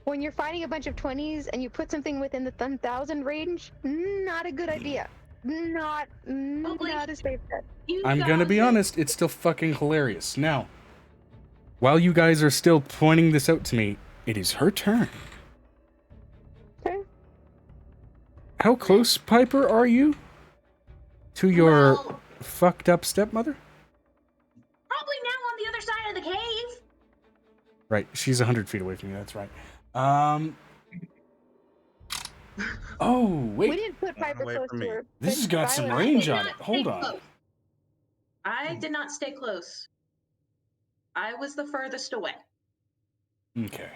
when you're fighting a bunch of 20s and you put something within the 10,000 range, not a good idea. Not a safe bet. I'm gonna be honest, it's still fucking hilarious. Now, while you guys are still pointing this out to me, it is her turn. Okay. How close, Piper, are you to your fucked up stepmother? Probably now on the other side of the cave. Right, she's 100 feet away from you, that's right. Oh, wait. We didn't put Piper away close from to me. her. This has got some Violet- range did on not it. Hold stay on. close. I did not stay close. I was the furthest away. Okay.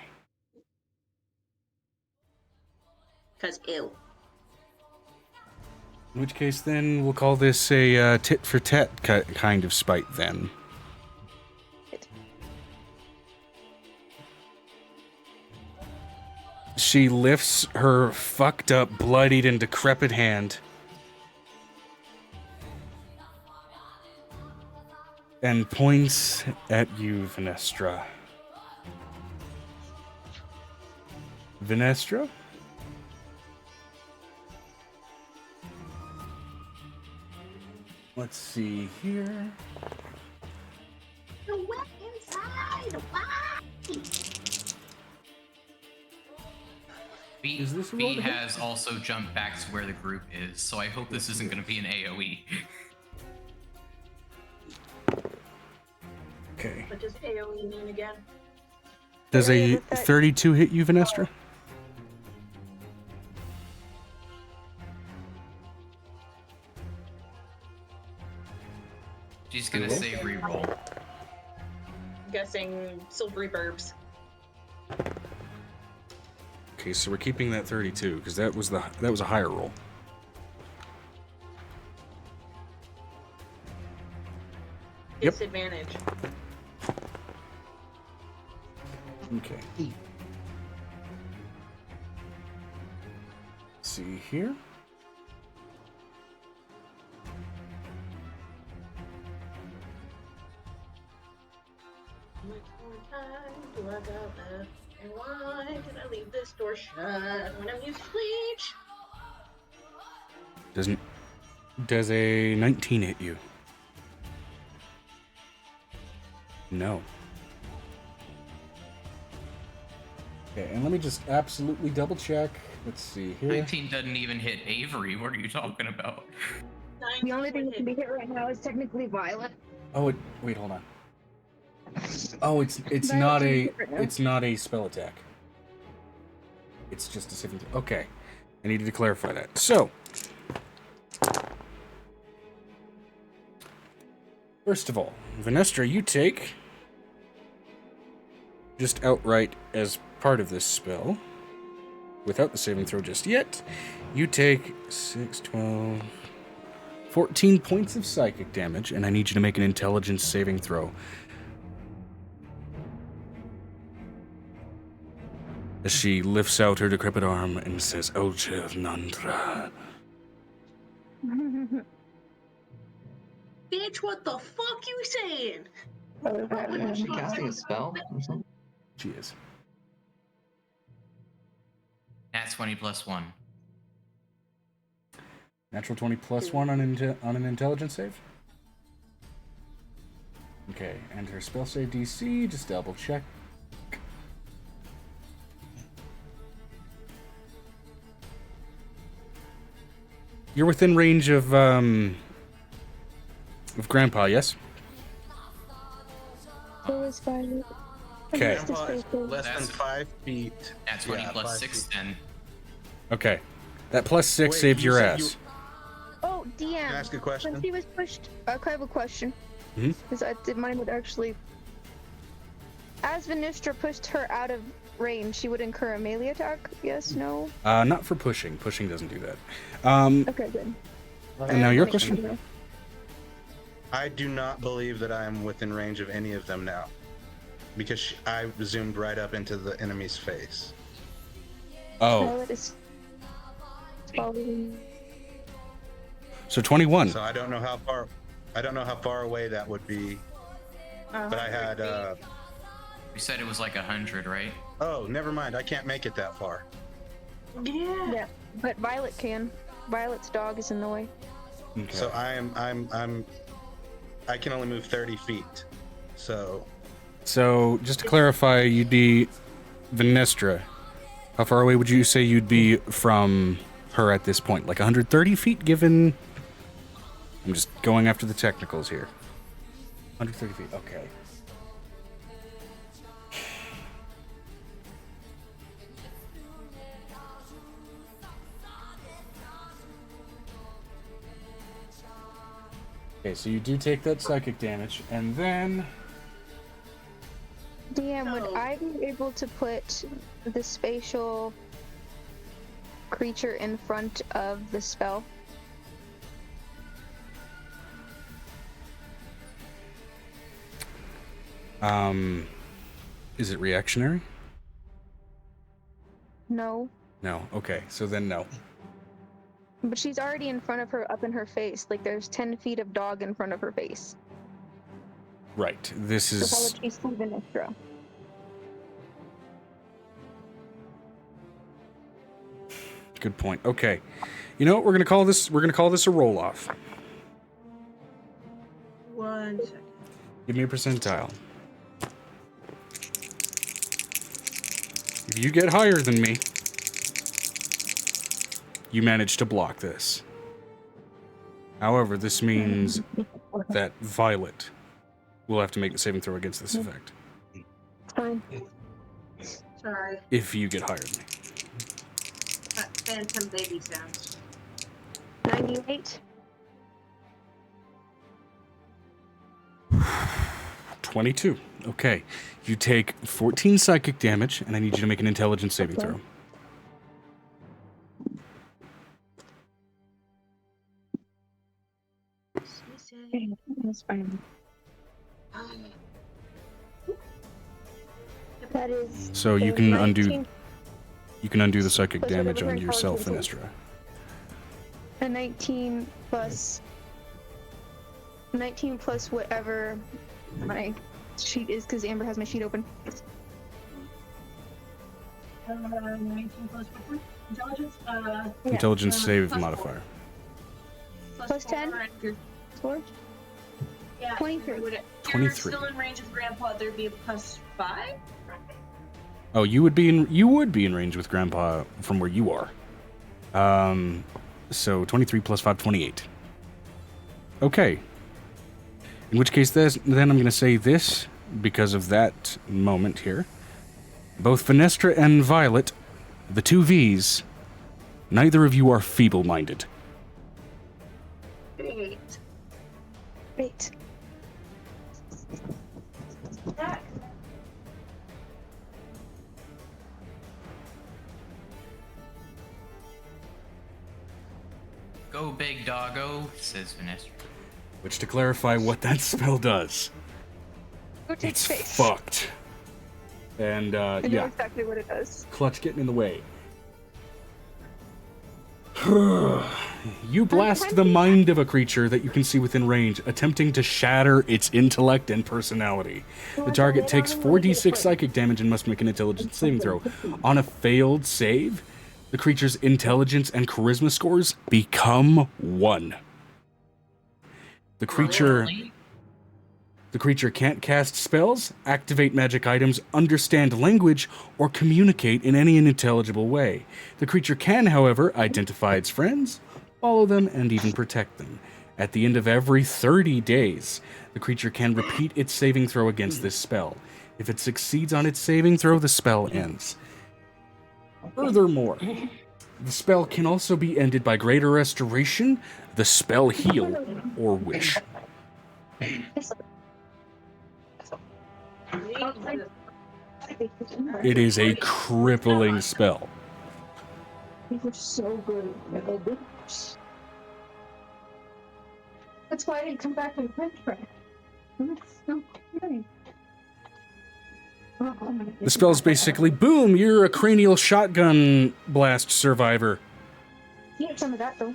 Because ew. In which case, then, we'll call this a tit-for-tat kind of spite, then. She lifts her fucked up, bloodied, and decrepit hand and points at you, Venestra. Venestra? Let's see here. The wet inside. Why? B, Is this a B roll to hit? has also jumped back to where the group is, so I hope this isn't going to be an AoE. Okay. What does AoE mean again? Does a 32 hit you, Venestra? She's going to say reroll. I'm guessing silvery burbs. Okay, so we're keeping that 32 because that was a higher roll. Yep. Disadvantage. Okay. See here. How much more time do I got left? And why did I leave this door shut when I'm using bleach? Does a 19 hit you? No. Okay, and let me just absolutely double check. Let's see here. 19 doesn't even hit Avery. What are you talking about? The only thing that can be hit right now is technically Violet. Oh, wait, hold on. Oh, it's not a spell attack. It's just a saving throw. Okay, I needed to clarify that. So, first of all, Venestra, you take just outright as part of this spell, without the saving throw just yet. You take 6, 12, 14 points of psychic damage, and I need you to make an intelligence saving throw. as she lifts out her decrepit arm and says, Ocher Nandra. Bitch, what the fuck you saying? Is she casting a spell or something? She is. Nat 20 plus 1. Natural 20 plus 1 on an intelligence save. Okay, and her spell save DC, just double check. You're within range of Grandpa, yes? Violet. Okay. Grandpa is less than That's- 5 feet. Nat 20 Yeah, plus 5 6 feet. then. Okay. That plus 6 Wait, saves you your said ass. Oh, DM. Can I ask a question? When she was pushed, I have a question. Mhm. Because I did mine would actually. As Venestra pushed her out of range, she would incur a melee attack. Yes, no. Not for pushing. Pushing doesn't do that. Okay, good. And now your question? I do not believe that I am within range of any of them now. Because I zoomed right up into the enemy's face. Oh, Violet is following. so 21. So I don't know how far away that would be. But I had You said it was like 100, right? oh, never mind. I can't make it that far. Yeah. But Violet can. Violet's dog is in the way. Okay. So I can only move 30 feet. So So, just to clarify, you'd be Venestra. How far away would you say you'd be from her at this point? Like 130 feet, given... I'm just going after the technicals here. 130 feet, okay. Okay, so you do take that psychic damage, and then... DM, would So- I be able to put the spatial creature in front of the spell? Is it reactionary? No. No, okay, so then no. But she's already in front of her, up in her face. Like there's 10 feet of dog in front of her face. Right, this So how is... would she see Venestra? Good point. Okay. You know what, we're gonna call this a roll-off. 1 second. Give me a percentile. If you get higher than me, you manage to block this. However, this means that Violet will have to make the saving throw against this effect. Fine. Sorry. If you get higher than me. Phantom baby sounds. 98. 22. Okay. You take 14 psychic damage, and I need you to make an intelligence saving Okay. throw. That's fine. That is. So you a can 19 undo the psychic Plus damage whatever on her yourself, intelligence Venestra. A 19 plus. 19 plus whatever my sheet is, because Amber has my sheet open. 19 plus what? Intelligence? Yeah. Intelligence save plus modifier. Plus 10? 4, and you're- 4? Yeah. 23. Would it, 23. You're still in range of Grandpa, there'd be a plus 5? Oh, you would be in range with Grandpa from where you are. So 23 plus 5, 28. Okay. In which case, then I'm going to say this, because of that moment here. Both Venestra and Violet, the two Vs, neither of you are feeble-minded. Great. Great. Go big doggo, says Vanessa. Which, to clarify what that spell does, Go take it's space. fucked. And I know yeah, exactly what it does. clutch getting in the way. You blast the mind of a creature that you can see within range, attempting to shatter its intellect and personality. The target takes 4d6 psychic damage and must make an intelligence saving throw. On a failed save, the creature's intelligence and charisma scores become 1. The creature can't cast spells, activate magic items, understand language, or communicate in any unintelligible way. The creature can, however, identify its friends, follow them, and even protect them. At the end of every 30 days, the creature can repeat its saving throw against this spell. If it succeeds on its saving throw, the spell ends. Furthermore, the spell can also be ended by Greater Restoration, the Spell Heal, or Wish. It is a crippling spell. These are so good. That's why I didn't come back and print for it. So good. The spell's basically, boom, you're a cranial shotgun blast survivor. Get some of that though.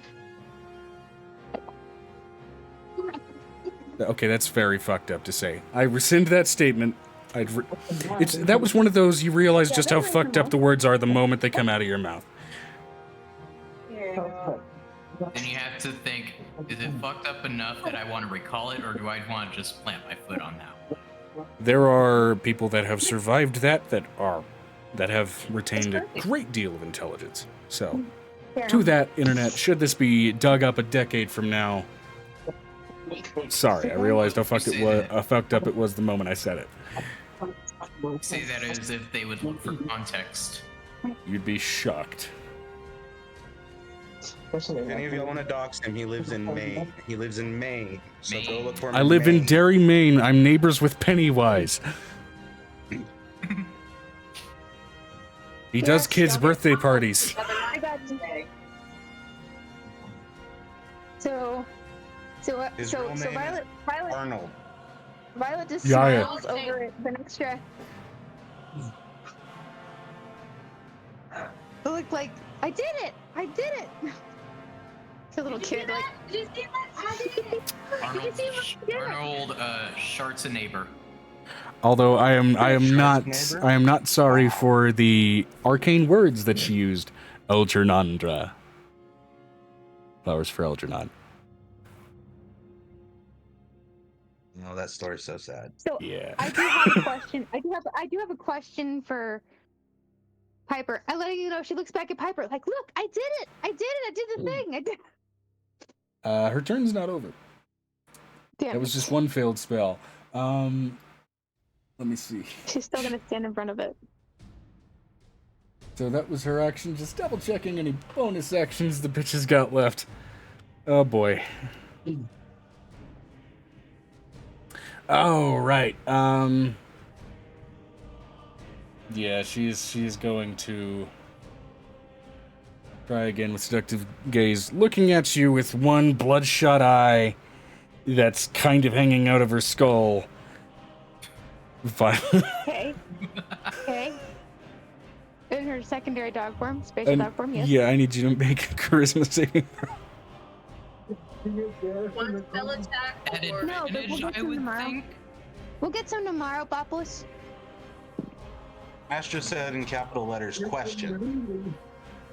Okay, that's very fucked up to say. I rescind that statement. That was one of those, you realize just how fucked up the words are the moment they come out of your mouth. Then you have to think, is it fucked up enough that I want to recall it, or do I want to just plant my foot on that one? There are people that have survived that have retained a great deal of intelligence. So, to that, internet, should this be dug up a decade from now, sorry, I realized how fucked up it was the moment I said it. Say that as if they would look for context. You'd be shocked. If any of y'all want to dox him, he lives in Maine. He lives in Maine. So go look for him. I live in Derry, Maine. I'm neighbors with Pennywise. He does kids' birthday parties. I got you. So Violet Arnold. Violet just Yeah. smiles over at Venestra. It looked like I did it. It's a little kid like. Did you see that? I did it. Arnold sharts a neighbor. Although I am not sorry for the arcane words that she used. Elgernandra. Flowers for Elgernon. No, that story's so sad. So Yeah. I do have a question. I do have a question for Piper. I let you know. She looks back at Piper like, "Look, I did it! I did the thing! I did." Her turn's not over. Damn. That was just one failed spell. Let me see. She's still gonna stand in front of it. So that was her action. Just double checking any bonus actions the bitch has got left. Oh boy. Oh right. Yeah, she's going to try again with seductive gaze, looking at you with one bloodshot eye that's kind of hanging out of her skull. Okay. In her secondary dog form, spatial dog form, yes. Yeah, I need you to make a charisma saving throw. One spell attack. Or... No, but we'll get some tomorrow. We'll get some tomorrow, Bopolis. Astra said in capital letters, question.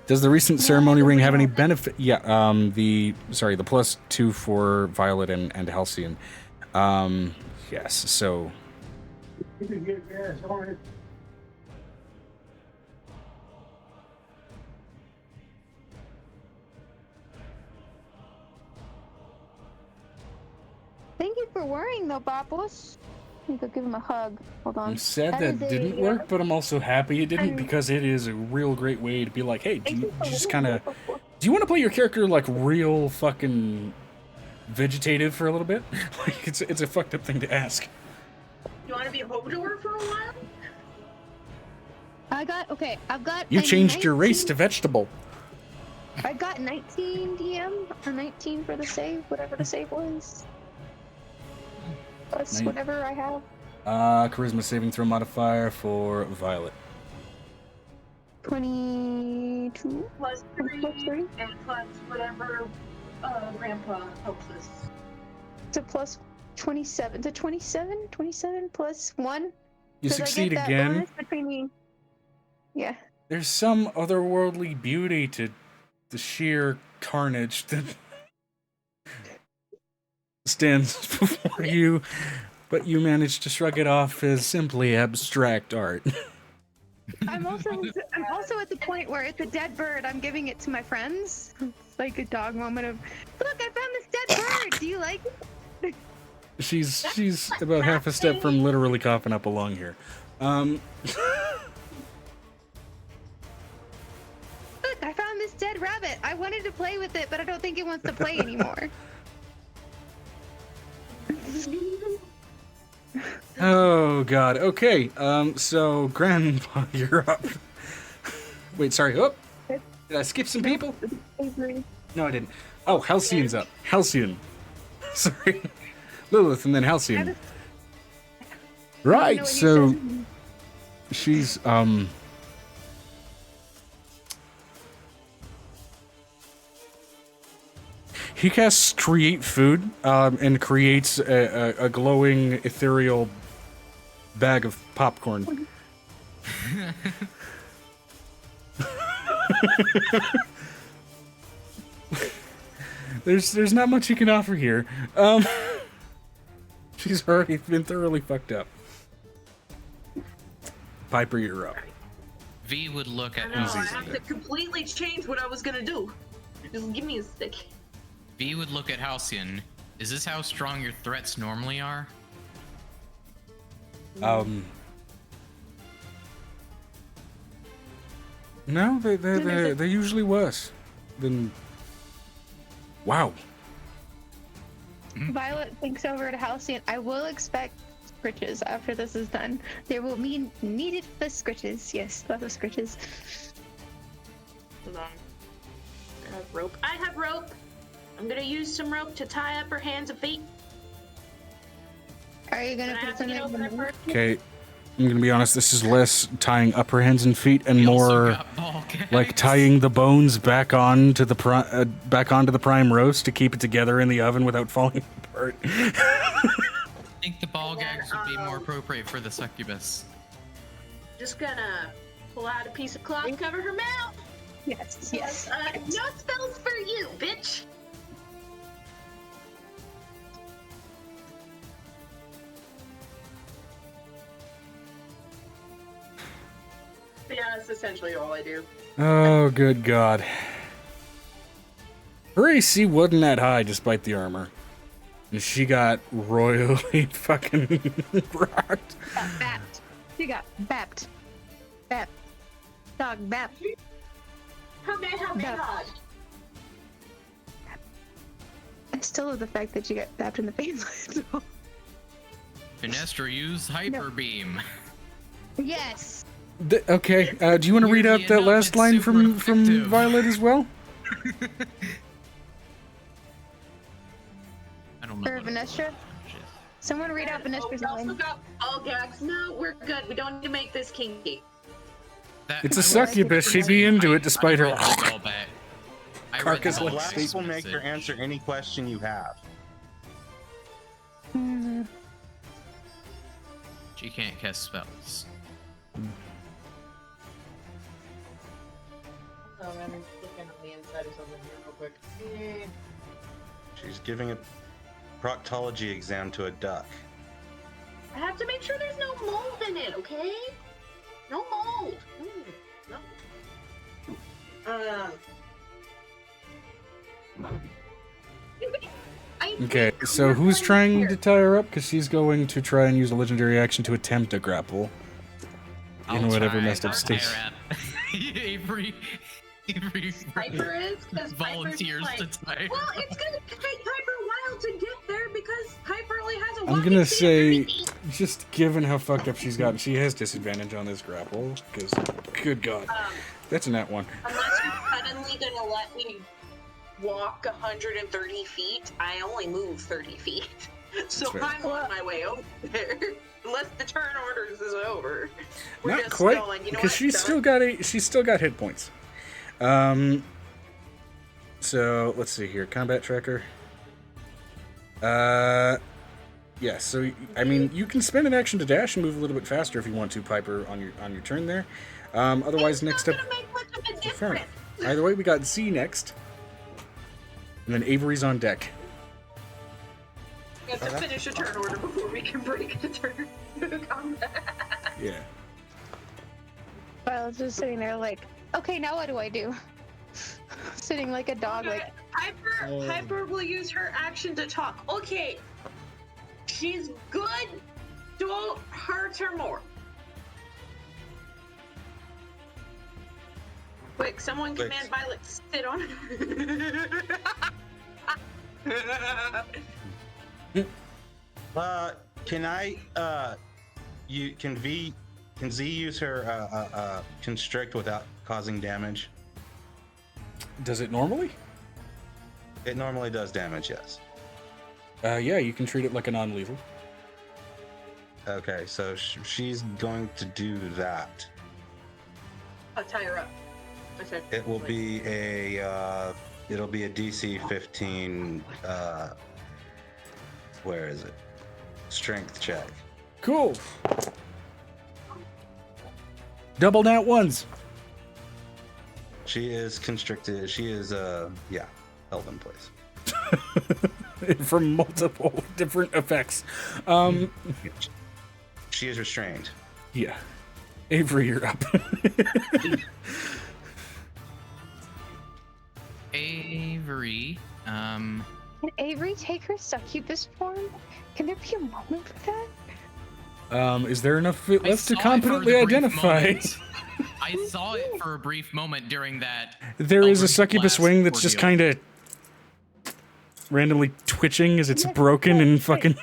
Does the recent ceremony ring have any benefit? Yeah, the +2 for Violet and Halcyon. Yes, so. Thank you for worrying, though, Bopolis. I think I'll give him a hug. Hold on. I'm sad that didn't work, but I'm also happy it didn't because it is a real great way to be like, hey, do you want to play your character like real fucking vegetative for a little bit? Like it's a fucked up thing to ask. You want to be a Hodor for a while? I've got. You changed your race to vegetable. I got 19 DM or 19 for the save, whatever the save was. Plus whatever I have. Charisma saving throw modifier for Violet. 22 Plus plus 3 3. and plus whatever Grandpa helps us. It's a plus 27. The 27? 27 plus 1? You 'Cause I succeed get that again. bonus between me. Yeah. There's some otherworldly beauty to the sheer carnage that stands before you, but you manage to shrug it off as simply abstract art. I'm also at the point where it's a dead bird. I'm giving it to my friends. It's like a dog moment of, look, I found this dead bird. Do you like it? She's about half a step from literally coughing up a lung here. Look, I found this dead rabbit. I wanted to play with it, but I don't think it wants to play anymore. Oh god. Okay. So Grandpa, you're up. Wait, sorry. Oh, did I skip some people? No, I didn't. Oh, Halcyon's up. Halcyon. Sorry. Lilith and then Halcyon. Right. So she's he casts create food and creates a glowing ethereal bag of popcorn. There's not much you can offer here. She's already been thoroughly fucked up. Piper, you're up. V would look at I have Halcyon. to completely change what I was gonna do. Just give me a stick. V would look at Halcyon. Is this how strong your threats normally are? No, they're usually worse than. Wow. Violet thinks over to Halcyon. I will expect scritches after this is done. There will be needed for scritches. Yes, lots of scritches. Hold on. I have rope. I have rope. I'm gonna use some rope to tie up her hands and feet. Are you gonna I put have to get something over in there the first. Okay, I'm gonna be honest. This is less tying up her hands and feet and We also more got ball gags. like tying the bones back onto the prime roast to keep it together in the oven without falling apart. I think the ball gags would be more appropriate for the succubus. Just gonna pull out a piece of cloth, cover her mouth. Yes, yes. No spells for you, bitch. But yeah, that's essentially all I do. Oh, good God. Her AC wasn't that high despite the armor. And she got royally fucking rocked. Bapped. She got bapped. Bapped. Dog bapped. How hard? I still love the fact that you got bapped in the face. Finestra used Hyper Beam. Yes. Okay, do you want to read out that last line from Violet as well? I don't know. For what it Venestra? Someone read out Venestra's We also line. got all gags. No, we're good. We don't need to make this kinky. It's a succubus. She'd be into it despite her carcass The like blast state. will make her answer any question you have. She can't cast spells. Oh, I'm looking on the inside of something here real quick. She's giving a proctology exam to a duck. I have to make sure there's no mold in it, okay? No mold. No. Okay, so who's trying to tie her up? Because she's going to try and use a legendary action to attempt a grapple. In whatever messed up state. Avery Piper is because volunteers to tie. Well, it's gonna take Piper a while to get there because Piper only has a I'm walking gonna speed of say, 30 feet. just given how fucked up she's gotten, she has disadvantage on this grapple. Because, good God, that's a nat one. Unless you're suddenly gonna let me walk 130 feet, I only move 30 feet. So fair. I'm on my way over there. Unless the turn orders is over. We're Not just quite, going, you know because what? she's still got hit points. So let's see here, combat tracker. Yeah. So I mean, you can spend an action to dash and move a little bit faster if you want to, Piper, on your turn there. Otherwise, It's next not up. gonna make much of a Fair difference. enough. Either way, we got Z next, and then Avery's on deck. We have to finish a turn order before we can break the turn combat. Yeah. I was just sitting there like, okay, now what do I do? Sitting like a dog, like, Piper will use her action to talk. Okay, she's good. Don't hurt her more. Quick, someone command Violet to sit on her. Can I? Can Z use her constrict without causing damage? Does it normally? It normally does damage, yes. Yeah, you can treat it like a non-lethal. Okay, so she's going to do that. I'll tie her up. It will be a DC 15. Where is it? Strength check. Cool. Double nat ones. She is constricted. She is held in place. From multiple different effects. She is restrained. Yeah. Avery, you're up. Avery, can Avery take her succubus form? Can there be a moment for that? Is there enough of it I left to saw it for competently the brief identify? moment. I saw it for a brief moment during that. There is a Eldritch succubus Blast wing that's just ordeal. kind of randomly twitching as it's broken and fucking.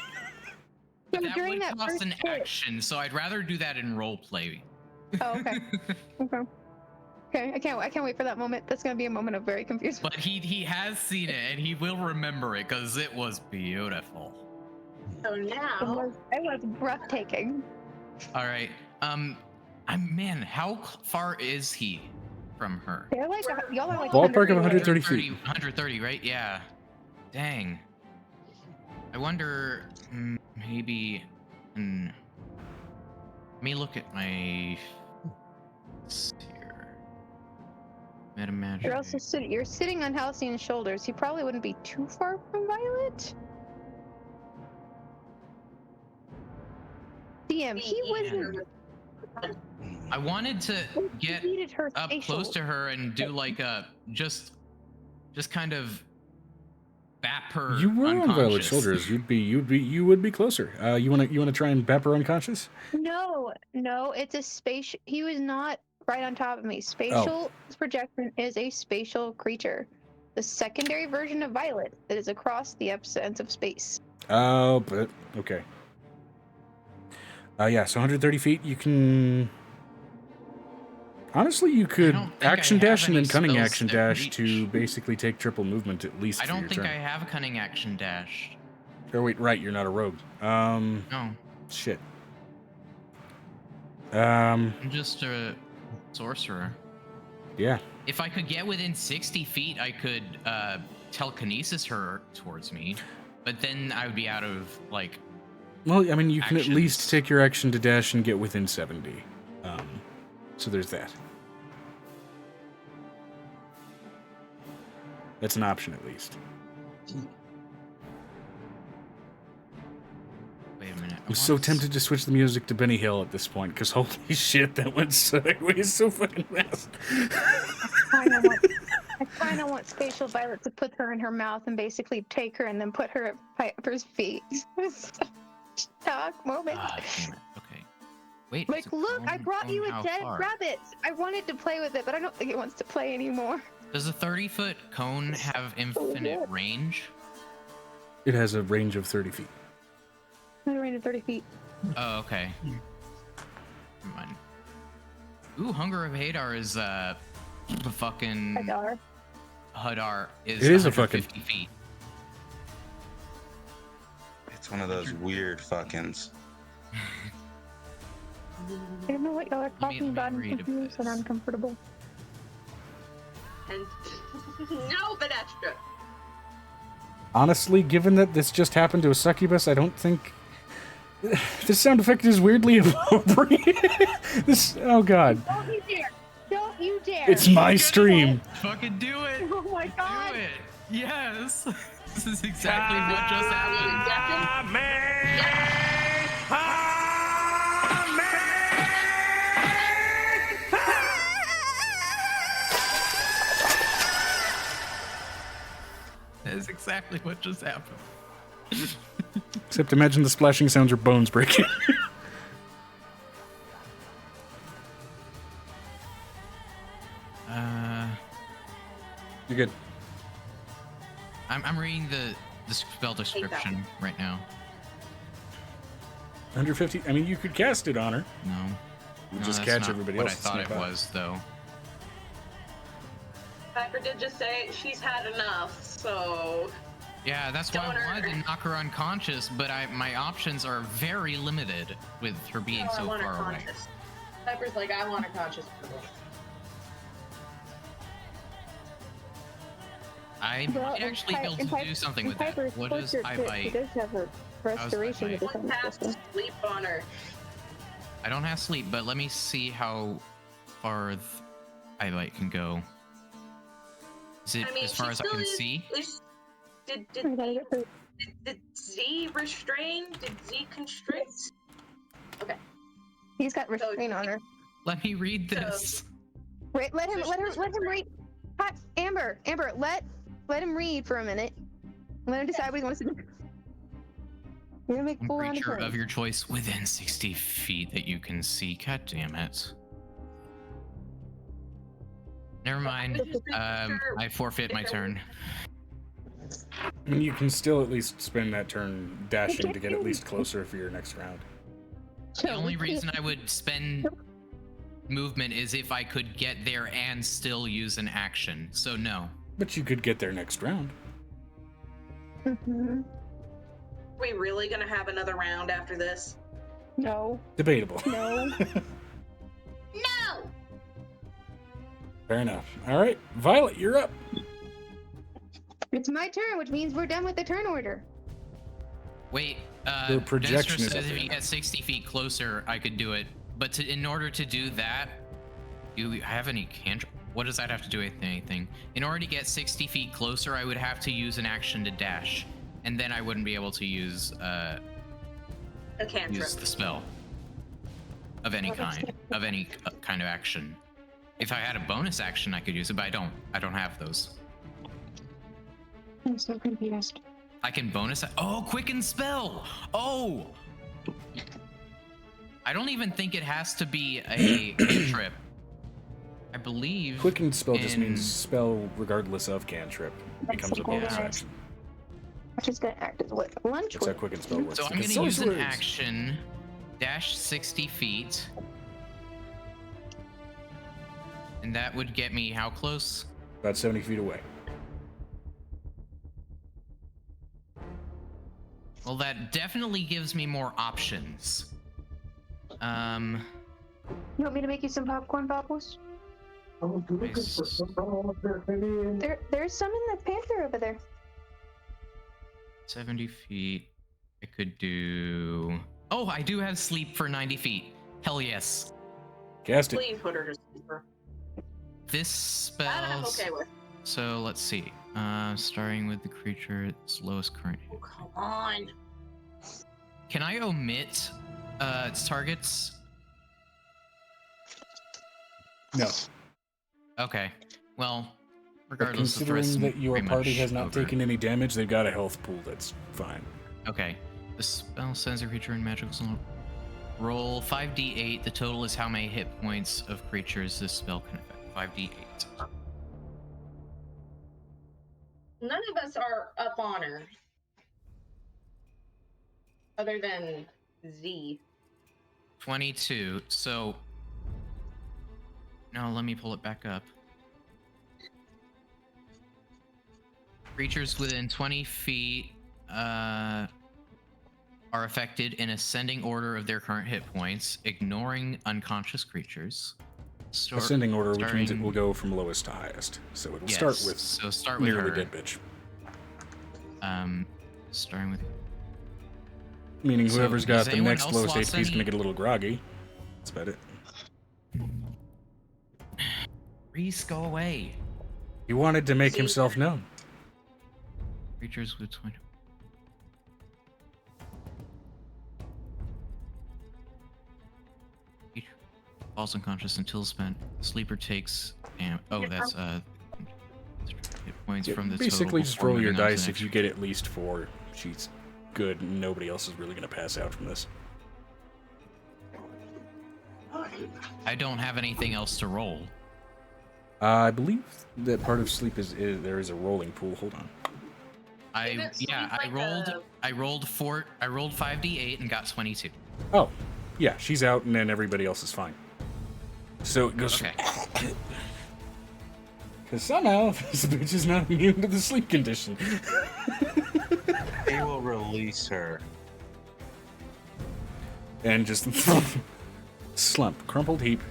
So That during would that cost first an hit. action, so I'd rather do that in roleplay. Oh, okay. Okay, I can't wait for that moment. That's gonna be a moment of very confusion. But he has seen it and he will remember it because it was beautiful. So now, It was breathtaking. All right. Man, how far is he from her? They're like y'all are like Ballpark of 100 130 feet. 130, right? Yeah. Dang. I wonder, maybe. Let me look at my. Let's see here. Meta magic. You're also you're sitting on Halcyon's shoulders. He probably wouldn't be too far from Violet. DM, he wasn't. I wanted to get needed her up spatial. close to her and do like a just kind of bap her. You were on Violet's unconscious. shoulders. You would be closer. You wanna try and bap her unconscious? No, it's a space. He was not right on top of me. Spatial projection is a spatial creature, the secondary version of Violet that is across the ends of space. Oh, but okay. Yeah, so 130 feet. You can. Honestly, you could don't think action I have dash and any then cunning spells action that dash reach. to basically take triple movement at least I for don't your think turn. I have a cunning action dash. Oh wait, right, you're not a rogue. No, Shit. I'm just a sorcerer. Yeah. If I could get within 60 feet, I could telekinesis her towards me, but then I would be out of like. Well, I mean, you can at least Actions. take your action to dash and get within 70. So there's that. That's an option at least. Wait a minute. I'm so tempted to switch the music to Benny Hill at this point, because holy shit, that went sideways so fucking fast. I kind of want Spatial Violet to put her in her mouth and basically take her and then put her at Piper's feet. Talk moment. Damn it. Okay. Wait. Like, is it look, I cone- brought you cone a how dead far? rabbit. I wanted to play with it, but I don't think it wants to play anymore. Does a 30-foot cone have infinite range? It has a range of 30 feet. I ran at 30 feet. Oh, okay. Never mind. Ooh, Hunger of Hadar is the fucking Hadar. Hadar is It is a fucking- 150 feet. It's One of those weird fuckings. I don't know what y'all are Let me talking about. I'm read confused and this. uncomfortable. And no, Venestra. Honestly, given that this just happened to a succubus, I don't think this sound effect is weirdly appropriate. This, oh god, Don't you dare! Don't you dare! it's my stream. Fucking do it! Oh my god! Do it! Yes! This is exactly what just happened. That is exactly what just happened. Except imagine the splashing sounds are bones breaking. You're good. I'm reading the spell description right now. 150. I mean, you could cast it on her. No. You No, just that's catch not everybody what else. I thought it was, though. Piper did just say she's had enough, so Yeah, that's why I wanted to knock her unconscious, but my options are very limited with her being I so want her far away. conscious. Piper's like, I want her conscious. I Well, might actually be able to do something with that. What is She I-Bite? does have a restoration I-Bite? with One has to sleep on her. I don't have sleep, but let me see how far I-Bite can go. Is it I mean, as far she as I still can is- see? Did Z restrain? Did Z constrict? Okay. He's got restraint on her. Let me read this. Wait, let him read. Hot, Amber, let him read for a minute. Let him decide what he wants to do. You're gonna make One full round creature turns. of your choice within 60 feet that you can see. God damn it. Never mind. I forfeit my turn. I mean, you can still at least spend that turn dashing to get at least closer for your next round. The only reason I would spend movement is if I could get there and still use an action. So no. But you could get there next round. Mm-hmm. Are we really gonna have another round after this? No. Debatable. No. No! Fair enough. All right, Violet, you're up. It's my turn, which means we're done with the turn order. Wait, Your projection Destra is says up if there you now. get 60 feet closer, I could do it. But in order to do that, do you have any cantrip? What does that have to do with anything? In order to get 60 feet closer, I would have to use an action to dash. And then I wouldn't be able to use A cantrip. use the spell of any kind, of any kind of action. If I had a bonus action, I could use it, but I don't. I don't have those. I'm so confused. I can bonus. Oh, quicken spell. Oh, I don't even think it has to be a cantrip. I believe. Quicken spell just in- means spell regardless of cantrip. It becomes a bonus Alright. action. Which is gonna act as what? Lunch That's how with. quicken spell works. So I'm Because going to use an sorcerers- action, dash 60 feet, and that would get me how close? About 70 feet away. Well, that definitely gives me more options. You want me to make you some popcorn bubbles? Nice. There's some in the pantry over there. 70 feet. I could do. Oh, I do have sleep for 90 feet. Hell yes. Cast it. Please put her to sleeper. This spell. That I'm okay with. So let's see. Starting with the creature's lowest current. Oh, come on. Can I omit targets? No. Okay. Well, But regardless, the rest considering is that your pretty party much has not over. taken any damage, they've got a health pool that's fine. Okay. The spell sends a creature in magical zone. Roll 5d8. The total is how many hit points of creatures this spell can affect. 5d8. None of us are up on her. Other than Z. 22. So. No, let me pull it back up. Creatures within 20 feet. are affected in ascending order of their current hit points, ignoring unconscious creatures. Ascending order, which means it will go from lowest to highest. So it will start with nearly her. dead bitch. Starting with. Meaning So, whoever's got has the anyone next else lowest lost HP is any- going to get a little groggy. That's about it. Reese, go away. He wanted to make himself known. Creatures with 20. Falls unconscious until spent. Sleeper takes. Oh, that's hit points from the Basically, total just before roll your moving on to dice. the If you get at least 4, she's good. And nobody else is really going to pass out from this. I don't have anything else to roll. I believe that part of sleep is there is a rolling pool. Hold on. I rolled 5d8 and got 22. Oh, yeah, she's out, and then everybody else is fine. So it goes. Okay. Because somehow this bitch is not immune to the sleep condition. They will release her. And just slump, crumpled heap.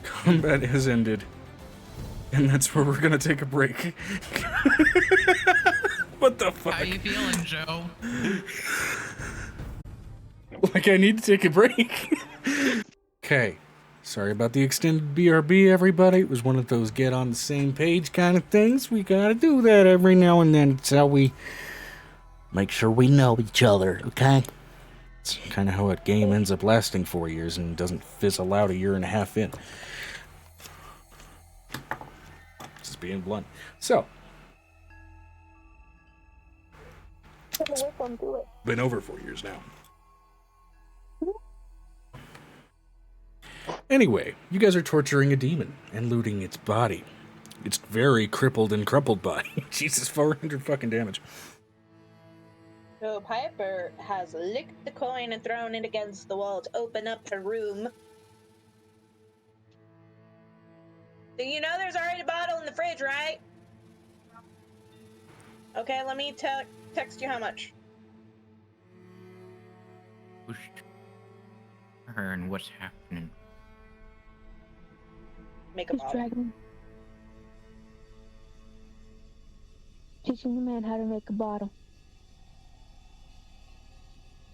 Combat has ended, and that's where we're gonna take a break. What the fuck? How you feeling, Joe? Like I need to take a break. Okay, sorry about the extended BRB, everybody. It was one of those get on the same page kind of things. We gotta do that every now and then. It's how we make sure we know each other, okay? It's kind of how a game ends up lasting 4 years and doesn't fizzle out a year and a half in. Just being blunt. So, been over 4 years now. Anyway, you guys are torturing a demon and looting its body. It's very crippled and crumpled body. Jesus, 400 fucking damage. So Piper has licked the coin and thrown it against the wall to open up her room. So you know there's already a bottle in the fridge, right? Okay, let me text you how much. Her and what's happening? Make a bottle. Dragon. Teaching the man how to make a bottle.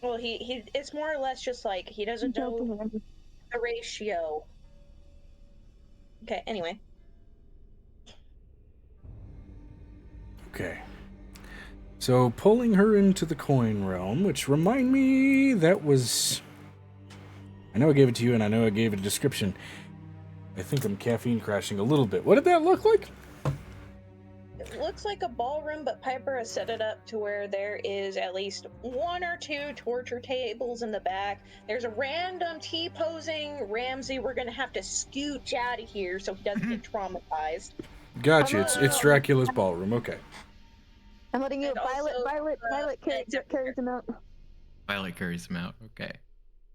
Well, he it's more or less just like he doesn't know the ratio. Okay, anyway. Okay. So, pulling her into the coin realm, which remind me, that was... I know I gave it to you, and I know I gave it a description. I think I'm caffeine crashing a little bit. What did that look like? It looks like a ballroom, but Piper has set it up to where there is at least 1 or 2 torture tables in the back. There's a random T-posing Ramsey. We're going to have to scooch out of here so he doesn't get traumatized. Gotcha, it's Dracula's ballroom, okay. I'm letting you. And Violet carries him out. Violet carries him out. Okay.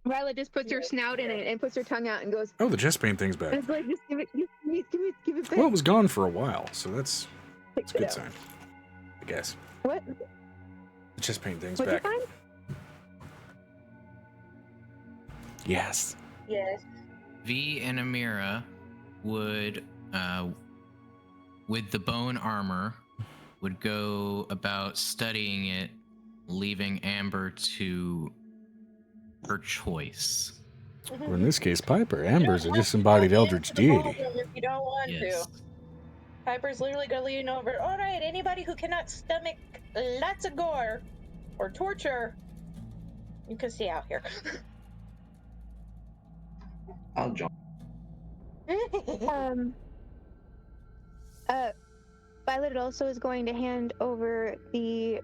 Violet just puts her snout in it and puts her tongue out and goes. Oh, the chest pain thing's back. It's like, just give it back. Well, it was gone for a while, so that's a good out. sign, I guess. What? The chest pain thing's What'd you back. find? Yes. Yes. V and Amira would, with the bone armor, would go about studying it, leaving Amber to her choice. Or in this case, Piper. Amber's a disembodied eldritch deity. If you don't want Yes. to. Piper's literally gonna lean over. All right, anybody who cannot stomach lots of gore or torture, you can see out here. I'll join. Violet also is going to hand over the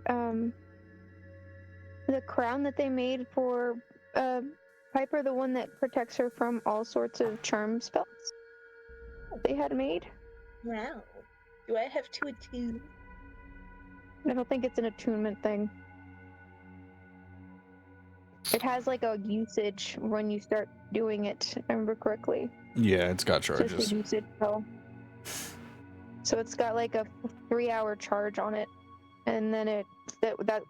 crown that they made for Piper, the one that protects her from all sorts of charm spells that they had made. Wow. Do I have to attune? I don't think it's an attunement thing. It has like a usage when you start doing it, if I remember correctly. Yeah, it's got Just charges. a usage spell. So it's got like a 3-hour charge on it. And then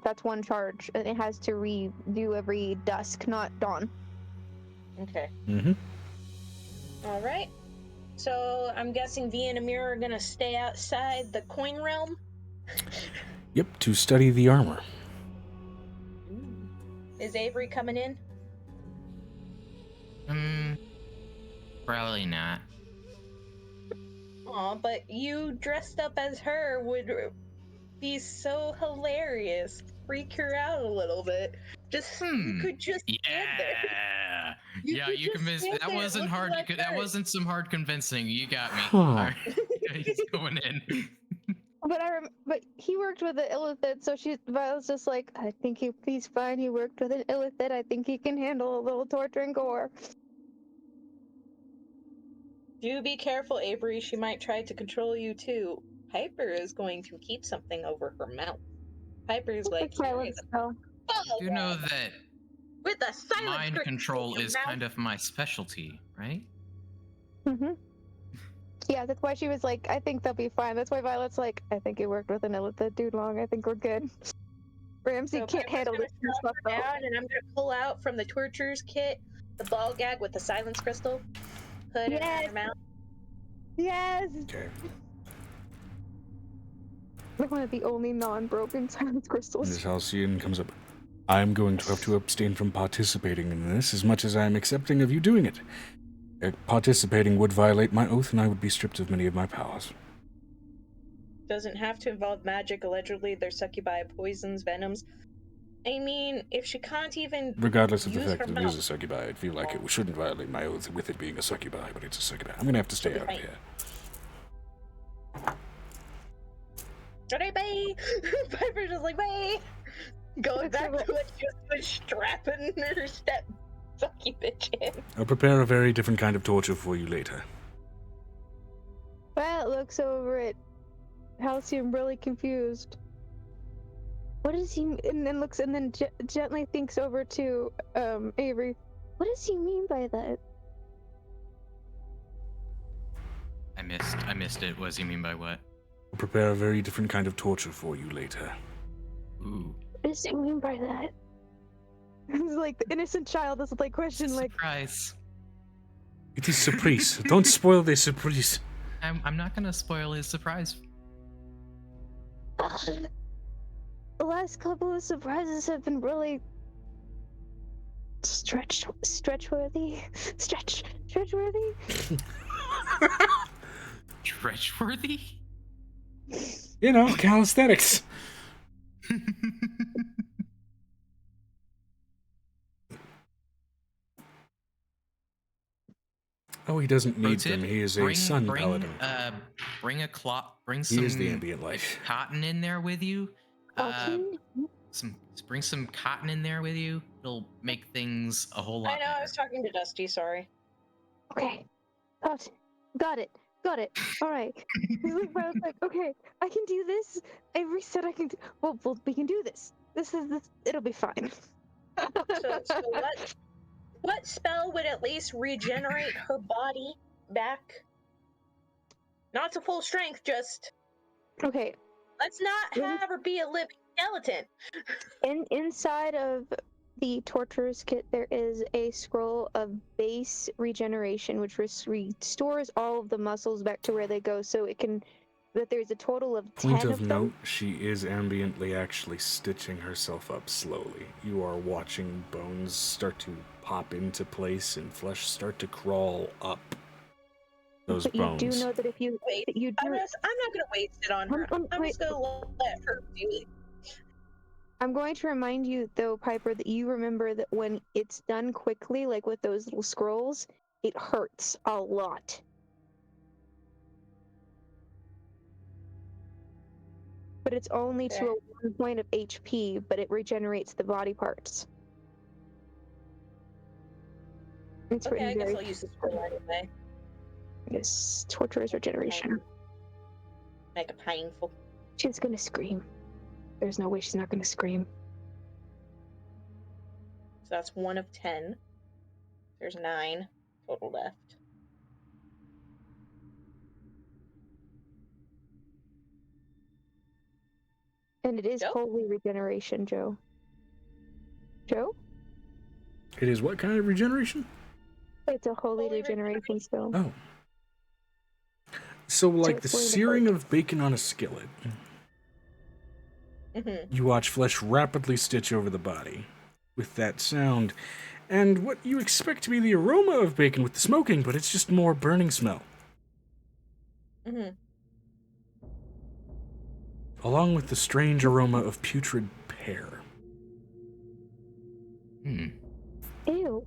that's one charge, and it has to redo every dusk, not dawn. Okay. Mm-hmm. All right. So I'm guessing V and Amir are gonna stay outside the coin realm. Yep, to study the armor. Is Avery coming in? Probably not. Aw, but you dressed up as her would be so hilarious. Freak her out a little bit. You could just stand there. Yeah, you convinced me. That wasn't hard. That wasn't some hard convincing. You got me. Huh. All right. He's going in. But he worked with an illithid, so Violet's just like, I think he's fine. He worked with an illithid. I think he can handle a little torture and gore. Do be careful, Avery. She might try to control you too. Piper is going to keep something over her mouth. Piper's like, silence spell. You do know that with the silence mind control is kind of my specialty, right? Mm-hmm. Yeah, that's why she was like, I think they'll be fine. That's why Violet's like, I think he worked with an illithid too long. I think we're good. Ramsey can't handle this stuff though. And I'm gonna pull out from the torturer's kit the ball gag with the silence crystal. Put it in her mouth. Yes. Okay. One of the only non-broken silence crystals. Miss Halcyon comes up. I'm going to have to abstain from participating in this as much as I am accepting of you doing it. Participating would violate my oath and I would be stripped of many of my powers. Doesn't have to involve magic. Allegedly, they're succubi, poisons, venoms. I mean, if she can't even Regardless of the use fact her that it is mouth. a succubi, I feel like it shouldn't violate my oath with it being a succubi, but it's a succubi. I'm gonna have to stay out of here. Alright, bye! Piper's just like, bye! Going back to what she was strapping her step sucky bitch in. I'll prepare a very different kind of torture for you later. Violet looks over at Halcyon, really confused. What does he? And then looks, and then gently thinks over to Avery. What does he mean by that? I missed it. What does he mean by what? I'll prepare a very different kind of torture for you later. Ooh. What does he mean by that? It's like the innocent child is like question like. Surprise. It is surprise. Don't spoil the surprise. I'm not gonna spoil his surprise. The last couple of surprises have been really stretchworthy. Stretchworthy? You know, calisthenics. Oh, he doesn't need them. He is a sun paladin. Bring a cloth. Bring He some. is the ambient life. Cotton in there with you. Bring some cotton in there with you. It'll make things a whole lot I know, I was talking to Dusty, sorry. Okay. Got it. All right. I was like, okay, I can do this. Avery said I can do. Well, we can do this. This. It'll be fine. So what spell would at least regenerate her body back? Not to full strength, just. Okay. Let's not have her be a living skeleton. Inside of the torturer's kit, there is a scroll of base regeneration, which restores all of the muscles back to where they go, so it can. That there's a total of 10 Point of of them. note, she is ambiently actually stitching herself up slowly. You are watching bones start to pop into place and flesh start to crawl up those But bones. you do know that if you Wait, you do. I'm not gonna waste it on her. I'm just gonna let her do it. I'm going to remind you, though, Piper, that you remember that when it's done quickly, like with those little scrolls, it hurts a lot. But it's only to a 1 point of HP, but it regenerates the body parts. It's Okay, written I guess very. I'll use the scroll anyway. Yes, torturer's regeneration. Make it painful. She's gonna scream. There's no way she's not gonna scream. So that's 1 of 10. There's 9 total left. And it is Joe? holy regeneration, Joe. Joe? It is what kind of regeneration? It's a holy Holy regeneration spell. Oh. So, like the it's going to searing hurt. of bacon on a skillet. Mm-hmm. You watch flesh rapidly stitch over the body with that sound, and what you expect to be the aroma of bacon with the smoking, but it's just more burning smell. Mm-hmm. Along with the strange aroma of putrid pear. Hmm. Ew.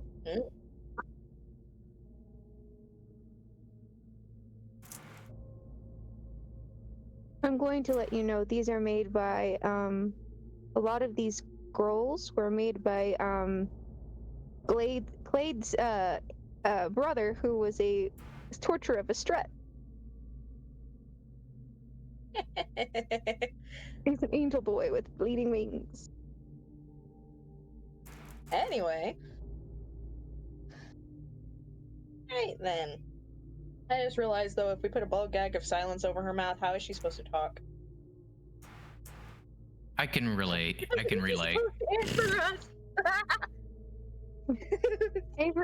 I'm going to let you know these are made by a lot of these scrolls were made by Glade's brother, who was a torturer of a Stret. He's an angel boy with bleeding wings. Anyway. Right then. I just realized, though, if we put a ball gag of silence over her mouth, how is she supposed to talk? I can relate. I can relate.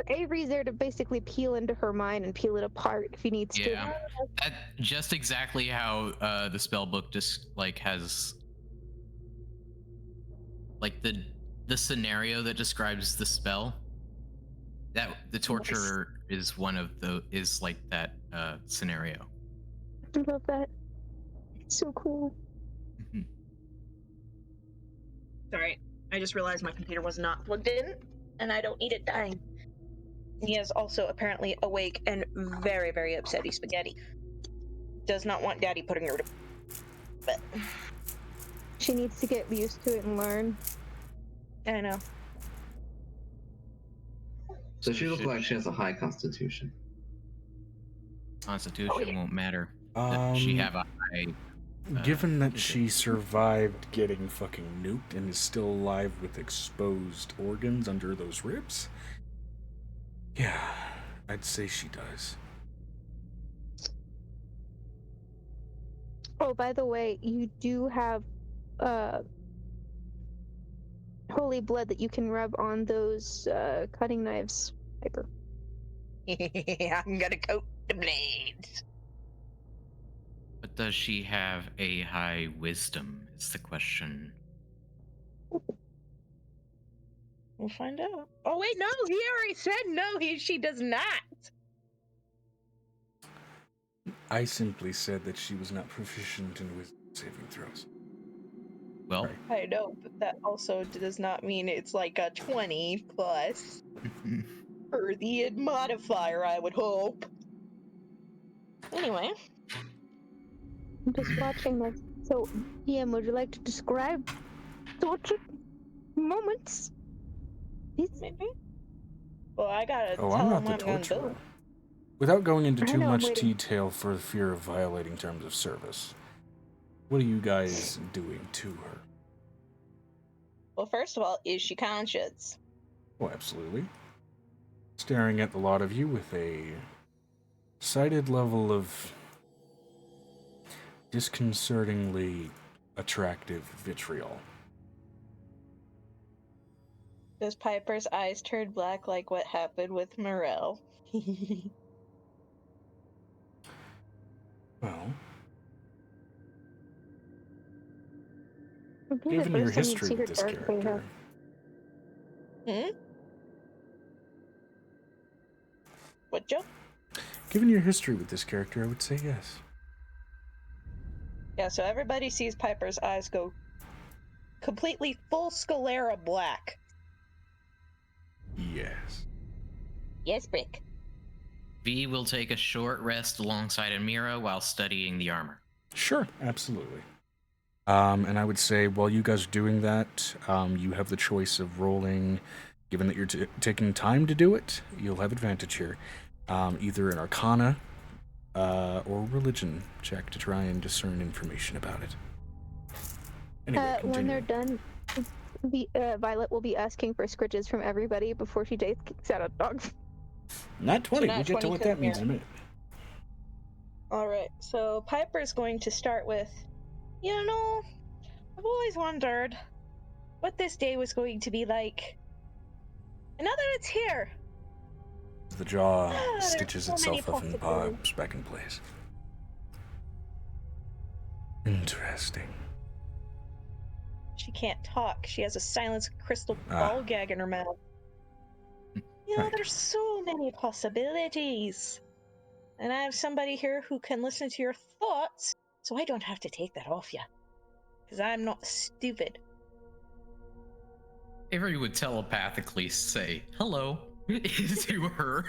Avery's there to basically peel into her mind and peel it apart if he needs to. Yeah, that just exactly how the spell book just like has like the scenario that describes the spell. That the torturer is one of the is like that scenario. I love that. It's so cool. Sorry, I just realized my computer was not plugged in, and I don't need it dying. He is also apparently awake and very, very upsetty spaghetti. Does not want Daddy putting her to bed. She needs to get used to it and learn. I know. So she looks like she has a high constitution. Constitution won't matter. Um, Does she have a high. Given that she survived getting fucking nuked and is still alive with exposed organs under those ribs, yeah, I'd say she does. Oh, by the way, you do have holy blood that you can rub on those cutting knives, Piper. I'm gonna coat the blades. But does she have a high wisdom? Is the question. We'll find out. Oh wait, no, he already said no. She does not. I simply said that she was not proficient in wisdom saving throws. Well, I know, but that also does not mean it's like a 20 plus for the modifier, I would hope. Anyway. I'm just watching this. So, DM, would you like to describe torture moments? Maybe. Well, I gotta Oh, tell I'm not him the what I'm gonna torturer. do. Without going into I too know, I'm much waiting. detail for the fear of violating terms of service, what are you guys doing to her? Well, first of all, is she conscious? Oh, absolutely. Staring at the lot of you with a cited level of disconcertingly attractive vitriol. Does Piper's eyes turn black like what happened with Morel? Well, It'd be the given your first time you'd history see with her this dark character, What, Joe? given your history with this character, I would say yes. Yeah, so everybody sees Piper's eyes go completely full sclera black. Yes. Yes, Brick. V will take a short rest alongside Amira while studying the armor. Sure, absolutely. And I would say while you guys are doing that, you have the choice of rolling, given that you're taking time to do it, you'll have advantage here. Either an Arcana or Religion check to try and discern information about it. Anyway, when they're continue. done, Violet will be asking for scritches from everybody before she takes out a dog. Not 20, So we'll get to what that means in a minute. Alright, so Piper's going to start with, you know, I've always wondered what this day was going to be like. And now that it's here, The jaw there's stitches so many itself up and possibilities. pops back in place. Interesting. She can't talk. She has a silenced crystal Ah. ball gag in her mouth. You know, Right. there's so many possibilities. And I have somebody here who can listen to your thoughts, so I don't have to take that off you. Because I'm not stupid. Avery would telepathically say hello to her.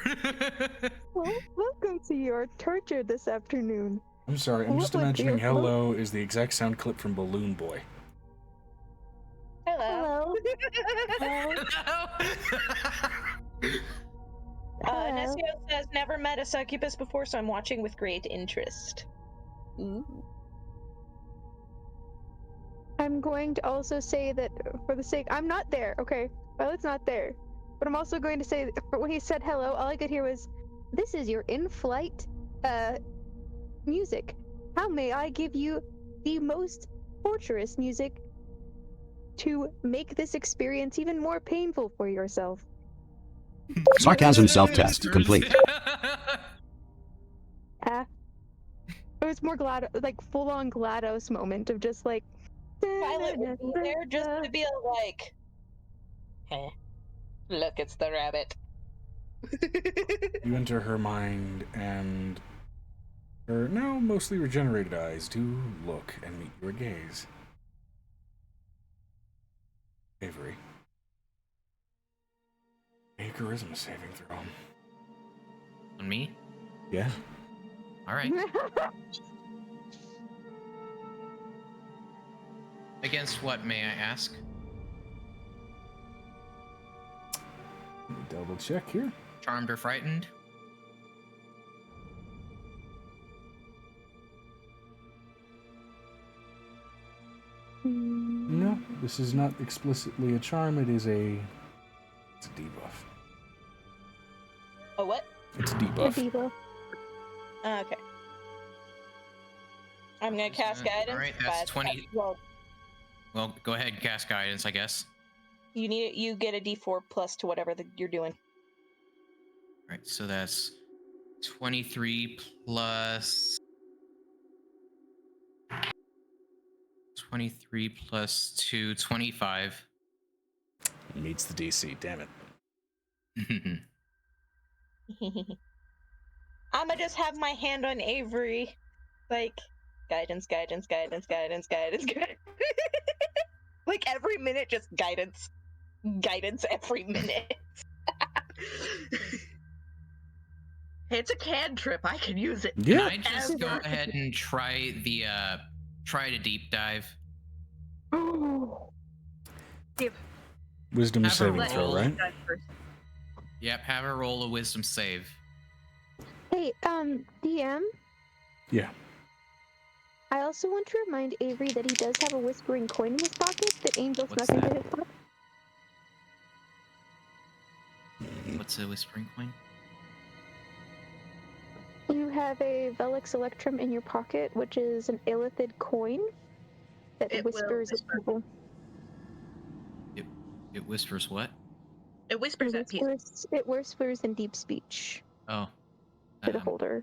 Well, welcome to your torture this afternoon. I'm sorry, I'm What just would imagining you- hello is the exact sound clip from Balloon Boy. Hello. Hello. Nesio says, never met a succubus before, so I'm watching with great interest. Ooh. I'm going to also say that for the sake, I'm not there, okay? Violet's not there. But I'm also going to say that when he said hello, all I could hear was, "This is your in-flight music. How may I give you the most torturous music to make this experience even more painful for yourself?" Sarcasm self-test complete. It was more like full-on GLaDOS moment of just like, Violet would be there just to be like, "Heh, look, it's the rabbit." You enter her mind, and her now mostly regenerated eyes do look and meet your gaze. Avery. A charisma saving throw. On me? Yeah. All right. Against what, may I ask? Let me double check here. Charmed or frightened? No, this is not explicitly a charm. It's a debuff. A what? It's a debuff. Debuff. Okay. I'm gonna cast guidance. All right, that's but- 20. Well, go ahead and cast guidance, I guess. You get a D4 plus to whatever you're doing. All right, so that's 23 plus 23 plus 2, 25. Meets the DC, damn it. I'ma just have my hand on Avery, like guidance, guidance, guidance, guidance, guidance, guidance. Like every minute, just guidance, guidance every minute. It's a cantrip. I can use it. Can I just go ahead and try the try to deep dive? Wisdom Have a saving throw, roll. right? Yep, have her roll a wisdom save. Hey, DM, Yeah. I also want to remind Avery that he does have a whispering coin in his pocket that Angel What's snuck into that? his pocket. What's a whispering coin? You have a Velix Electrum in your pocket, which is an illithid coin that It will whispers at whisper. people. It whispers what? It whispers at people. It whispers in deep speech Oh. to the holder.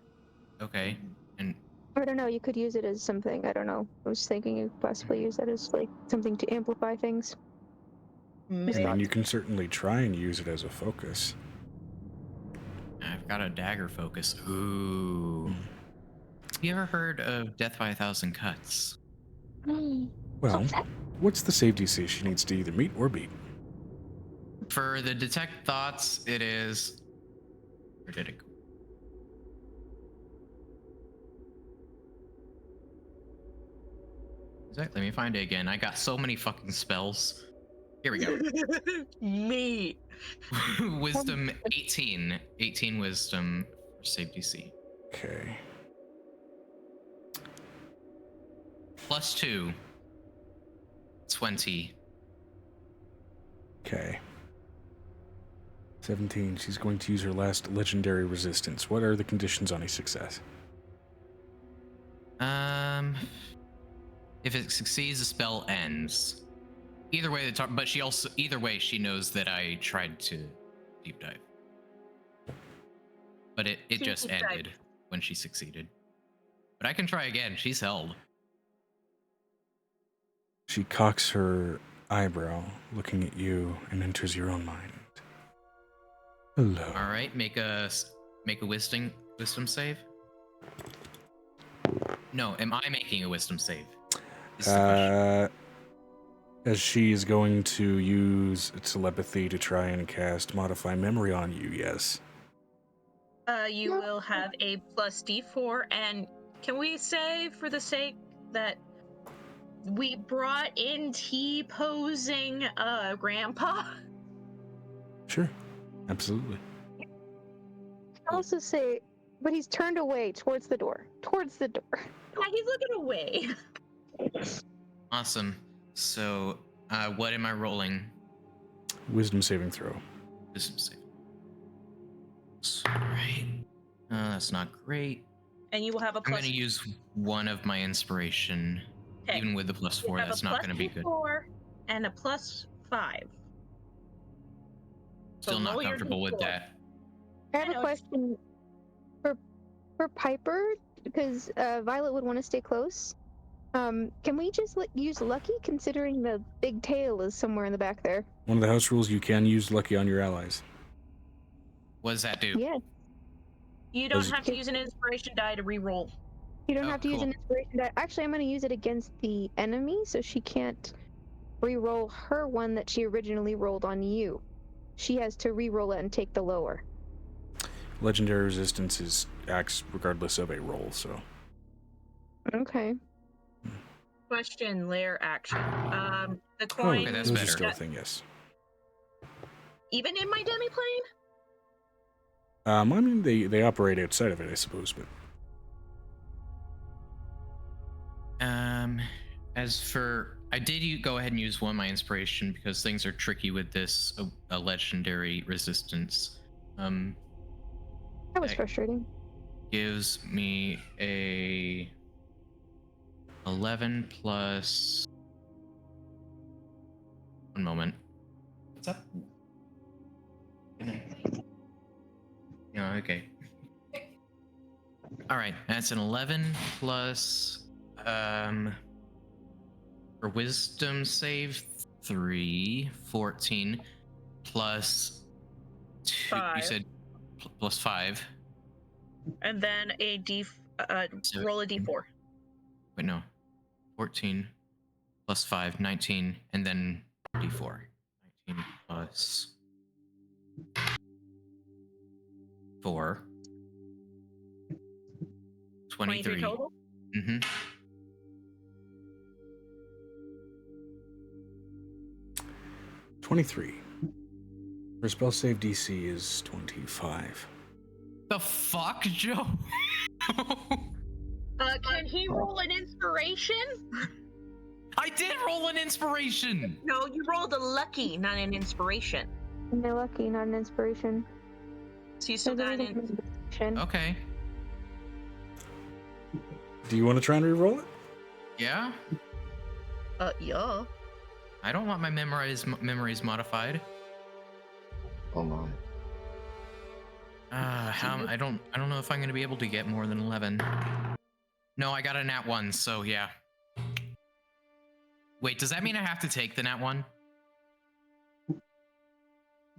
Okay. And I don't know, you could use it as something, I don't know. I was thinking you could possibly use that as like something to amplify things. I mean, you can certainly try and use it as a focus. I've got a dagger focus. Ooh. You ever heard of Death by 1,000 Cuts? Well, what's the save DC she needs to either meet or beat? For the detect thoughts, it is. Where did it go? Let me find it again. I got so many fucking spells. Here we go. Me. Wisdom 18. 18 wisdom for save DC. Okay. Plus 2. 20. Okay. 17. She's going to use her last legendary resistance. What are the conditions on a success? If it succeeds, the spell ends. Either way, but either way, she knows that I tried to deep dive. But it just ended when she succeeded. But I can try again. She's held. She cocks her eyebrow, looking at you, and enters your own mind. Hello. All right, make a wisdom save. No, am I making a wisdom save? Is the question. As she is going to use telepathy to try and cast Modify Memory on you, yes. You will have a plus D4, and can we say, for the sake that we brought in T-posing Grandpa? Sure, absolutely. I'll also say, but he's turned away towards the door. Towards the door. Yeah, he's looking away. Awesome. So, what am I rolling? Wisdom saving throw. Wisdom save. Right. That's not great. And you will have a plus. I'm going to use one of my inspiration. Okay. Even with the +4, that's not going to be good. And a +5. Still not comfortable with that. I have a question for Piper, because Violet would want to stay close. Can we just use Lucky, considering the big tail is somewhere in the back there? One of the house rules, you can use Lucky on your allies. What does that do? Yeah. You don't have to use an inspiration die to re-roll. You don't have to use an inspiration die. Actually, I'm going to use it against the enemy, so she can't re-roll her one that she originally rolled on you. She has to re-roll it and take the lower. Legendary resistance acts regardless of a roll, so. Okay. Question, lair action. The coin. Oh, that's better. Still a thing, yes. Even in my demi-plane? I mean, they operate outside of it, I suppose, but. As for, I did go ahead and use one of my inspiration because things are tricky with this a legendary resistance. That was frustrating. Gives me a 11 plus. One moment. What's up? Yeah, okay. All right, that's an 11 plus for wisdom save 3, 14 plus 2. 5. You said plus 5. And then a roll a D4. Wait, no. 14 plus 5, 19, and then D4. 19 plus 4. 23 total? Mm-hmm. $23. Her spell save DC is 25. The fuck, Joe? Can he roll an inspiration? I did roll an inspiration! No, you rolled a lucky, not an inspiration. No, Lucky, not an inspiration. So you still got an inspiration. Okay. Do you want to try and re-roll it? Yeah? Yeah. I don't want my memories modified. Oh my. I don't know if I'm gonna be able to get more than 11. No, I got a nat 1, so yeah. Wait, does that mean I have to take the nat 1?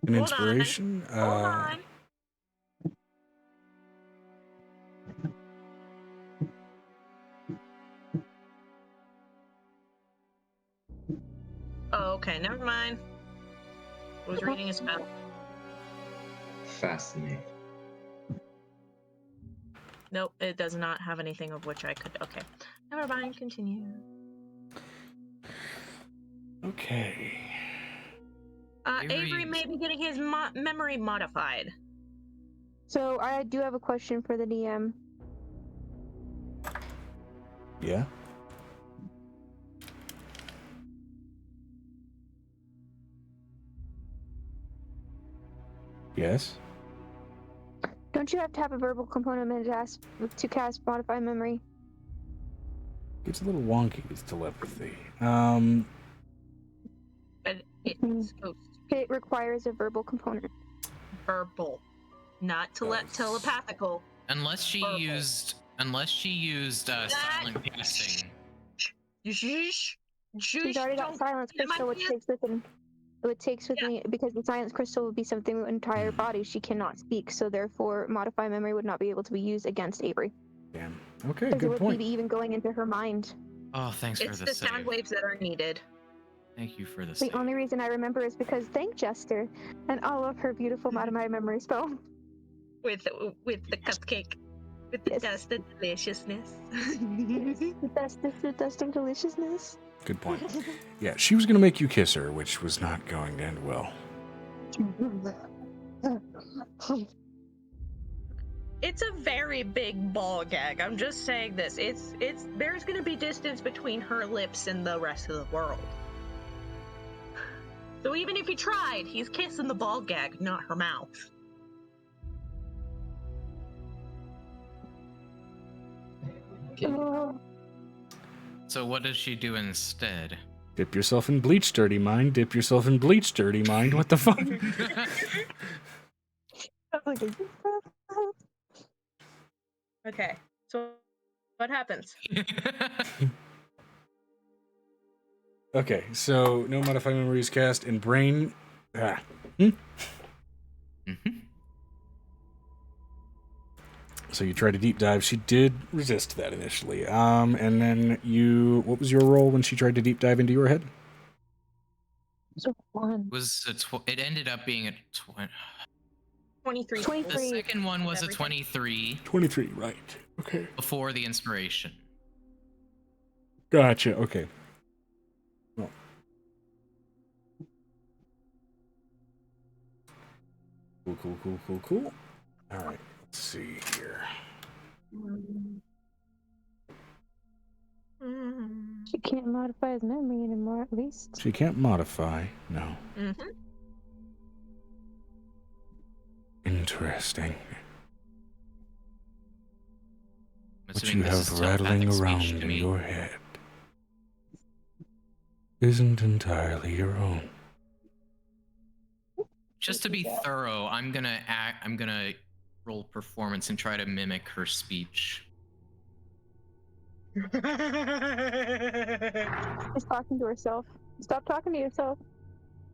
An inspiration? Hold on. Oh, okay, never mind. I was reading a spell. Fascinating. Nope, it does not have anything of which I could. Okay, never mind. Continue. Okay. Avery may be getting his memory modified. So I do have a question for the DM. Yeah? Yes? Don't you have to have a verbal component to cast Modify Memory? It's a little wonky with telepathy. But it's supposed to be It requires a verbal component. verbal, not telepathical. Unless she Verbal. used silent casting. She's She's already got silence crystal, which takes with me because the silence crystal would be something with entire body. She cannot speak, so therefore modify memory would not be able to be used against Avery. Damn. Okay, Because it good would point. be even going into her mind. Oh, thanks for It's the the save. sound waves that are needed. Thank you for the The save. only reason I remember is because thank Jester and all of her beautiful modify memory spell. With the cupcake. With the dust of deliciousness. The dust of deliciousness. Good point. Yeah, she was gonna make you kiss her, which was not going to end well. It's a very big ball gag. I'm just saying this. It's there's gonna be distance between her lips and the rest of the world. So even if he tried, he's kissing the ball gag, not her mouth. Okay. So what does she do instead? Dip yourself in bleach, dirty mind. Dip yourself in bleach, dirty mind. What the fuck? Okay, so what happens? Okay, so no modify memories cast and brain. So you try to deep dive. She did resist that initially. And then you. What was your role when she tried to deep dive into your head? It ended up being a 23. The second one was a 23. 23, right. Okay. Before the inspiration. Gotcha, okay. Well. Cool. Alright, let's see here. She can't modify his memory anymore, at least. She can't modify, no. Mm-hmm. Interesting. What assuming you this is have rattling telepathic around speech to in me. your head isn't entirely your own. Just to be thorough, I'm gonna roll performance and try to mimic her speech. She's talking to herself. Stop talking to yourself.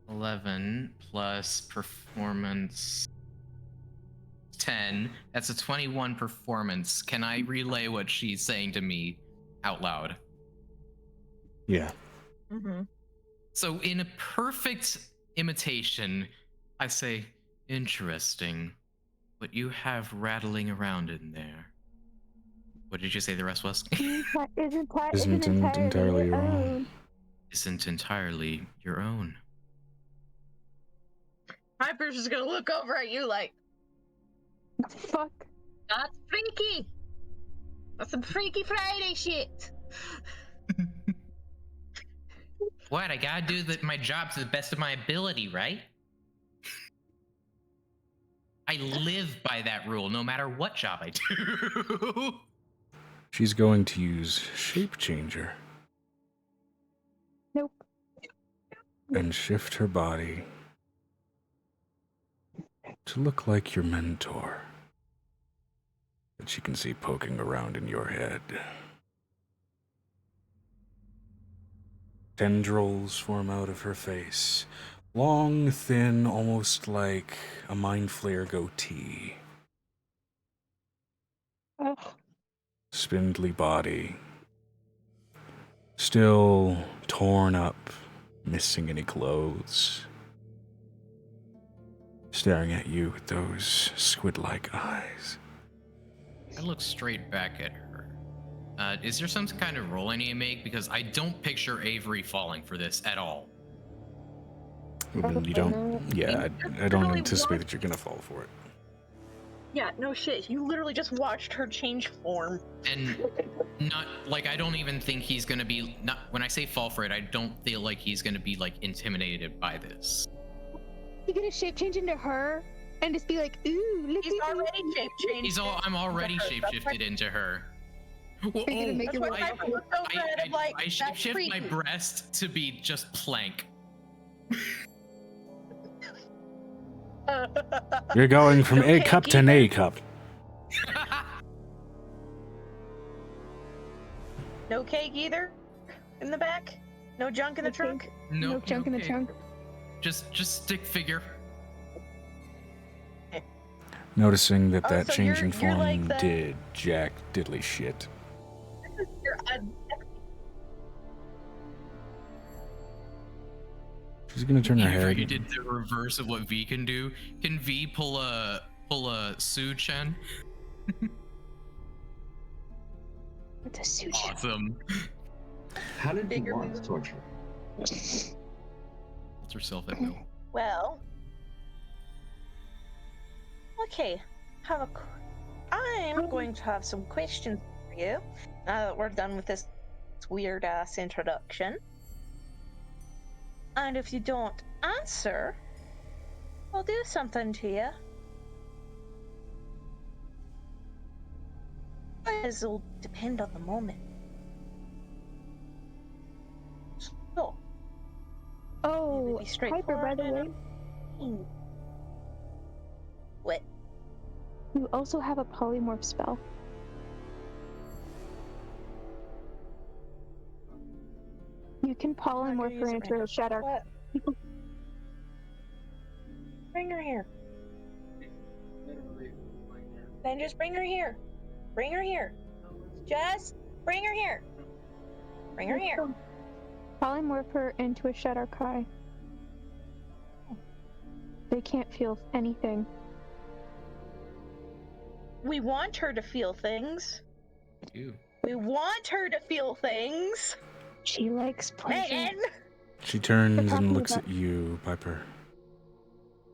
11 plus performance 10. That's a 21 performance. Can I relay what she's saying to me out loud? Yeah. Mm-hmm. So in a perfect imitation, I say, interesting. What you have rattling around in there. What did you say the rest was? Isn't entirely your own. Isn't entirely your own. Piper's just gonna look over at you like, fuck. That's freaky. That's some Freaky Friday shit. What? I gotta do my job to the best of my ability, right? I live by that rule, no matter what job I do. She's going to use Shape Changer. Nope. And shift her body to look like your mentor that she can see poking around in your head. Tendrils form out of her face. Long, thin, almost like a Mind Flayer goatee. Ugh. Spindly body. Still torn up, missing any clothes. Staring at you with those squid-like eyes. I look straight back at her. Is there some kind of roll I need to make? Because I don't picture Avery falling for this at all. I mean, you don't. Yeah, I don't anticipate that you're gonna fall for it. Yeah, no shit. You literally just watched her change form. And not like I don't even think he's gonna be. Not when I say fall for it, I don't feel like he's gonna be like intimidated by this. You gonna shape change into her and just be like, ooh, look He's at already shape changed. I'm already shapeshifted into her. Whoa, Are you gonna make That's it why work? Piper looked over at him like, I that's shift my creepy. breast to be just plank. You're going from No A cake cup to an either? A cup. No cake either? In the back? No junk in the Okay. trunk? No junk in the okay. trunk. Just stick figure. Noticing that Oh, that so changing you're form like the- did jack diddly shit. You're She's gonna turn her You head. did the reverse of what V can do. Can V pull a Su Chen? It's a suit. Awesome. How did you Bigger want move. torture? Hold herself at will. Well. Okay. I'm going to have some questions for you. Now that we're done with this weird ass introduction. And if you don't answer, I'll do something to you. It'll depend on the moment. So, Oh, be Piper, by straightforward the way, enough. What? you also have a polymorph spell. You can polymorph her into a shadow. What? Bring her here. Then just bring her here. Bring her here. Just bring her here. Bring her here. Polymorph her into a Shadow Kai. They can't feel anything. We want her to feel things. Ew. We want her to feel things. She likes pleasure. Megan! She turns talking and looks about- at you, Piper,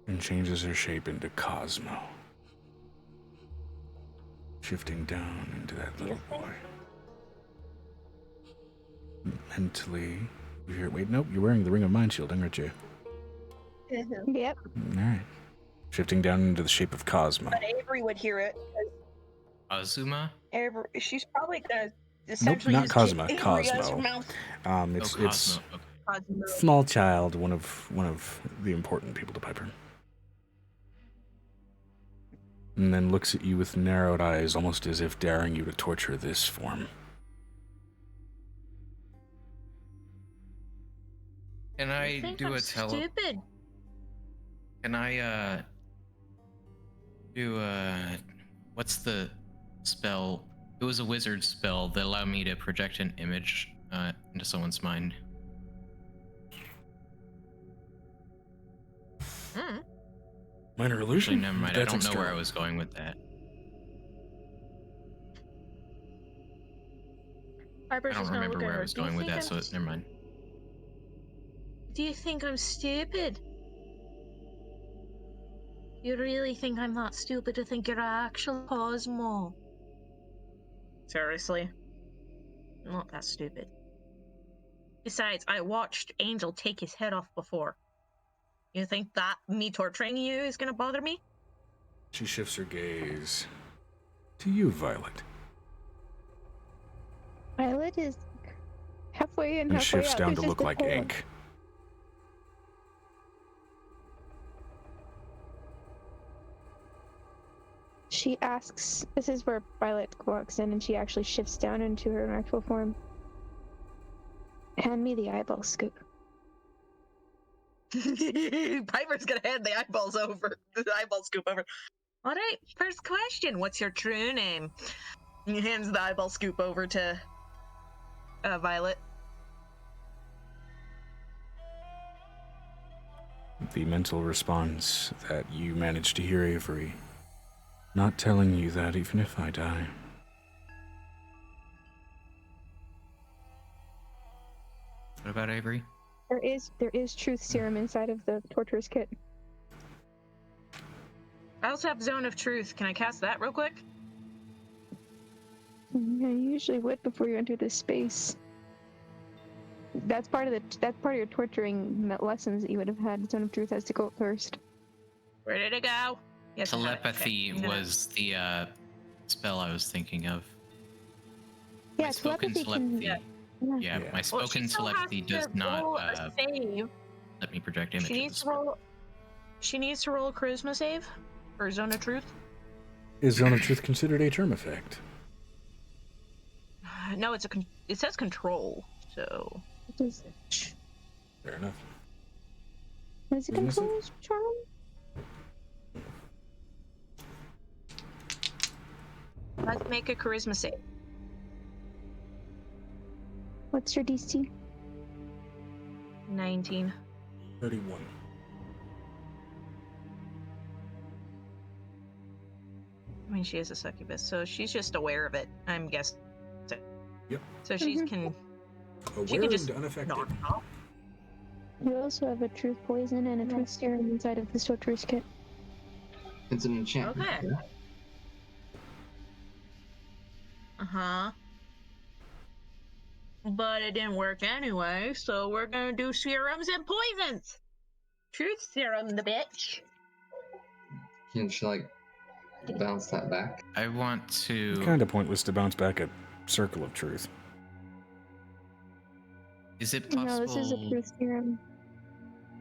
and changes her shape into Cosmo. Shifting down into that little boy. Mentally, you hear, wait, nope, you're wearing the Ring of Mind Shielding, aren't you? Yep. Alright. Shifting down into the shape of Cosmo. But Avery would hear it. Azuma? She's probably gonna Nope, essentially not use Cosmo, Avery as her Cosmo. mouth. It's Cosmo. Okay. Cosmo. small child, one of the important people to Piper. And then looks at you with narrowed eyes, almost as if daring you to torture this form. Can I think do I'm a stupid. Can I do what's the spell? It was a wizard spell that allowed me to project an image into someone's mind. Minor Actually, illusion? never mind. I That's don't know where I external. was going with that. Piper's I don't just gonna remember look at where I her. was Do you going with think that, I'm so never mind. Do you think I'm stupid? You really think I'm that stupid to think you're actual Cosmo? Seriously? I'm not that stupid. Besides, I watched Angel take his head off before. You think that me torturing you is gonna bother me? She shifts her gaze to you, Violet, Violet is halfway in, and halfway shifts out. down There's to just look a like hole. ink. She asks, this is where Violet walks in and she actually shifts down into her actual form. Hand me the eyeball scoop. Piper's gonna hand the eyeballs over. The eyeball scoop over. Alright, first question. What's your true name? He hands the eyeball scoop over to Violet. The mental response that you managed to hear Avery. Not telling you that even if I die. What about Avery? There is truth serum inside of the torturer's kit. I also have Zone of Truth. Can I cast that real quick? Yeah, you usually would before you enter this space. That's part of your torturing lessons that you would have had. Zone of Truth has to go first. Where did it go? Yes, I have it. Telepathy Okay, I'm gonna- was the spell I was thinking of. Yeah, spoken telepathy can. Yeah, my Well, she spoken still has telepathy to does not roll a save. let me project She needs images. to roll. She needs to roll a charisma save or zone of truth. Is Zone of Truth considered a charm effect? No, it says control. So Fair enough. Is it Charisma save? control charm? let's make a charisma save. What's your DC? 19. 31. I mean, she is a succubus, so she's just aware of it. I'm guessing. Yep. So she can. She Aware can just and unaffected. knock it off. You also have a truth poison and a truth serum inside of the Sorcerer's Kit. It's an enchantment. Okay. Yeah? Uh-huh. But it didn't work anyway, so we're gonna do serums and poisons. Truth serum, the bitch. Can she like bounce that back? I want to. Kind of pointless to bounce back a Circle of Truth. Is it possible? No, this is a truth serum.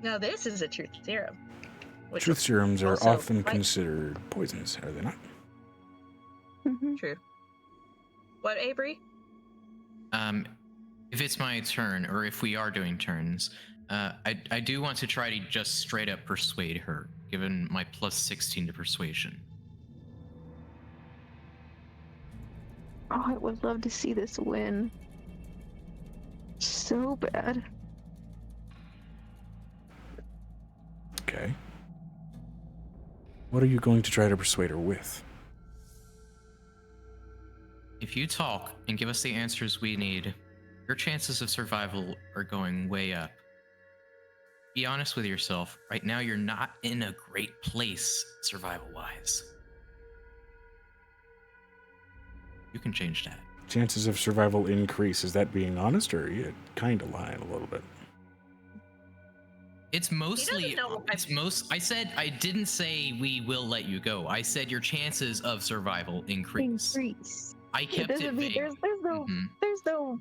No, this is a truth serum. Which Truth serums are also often might- considered poisons, are they not? True. What, Avery? If it's my turn, or if we are doing turns, I do want to try to just straight up persuade her, given my plus 16 to persuasion. Oh, I would love to see this win. So bad. Okay. What are you going to try to persuade her with? If you talk and give us the answers we need, your chances of survival are going way up. Be honest with yourself. Right now, you're not in a great place, survival-wise. You can change that. Chances of survival increase. Is that being honest, or are you kind of lying a little bit? It's mostly. know. I said I didn't say we will let you go. I said your chances of survival increase. I kept it vague. There's no. There's no.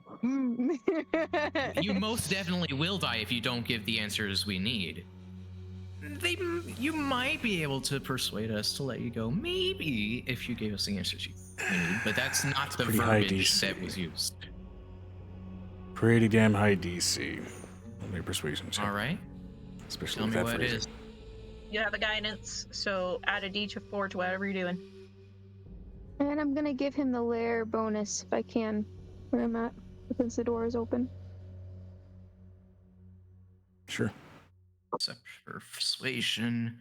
You most definitely will die if you don't give the answers we need. You might be able to persuade us to let you go, maybe, if you gave us the answers we need, but that's not the pretty high verbiage DC. that was used. Pretty damn high DC. On your persuasion check. All right. Especially Tell with me that what it phrasing. is. You have a guidance, so add a D4 to whatever you're doing. And I'm gonna give him the lair bonus if I can, where I'm at, because the door is open. Sure. Except for persuasion.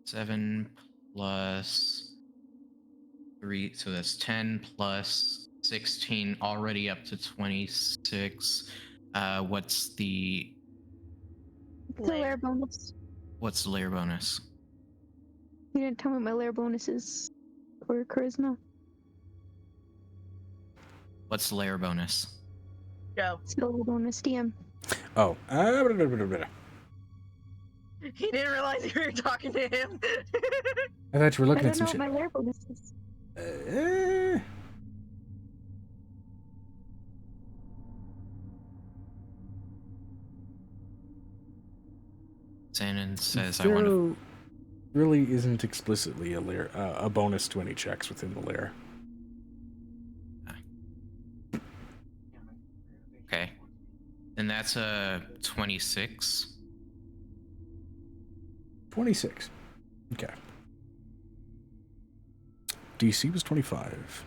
Seven plus 3, so that's 10 plus 16, already up to 26. What's the It's a lair bonus. layer bonus? You didn't tell me my lair bonus is for charisma. What's the layer bonus? Go. Skill bonus, DM. Oh. He didn't realize you were talking to him. I thought you were I looking at don't know some what shit. my lair bonus is. Shannon says I want There to. really isn't explicitly a layer, a bonus to any checks within the layer. Okay. And that's a 26. 26. Okay. DC was 25.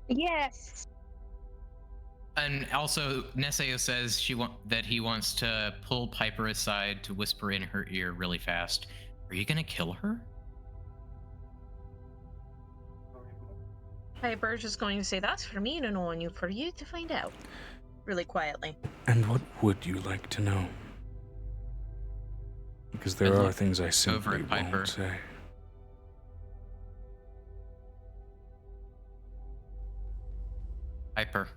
Yes. And also, Neseo says that he wants to pull Piper aside to whisper in her ear really fast. Are you gonna kill her? Piper's just going to say, that's for me to know and you for you to find out. Really quietly. And what would you like to know? Because there I'd are look things I over simply at Piper. won't say. Piper.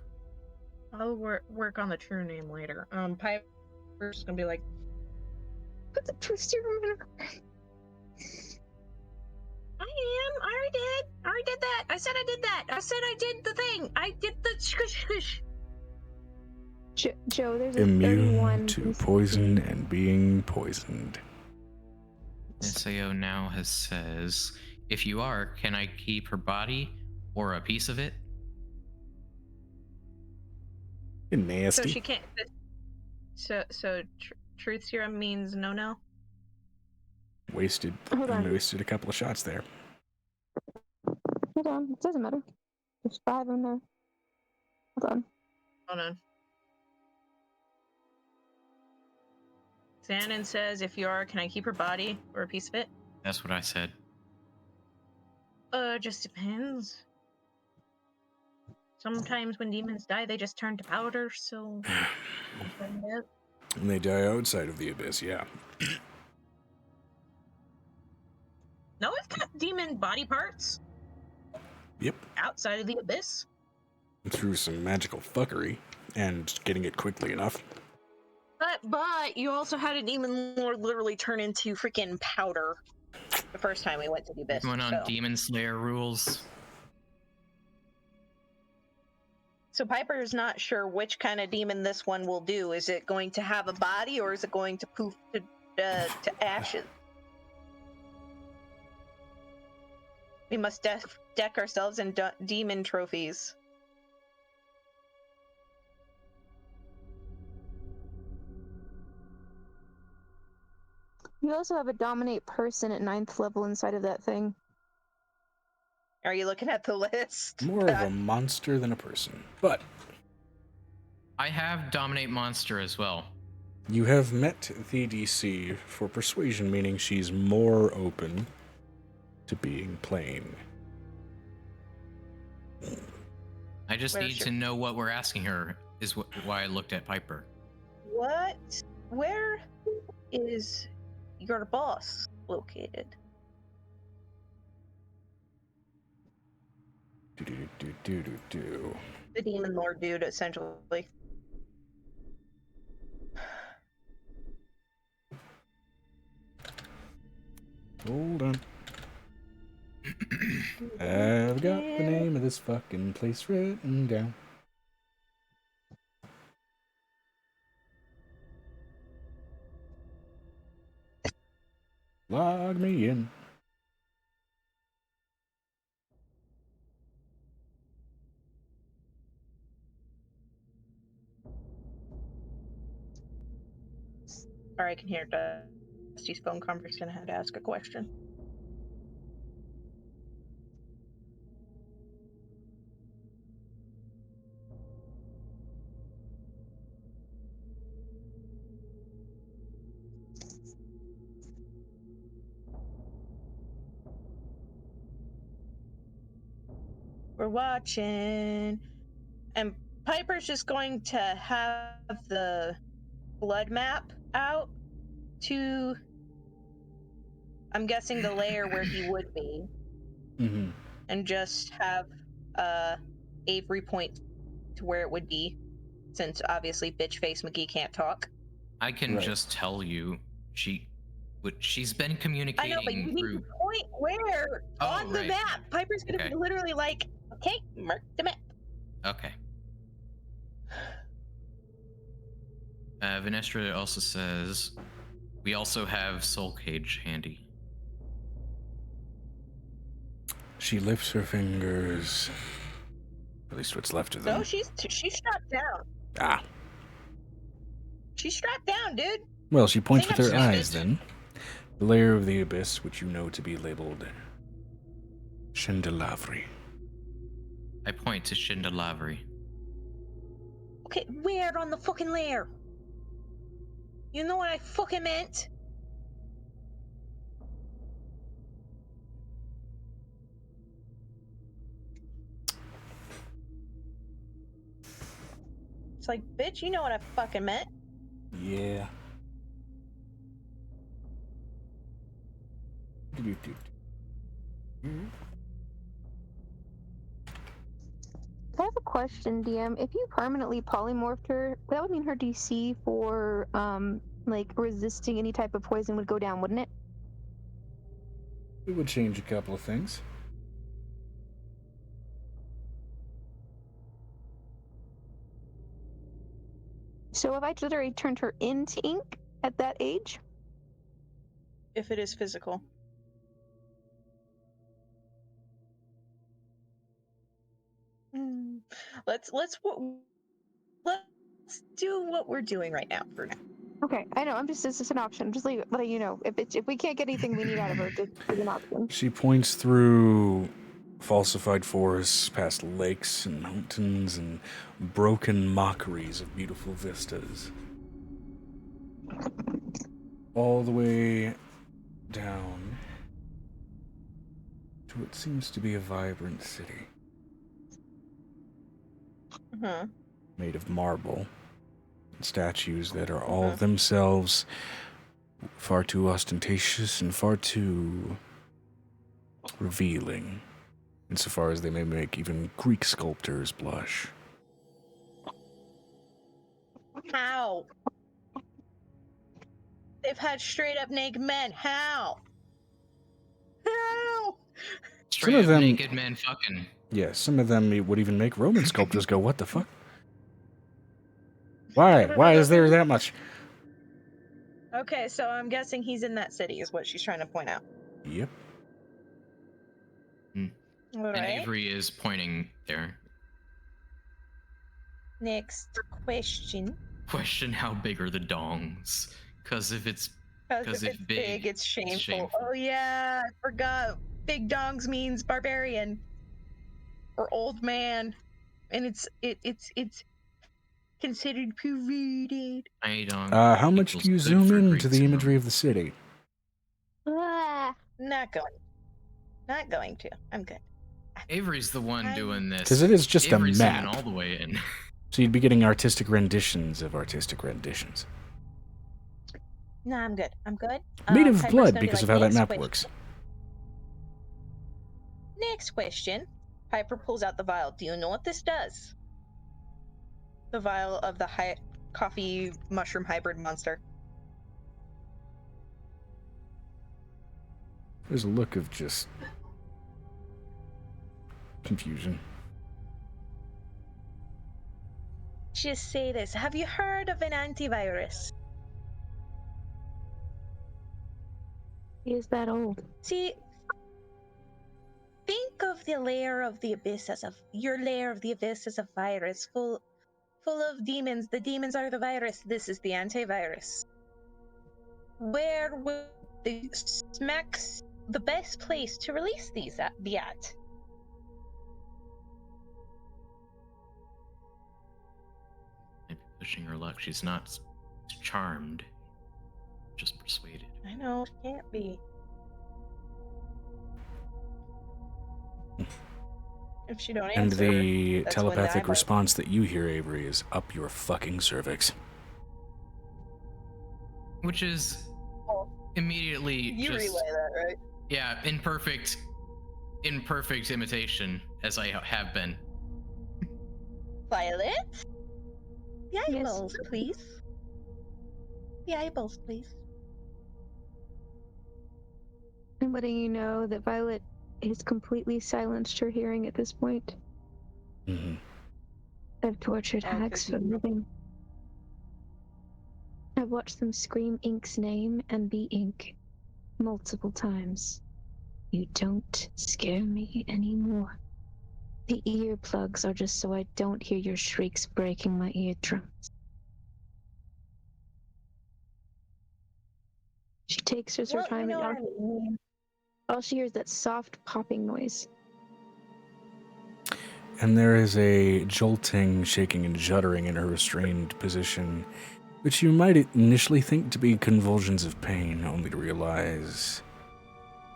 I'll work on the true name later. Piper Piper's gonna be like, Put the truth serum in her. I already did that. I said I did that. I said I did the thing. I did the shush. Joe, there's a Immune 31. to poison and being poisoned. SAO now says, if you are, can I keep her body or a piece of it? You're nasty. So she can't. Truth serum means no. Wasted. Hold on. Wasted a couple of shots there. Hold on. It doesn't matter. There's 5 in there. Hold on. Xanon says, if you are, can I keep her body or a piece of it? That's what I said. Just depends. Sometimes when demons die, they just turn to powder, so... And they die outside of the abyss, yeah. No, we've got demon body parts. Yep. Outside of the abyss. Through some magical fuckery and getting it quickly enough. But you also had a demon lord literally turn into freaking powder the first time we went to the abyss. Going on Demon Slayer rules. So Piper's not sure which kind of demon this one will do. Is it going to have a body, or is it going to poof to ashes? We must deck ourselves in demon trophies. You also have a dominate person at 9th level inside of that thing. Are you looking at the list? More of a monster than a person. But I have Dominate Monster as well. you have met the DC for persuasion, meaning she's more open to being plain. I just need to know what we're asking her, is why I looked at Piper. What? Where is your boss located? Do. The demon lord dude, essentially. Hold on. I've got the name of this fucking place written down. Log me in. Or I can hear Dusty's phone conversation. I had to ask a question. We're watching, and Piper's just going to have the blood map out to, I'm guessing, the layer where he would be, and just have Avery point to where it would be, since obviously bitch face McGee can't talk. I can just tell you, she's been communicating. I know, but you need to point where on the map. Piper's gonna be literally like, okay, mark the map. Okay. Venestra also says, we also have Soul Cage handy. She lifts her fingers. At least what's left of them. No, she's strapped down. Ah. She's strapped down, dude. Well, she points with Think her I'm eyes then. The layer of the abyss, which you know to be labeled Chandelavri. I point to Chandelavri. Okay, where on the fucking layer? You know what I fucking meant? It's like, bitch, you know what I fucking meant. Yeah. I have a question, DM. If you permanently polymorphed her, that would mean her DC for like resisting any type of poison would go down, wouldn't it? It would change a couple of things. So if I literally turned her into ink at that age, If it is physical. Let's do what we're doing right now for now. okay, I know. It's just an option. Just letting you know. If we can't get anything we need out of her, just it's an option. She points through falsified forests, past lakes and mountains, and broken mockeries of beautiful vistas. All the way down to what seems to be a vibrant city. Made of marble. Statues that are all themselves far too ostentatious and far too revealing, insofar as they may make even Greek sculptors blush. How? They've had straight up naked men. How? How? Straight Some of up them- naked men fucking. Yeah, some of them would even make Roman sculptors go, what the fuck? Why? Why is there that much? Okay, so I'm guessing he's in that city, is what she's trying to point out. Yep. All And right. Avery is pointing there. Next question. Question: how big are the dongs? Because if it's Because if it's big, it's shameful. Oh yeah, I forgot. Big dongs means barbarian or old man, and it's considered perverted. How much do you zoom into the imagery of the city? Not going to. I'm good. Avery's the one doing this. Because it is just Avery's a zooming map. all the way in. So you'd be getting artistic renditions of artistic renditions. No, I'm good. I'm good. Made of Piper's blood gonna be because like, of how that "Next map question." works. Next question. Piper pulls out the vial. Do you know what this does? The vial of the coffee mushroom hybrid monster. There's a look of just confusion. Just say this. Have you heard of an antivirus? Is that old? See, think of the layer of the abyss as your layer of the abyss as a virus full of demons. The demons are the virus. This is the antivirus. Where would the best place to release these be at? Pushing her luck. She's not charmed, just persuaded. I know, it can't be. If she don't answer, And the that's when telepathic eyeball- response that you hear, Avery, is up your fucking cervix. Which is immediately You just relay that, right? yeah, imperfect imitation as I have been. Violet? The eyeballs, please. The eyeballs, please. I'm letting you know that Violet has completely silenced her hearing at this point. Mm-hmm. I've tortured hags for a living. I've watched them scream Ink's name and be Ink multiple times. You don't scare me anymore. The earplugs are just so I don't hear your shrieks breaking my eardrums. She takes her Well, time you know what I and all she hears is that soft popping noise. And there is a jolting, shaking, and juddering in her restrained position, which you might initially think to be convulsions of pain, only to realize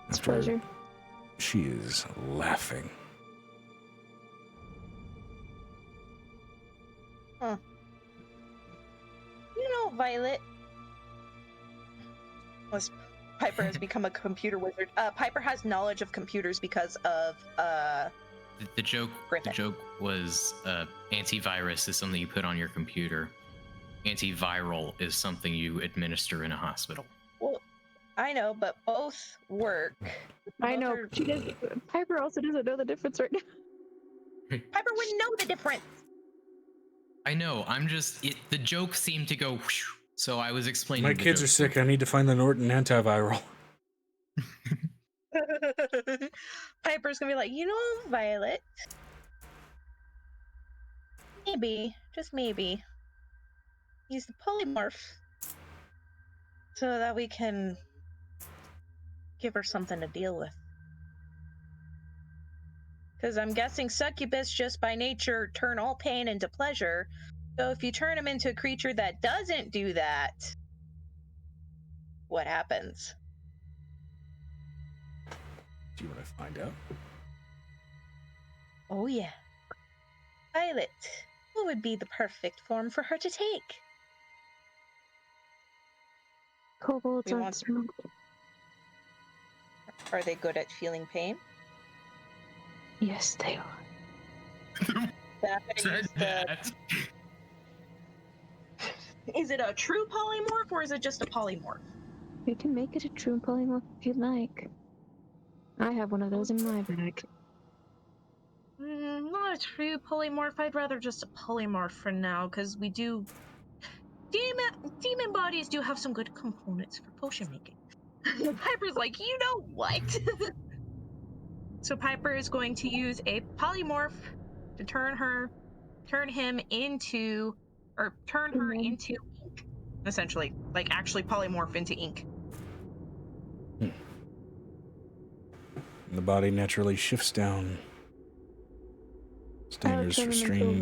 It's after pleasure. she is laughing. Huh. You know, Violet. Piper has become a computer wizard. Piper has knowledge of computers because of The joke was antivirus is something you put on your computer. Antiviral is something you administer in a hospital. Well, I know, but both work. I know. She does. Piper also doesn't know the difference right now. Piper wouldn't know the difference. I know. I'm just. The joke seemed to go. Whoosh, so I was explaining. My kids are sick. I need to find the Norton antiviral. Piper's gonna be like, Violet. Maybe, just maybe, use the polymorph so that we can give her something to deal with. Because I'm guessing succubus just by nature turn all pain into pleasure. So if you turn him into a creature that doesn't do that, what happens? Do you want to find out? Oh yeah. Violet, what would be the perfect form for her to take? Kobolds aren't smart. Are they good at feeling pain? Yes, they are. Is it a true polymorph or is it just a polymorph? You can make it a true polymorph if you'd like. I have one of those in my bag. Not a true polymorph. I'd rather just a polymorph for now, because we do... Demon bodies do have some good components for potion making. Piper's like, you know what? So Piper is going to use a polymorph to turn her into ink, essentially. Like, actually polymorph into ink. The body naturally shifts down. Standards for strain.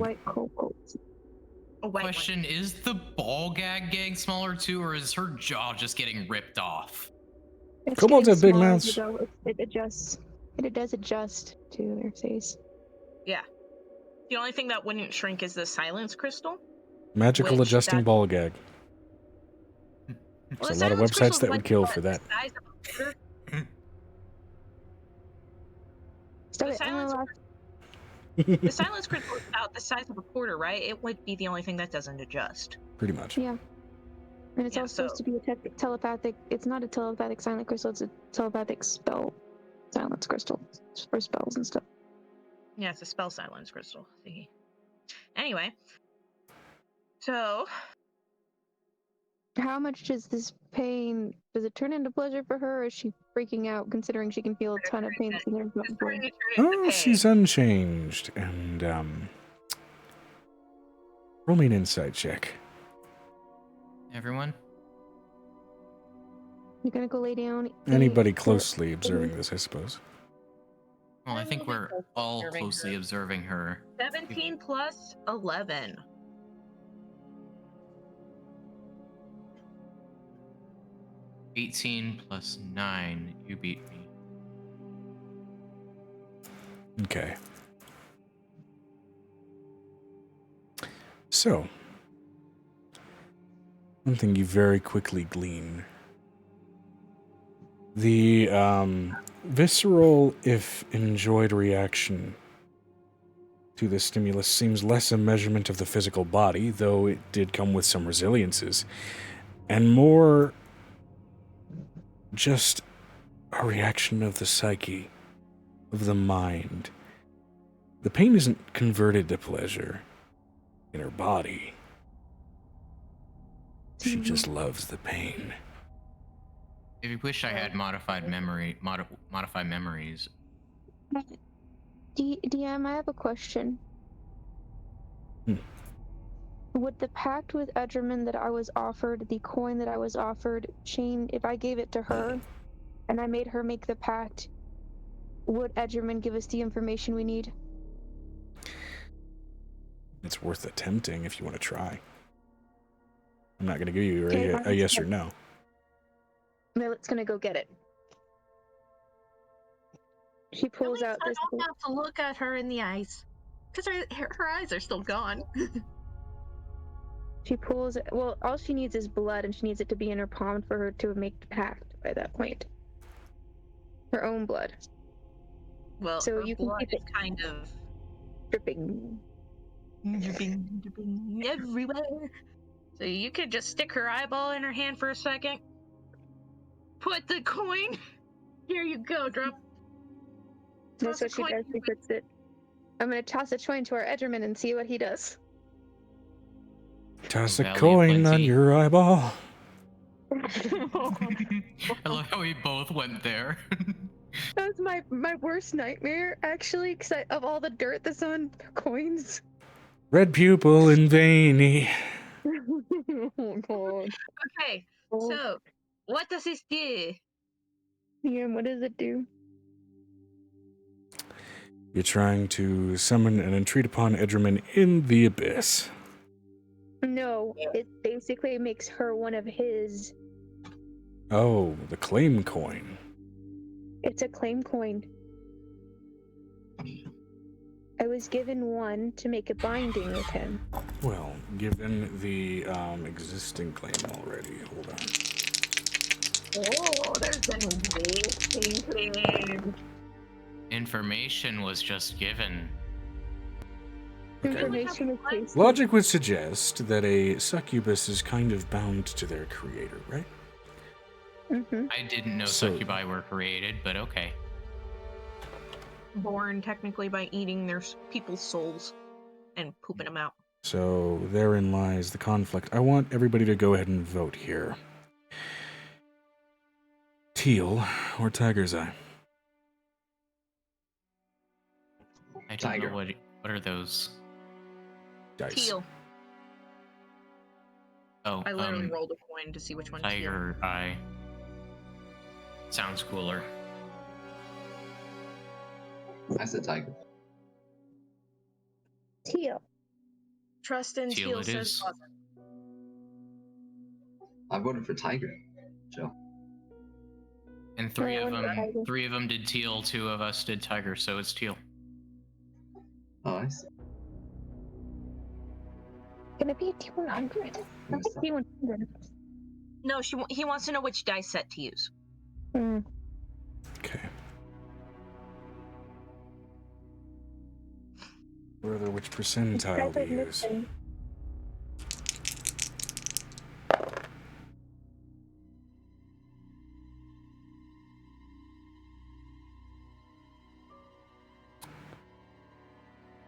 Question, is the ball gag getting smaller too, or is her jaw just getting ripped off? Kobolds have big mouths. It adjusts. It does adjust to their face. Yeah. The only thing that wouldn't shrink is the silence crystal. Magical adjusting ball gag. There's a lot of websites that would kill for that. The silence crystal is about the size of a quarter, right? It would be the only thing that doesn't adjust. Pretty much. Yeah. And it's also supposed to be a telepathic. It's not a telepathic silent crystal. It's a telepathic spell silence crystal. It's for spells and stuff. Yeah, it's a spell silence crystal. See. Anyway. So. How much does this pain, does it turn into pleasure for her, or is she freaking out considering she can feel a ton of pain that's never felt before? Oh, she's unchanged. And, roll me an insight check. Everyone? You're gonna go lay down. Anybody closely observing this, I suppose. Well, I think we're all closely observing her. 17 plus 11. +18 +9. You beat me. Okay. So, one thing you very quickly glean. The visceral, if enjoyed, reaction to the stimulus seems less a measurement of the physical body, though it did come with some resiliences, and more just a reaction of the psyche, of the mind. The pain isn't converted to pleasure in her body. She just loves the pain. If you wish I had modified memories. DM, I have a question. Would the pact with Edgerman that I was offered, the coin that I was offered, change if I gave it to her and I made her make the pact? Would Edgerman give us the information we need? It's worth attempting if you want to try. I'm not going to give you a yes or no. Millet's gonna go get it. She pulls out this. I don't have to look at her in the eyes, because her eyes are still gone. She pulls. Well, all she needs is blood, and she needs it to be in her palm for her to make the pact by that point. Her own blood. Well, So her you can blood keep is it kind of dripping. dripping everywhere. So you could just stick her eyeball in her hand for a second. Put the coin. Here you go, drop. That's Toss a what she coin. does. She puts it. I'm gonna toss a coin to our Edgerman and see what he does. Toss a Valley of coin on Plenty. your eyeball. I love how we both went there. That was my worst nightmare, actually, because of all the dirt that's on coins. Red pupil in veiny. Oh god. Okay, Oh. so what does this do? Yeah, what does it do? You're trying to summon and entreat upon Edgerman in the abyss. No, it basically makes her one of his. Oh, the claim coin. It's a claim coin. I was given one to make a binding with him. Well, given the existing claim already, hold on. Oh, there's an existing claim. Information was just given. Okay. Information is tasty. Logic would suggest that a succubus is kind of bound to their creator, right? Mm-hmm. I didn't know So- succubi were created, but okay. Born technically by eating their people's souls and pooping them out. So therein lies the conflict. I want everybody to go ahead and vote here. Teal or Tiger's Eye? I don't Tiger. know what are those. Dice. Teal. Oh, I literally rolled a coin to see which one. Tiger Eye. Sounds cooler. I said tiger. Teal. Trust in Teal Teal it says is. positive. I voted for tiger, Joe. And three I of went them, Tiger. 3 of them did teal, 2 of us did tiger, so it's teal. Oh, I see. Gonna be a T100. That's a T100. No, he wants to know which dice set to use. Hmm. Okay. Further, which percentile to use?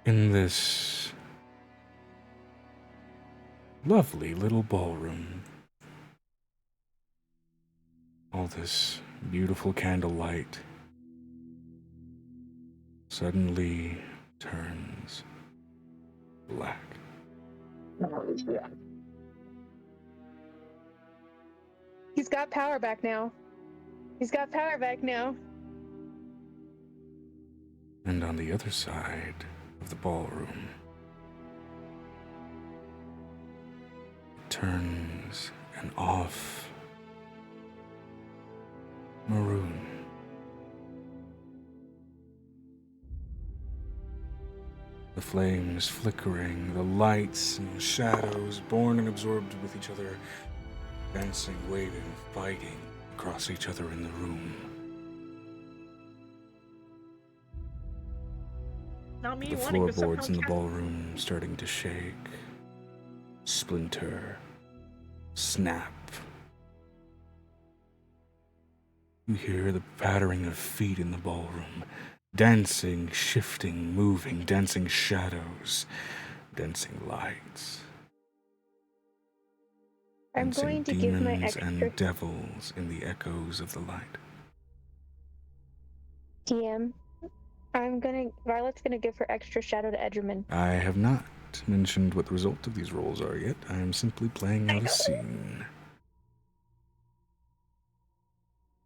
In this lovely little ballroom, all this beautiful candlelight suddenly turns black. He's got power back now. He's got power back now. And on the other side of the ballroom, it turns an off maroon. The flames flickering, the lights and shadows born and absorbed with each other, dancing, waving, fighting across each other in the room. Not me The wanting to floorboards in the somehow ballroom starting to shake, splinter, snap. You hear the pattering of feet in the ballroom, dancing, shifting, moving, dancing shadows, dancing lights. I'm dancing going to give my demons extra and devils in the echoes of the light. TM. Violet's gonna give her extra shadow to Edgerman. I have not mentioned what the result of these rolls are yet. I am simply playing out a scene.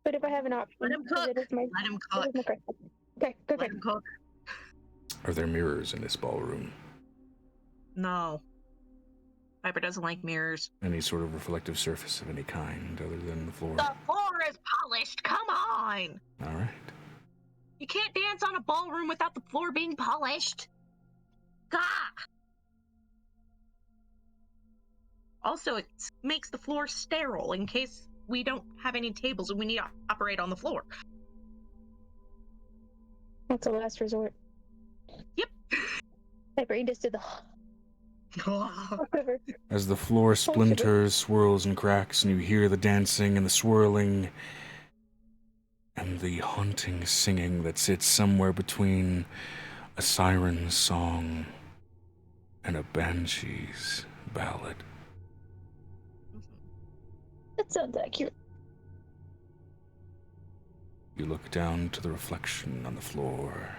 But if I have an option, Let him cook. it is my, Let him it cook. is my question. Okay, go Let ahead. him cook. Are there mirrors in this ballroom? No. Piper doesn't like mirrors. Any sort of reflective surface of any kind other than the floor? The floor is polished. Come on. All right. You can't dance on a ballroom without the floor being polished. Gah! Also, it makes the floor sterile in case we don't have any tables and we need to operate on the floor. That's a last resort. Yep. My brain just did the. Whatever. As the floor splinters, swirls, and cracks, and you hear the dancing and the swirling and the haunting singing that sits somewhere between a siren's song and a banshee's ballad. That sounds accurate. You look down to the reflection on the floor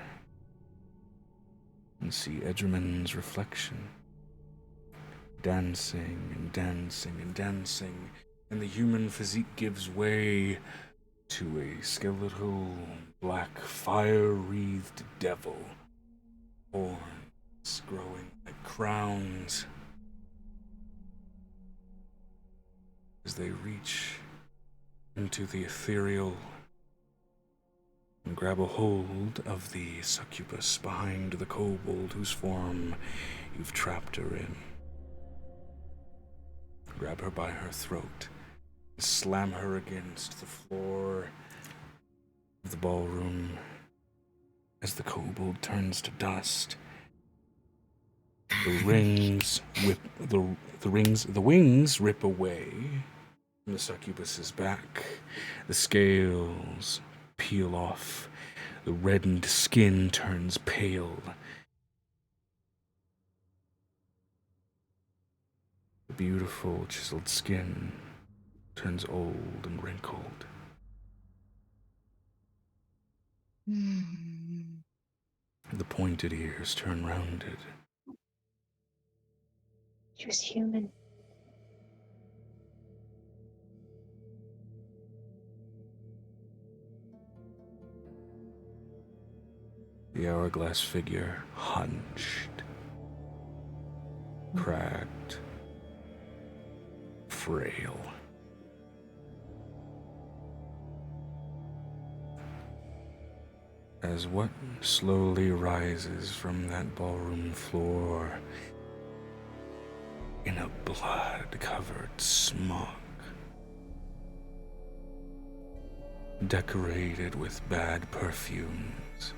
and see Edgerman's reflection, dancing and dancing and dancing, and the human physique gives way to a skeletal, black, fire-wreathed devil, horns growing like crowns as they reach into the ethereal and grab a hold of the succubus behind the kobold whose form you've trapped her in. Grab her by her throat and slam her against the floor of the ballroom as the kobold turns to dust. The wings rip away from the succubus's back. The scales peel off. The reddened skin turns pale. The beautiful chiseled skin turns old and wrinkled. The pointed ears turn rounded. She was human. The hourglass figure hunched, cracked, frail. As what slowly rises from that ballroom floor in a blood-covered smog, decorated with bad perfumes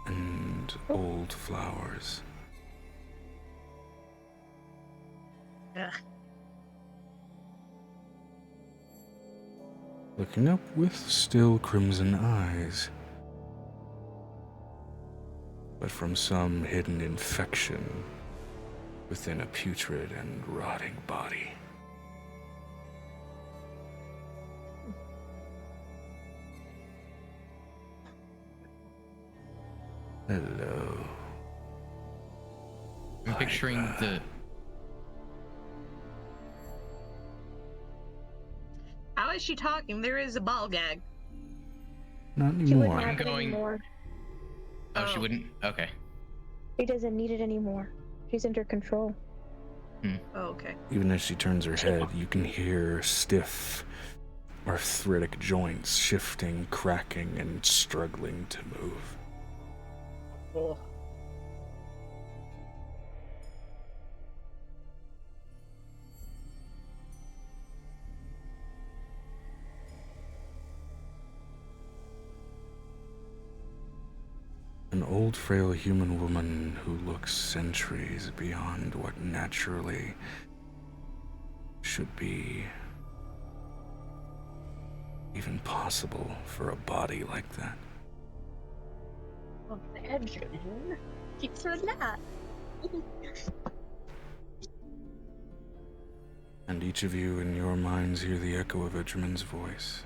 and old flowers. Ugh. Looking up with still crimson eyes, but from some hidden infection within a putrid and rotting body. Hello. I'm picturing the. How is she talking? There is a ball gag. Not She wouldn't anymore. have it Going- anymore. Oh, she wouldn't? Okay. She doesn't need it anymore. She's under control. Oh, okay. Even as she turns her head, you can hear stiff, arthritic joints shifting, cracking, and struggling to move. Oh. An old, frail human woman who looks centuries beyond what naturally should be even possible for a body like that. Oh, Edgerman. Keeps her that. And each of you in your minds hear the echo of Edgerman's voice.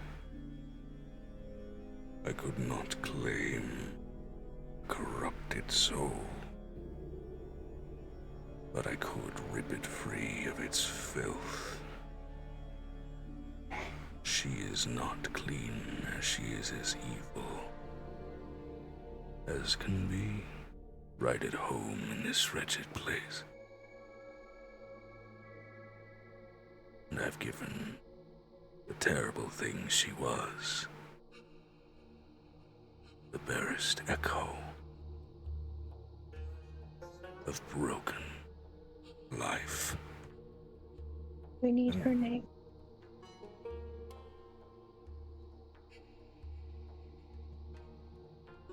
I could not claim corrupted soul, but I could rip it free of its filth. She is not clean, she is as evil as can be, right at home in this wretched place. And I've given the terrible thing she was the barest echo of broken life. We need her name.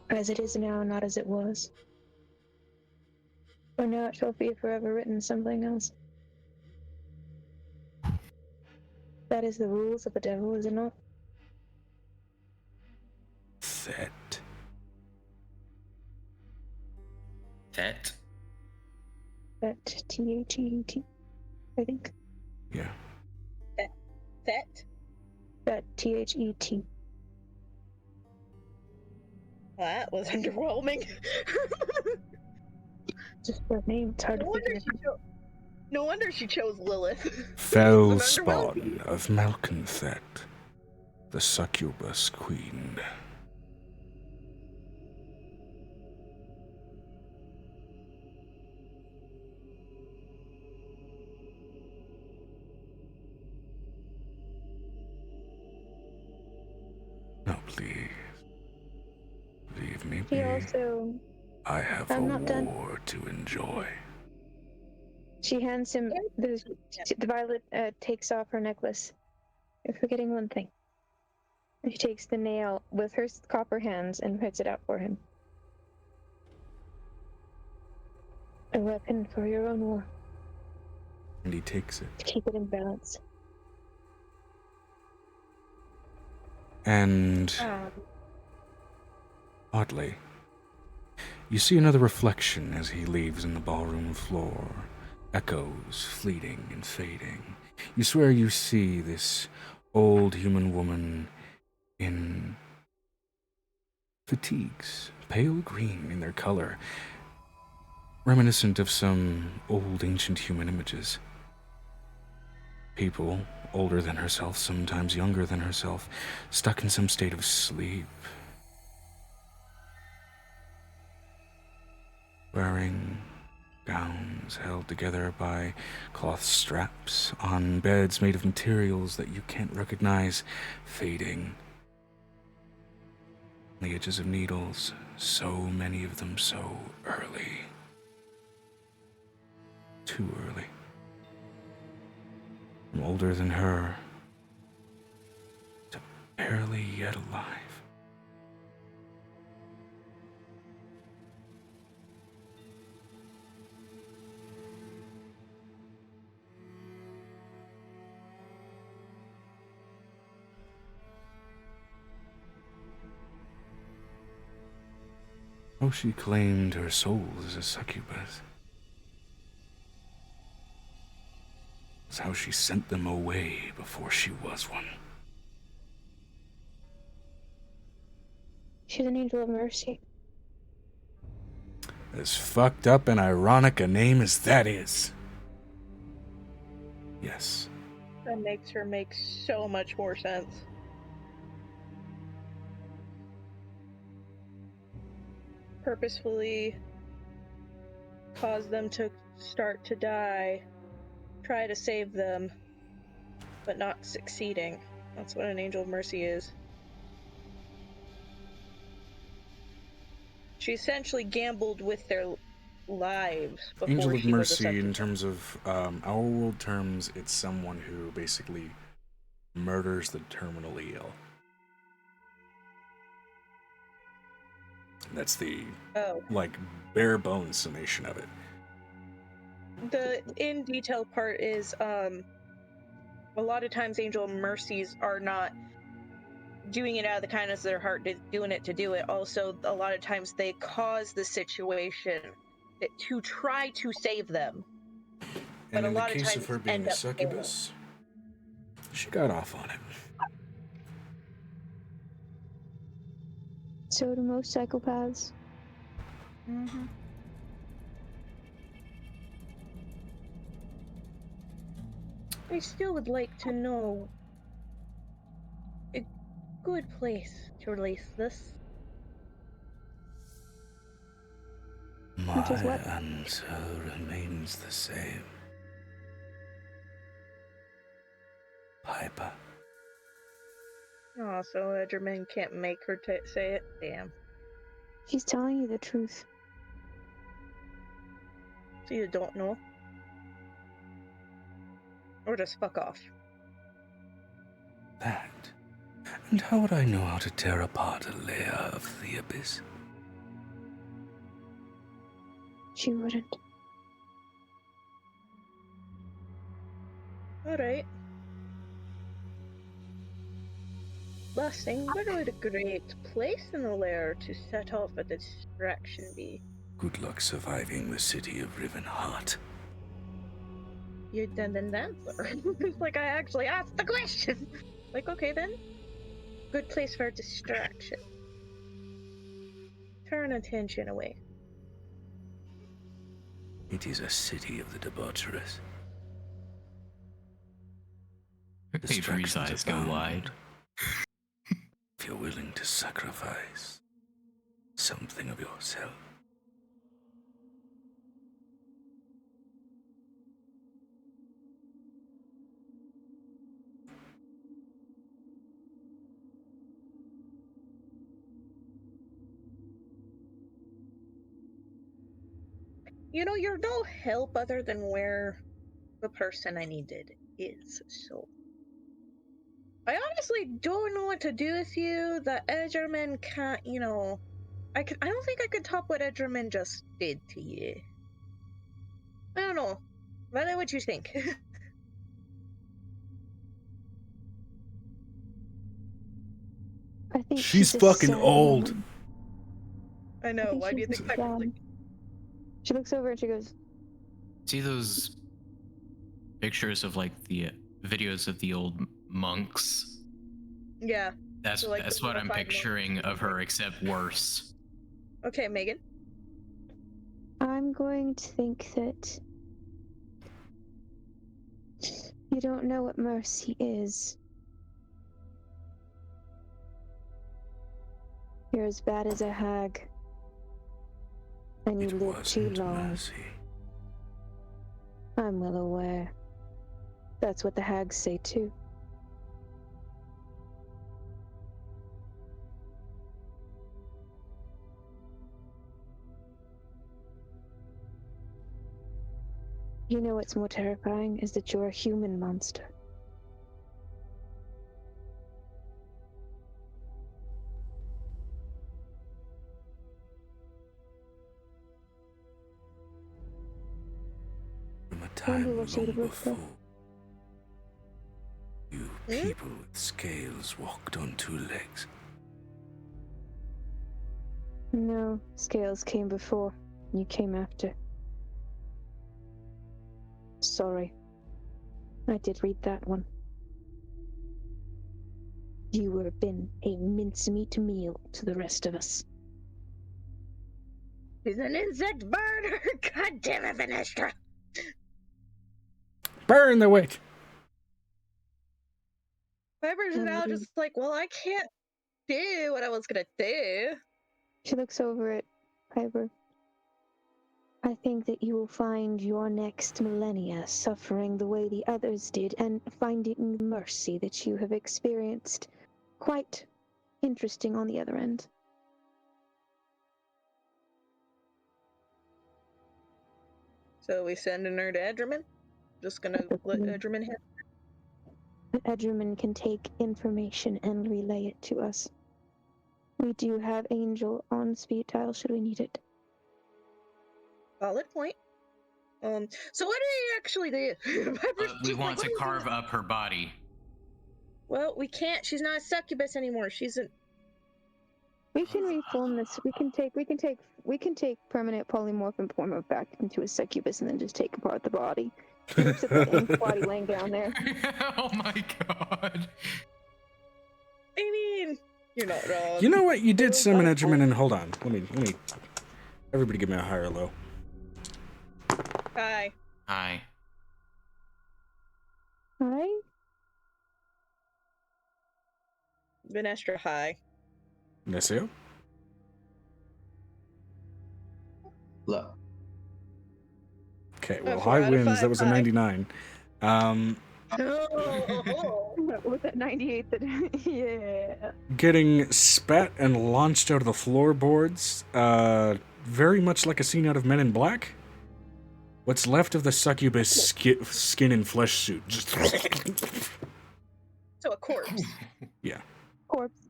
As it is now, not as it was. For now it shall be forever written something else. That is the rules of the devil, is it not? Set. That. That T-H-E-T, I think. Yeah. That? That T-H-E-T. That was underwhelming. Just that name, it's hard No to wonder figure she chose. No wonder she chose Lilith. Fell An spawn of Malconthet, the succubus queen. No, please. Leave me She be. also... I have a I'm not done. war to enjoy. She hands him the Violet takes off her necklace. You're forgetting one thing. She takes the nail with her copper hands and puts it out for him. A weapon for your own war. And he takes it. To keep it in balance. And oddly, you see another reflection as he leaves in the ballroom floor. Echoes fleeting and fading. You swear you see this old human woman in fatigues, pale green in their color, reminiscent of some old ancient human images. People, older than herself, sometimes younger than herself, stuck in some state of sleep, wearing gowns held together by cloth straps on beds made of materials that you can't recognize, fading. The edges of needles, so many of them so early. Too early. From older than her to barely yet alive. Oh, she claimed her soul as a succubus. It's how she sent them away before she was one. She's an angel of mercy. As fucked up and ironic a name as that is. Yes. That makes her make so much more sense. Purposefully cause them to start to die, try to save them, but not succeeding. That's what an angel of mercy is. She essentially gambled with their lives before Angel of she was a Mercy, in succubus. terms of our world terms, it's someone who basically murders the terminally ill. That's the bare bones summation of it. The in detail part is a lot of times angel mercies are not doing it out of the kindness of their heart, doing it to do it. Also, a lot of times they cause the situation to try to save them. And but in a the lot of case times of her being end a up succubus, she got off on it. So do most psychopaths. Mm-hmm. I still would like to know a good place to release this. My answer remains the same. Piper. Oh, so Edgerman can't make her say it? Damn. She's telling you the truth. So you don't know? Or just fuck off. That. And how would I know how to tear apart a layer of the abyss? She wouldn't. Alright. Last thing, where would a great place in the lair to set off a distraction be? Good luck surviving the city of Rivenheart. You didn't answer. It's like I actually asked the question. Like, okay then. Good place for a distraction. Turn attention away. It is a city of the debaucherous. Avery's eyes go wide. If you're willing to sacrifice something of yourself. You know, you're no help other than where the person I needed is, so. I honestly don't know what to do with you. The Edgerman can't, you know. I don't think I could top what Edgerman just did to you. I don't know. Let me know what you think. I think She's fucking old. I know. Why do you think I'm She looks over and she goes, See those pictures of like the videos of the old monks? Yeah. That's So, like, that's the what I'm modified picturing of her, except worse. Okay, Megan. I'm going to think that you don't know what mercy is. You're as bad as a hag. And you live too long. Mercy. I'm well aware. That's what the hags say too. You know what's more terrifying is that you're a human monster. From a time long before, you people with scales walked on two legs. No, scales came before. You came after. Sorry. I did read that one. You were been a mincemeat meal to the rest of us. He's an insect burner! God damn it, Venestra! Burn the witch! Piper's now just like, well, I can't do what I was gonna do. She looks over at Piper. I think that you will find your next millennia suffering the way the others did and finding the mercy that you have experienced quite interesting on the other end. So we sending her to Edgerman? Just gonna let Edgerman hit? Edgerman can take information and relay it to us. We do have Angel on speed dial should we need it. Valid point. So what do you actually do? We want to carve up her body. Well, we can't. She's not a succubus anymore. She's a. We can reform this. We can take permanent polymorph and form her back into a succubus and then just take apart the body. He looks at that ink body laying down there. Oh my god. I mean, you're not wrong. You know what? You did summon Edgerman, and hold on. Let me. Everybody, give me a high or low. Hi. Hi. Hi. Venestra, hi. Nesio? Low. Okay, well, 4 high out of wins. 5, That was a hi. 99. Was that 98 that yeah. Getting spat and launched out of the floorboards, very much like a scene out of Men in Black. What's left of the succubus skin and flesh suit. Just So a corpse. yeah. Corpse.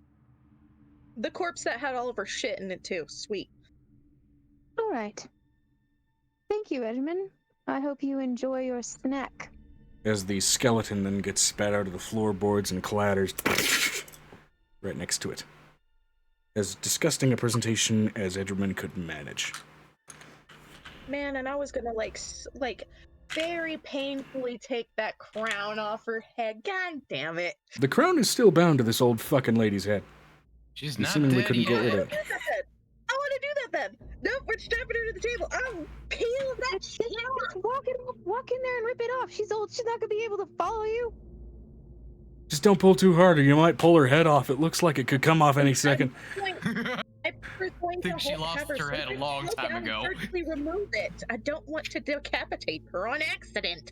The corpse that had all of her shit in it too. Sweet. Alright. Thank you, Edmund. I hope you enjoy your snack. As the skeleton then gets spat out of the floorboards and clatters right next to it. As disgusting a presentation as Edgerman could manage. Man, and I was gonna like very painfully take that crown off her head. God damn it! The crown is still bound to this old fucking lady's head. She's You not seemingly dead couldn't get yet. rid of it. I want to do that then. Nope, we're strapping her to the table. I'm peel that shit off. Walk in there and rip it off. She's old. She's not gonna be able to follow you. Just don't pull too hard or you might pull her head off. It looks like it could come off any second. I think she lost her head a long time ago. Surgically remove it. I don't want to decapitate her on accident.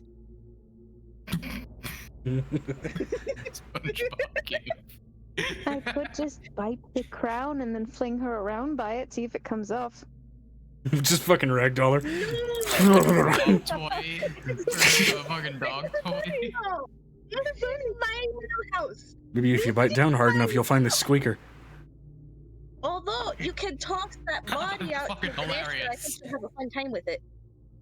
I could just bite the crown and then fling her around by it, see if it comes off. Just fucking ragdoll Dog toy. A fucking dog toy. This is my house. Maybe if you bite down hard enough, you'll find the squeaker. Although you can toss that body out Fucking to Vanessa, I hilarious. think she'll have a fun time with it.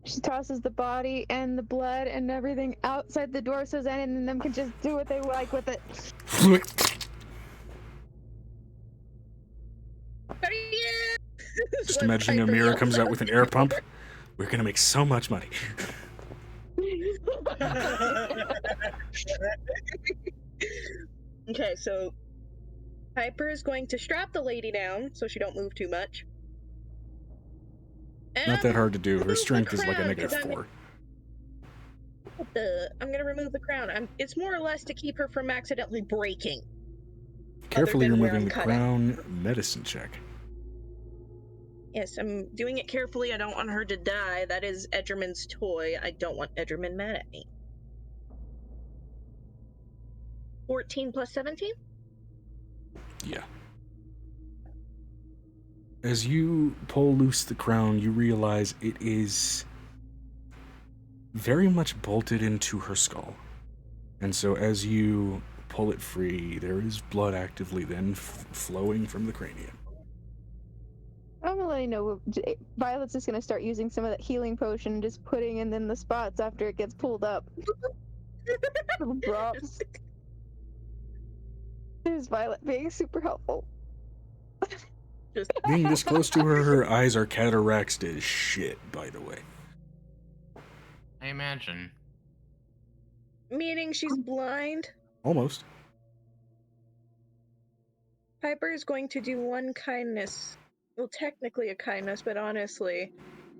She tosses the body and the blood and everything outside the door so Zen and them can just do what they like with it. Just imagining a mirror comes out with an air pump. We're gonna make so much money. Okay, so Piper is going to strap the lady down so she don't move too much. And Not that hard to do. Her remove strength the is like a crown, negative 'cause 4. I'm gonna remove the crown. It's more or less to keep her from accidentally breaking. Carefully than where removing I'm the cutting. crown. Medicine check. Yes, I'm doing it carefully. I don't want her to die. That is Edgerman's toy. I don't want Edgerman mad at me. 14 plus 17? Yeah. As you pull loose the crown, you realize it is very much bolted into her skull. And so as you pull it free, there is blood actively then flowing from the cranium. I'm gonna let you know, Violet's just gonna start using some of that healing potion, just putting in the spots after it gets pulled up. Little drops. There's Violet being super helpful. Being this close to her, her eyes are cataracted as shit, by the way. I imagine. Meaning she's blind. Almost. Piper is going to do one kindness. Well, technically a kindness, but honestly,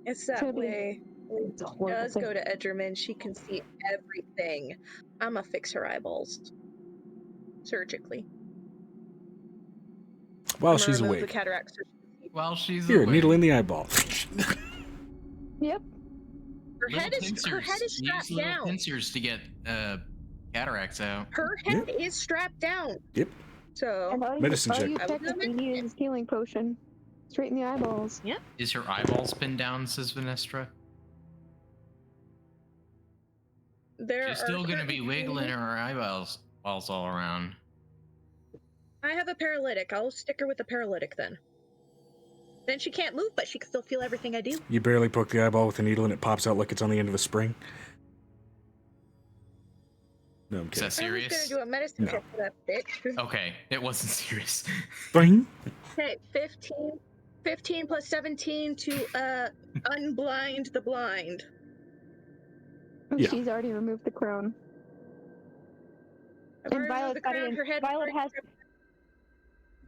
it's that Totally. way. When she does go to Edgerman, she can see everything. I'ma fix her eyeballs. Surgically. While I'ma she's remove the awake. cataract surgically. While she's Here, awake. needle in the eyeball. Yep. Her Little head is Use strapped little down. pincers to get cataracts out. Her head is strapped down. Yep. So And all Medicine all check. you I would technically need is healing potion. Straight in the eyeballs. Yep. Is her eyeballs pinned down, says Venestra? There She's are still gonna be certain wiggling things- her eyeballs all around. I have a paralytic. I'll stick her with a paralytic then. Then she can't move, but she can still feel everything I do. You barely poke the eyeball with a needle and it pops out like it's on the end of a spring. No, I'm Is that kidding. serious? I was gonna do a medicine No. check for that bitch. Okay, it wasn't serious. Boing. Okay, 15 plus 17 to unblind the blind. Yeah. She's already removed the crown. I've And already removed Violet's the got it crown, in. her head.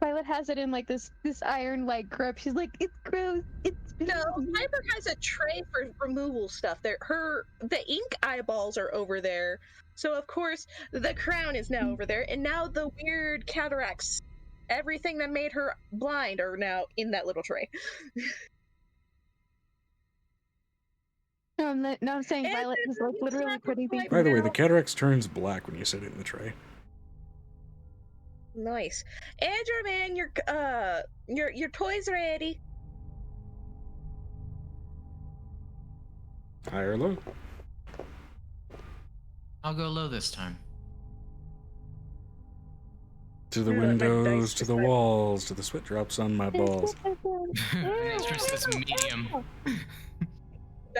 Violet has it in like this iron like grip. She's like, it's gross. It's No, Piper has a tray for removal stuff. The ink eyeballs are over there. So of course the crown is now over there, and now the weird cataracts, everything that made her blind, are now in that little tray. No, I'm saying And Violet is like literally putting things. By the way, now- the cataracts turns black when you set it in the tray. Nice, Andrew, man, your toys ready. High or low? I'll go low this time. To the You're like my windows, dice to the this time. walls, to the sweat drops on my balls. Venestra says medium.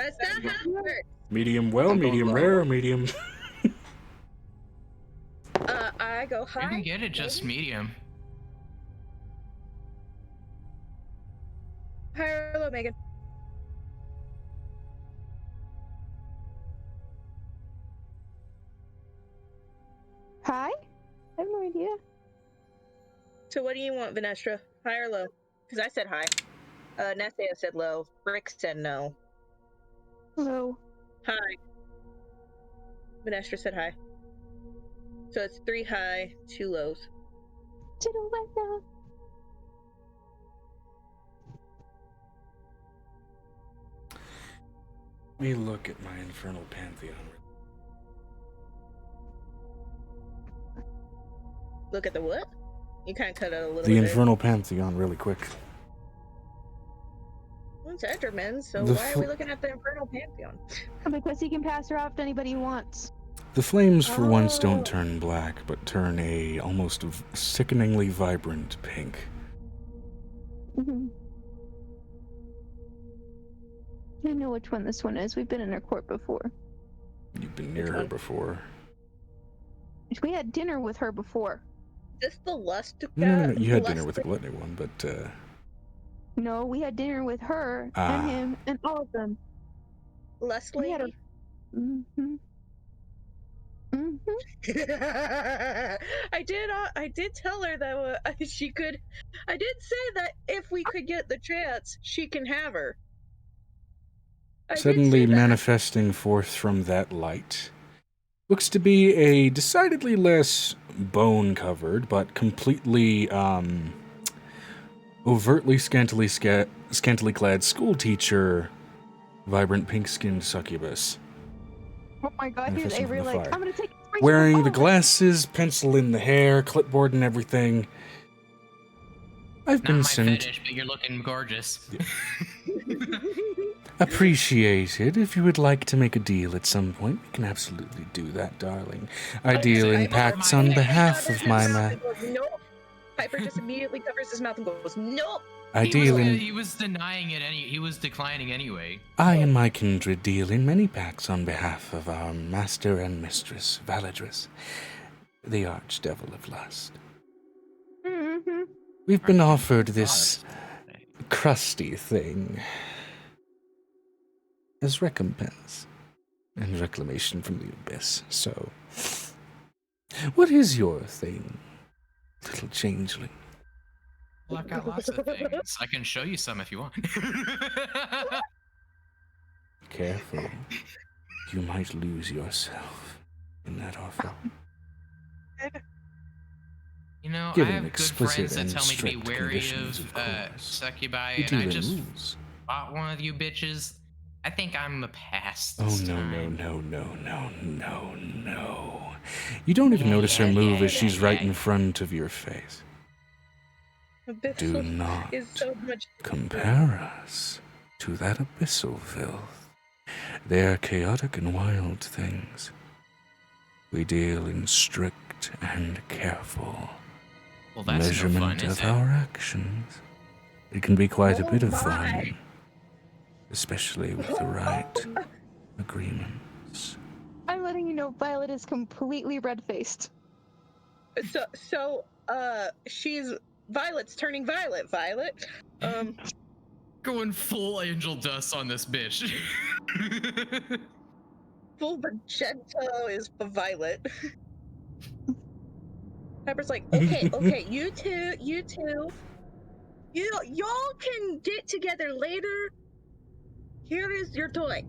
That's not how it works. Medium well, medium rare, medium. I go You high. can get it just medium. High or low, Megan? Hi? I have no idea. So what do you want, Venestra? High or low? Because I said high. Nessia said low. Brick said no. Hello. High. Venestra said high. So it's 3 high, 2 lows. Didn't like that. Let me look at my Infernal Pantheon. Look at the what? You kind of cut out a little The bit. Infernal Pantheon, really quick. Well, it's Enderman, so The why are we looking at the Infernal Pantheon? Because he can pass her off to anybody he wants. The flames for once Oh. don't turn black, but turn a almost sickeningly vibrant pink. Mm-hmm. I know which one this one is. We've been in her court before. You've been near her before. We had dinner with her before. Is this the lust? No, you had dinner with the gluttony one, but No, we had dinner with her and him and all of them. Leslie? We had a... Mm-hmm. Mm-hmm. I did tell her that she could. I did say that if we could get the chance, she can have her. I did suddenly say that. manifesting forth from that light looks to be a decidedly less bone-covered, but completely overtly scantily clad school teacher, vibrant pink-skinned succubus. Oh my god, here's Manifesting from Avery the like, fire. I'm gonna take inspiration Wearing from the all of it." glasses, pencil in the hair, clipboard and everything. I've Not been my sent. fetish, but you're looking gorgeous. Appreciated. If you would like to make a deal at some point, we can absolutely do that, darling. I deal in pacts on behalf of my man. Nope. Piper just immediately covers his mouth and goes, "Nope." I deal in. He was denying it. He was declining anyway. I and my kindred deal in many pacts on behalf of our master and mistress, Valadris, the archdevil of lust. Mm-hmm. We've been offered this crusty thing as recompense and reclamation from the abyss. So, what is your thing, little changeling? Well, I've got lots of things. I can show you some if you want. Careful. You might lose yourself in that offer. You know, Given I have good explicit friends that and tell me to be strict wary conditions, of of course. Succu-BYE, You and I deal in just rules. fought one of you bitches. I think I'm a pass Oh, this no, time. no. You don't even notice her move as she's right in front of your face. Do Abyssal not is so much. compare us to that abyssal filth. They are chaotic and wild things. We deal in strict and careful Well, that's no fun, measurement is of it? our actions. It can be quite a Oh bit of my. fun, especially with the right agreements. I'm letting you know Violet is completely red-faced. So, she's Violet's turning violet. Violet, Going full angel dust on this bitch. full magenta is Violet. Pepper's like, okay, you two, y'all can get together later. Here is your toy,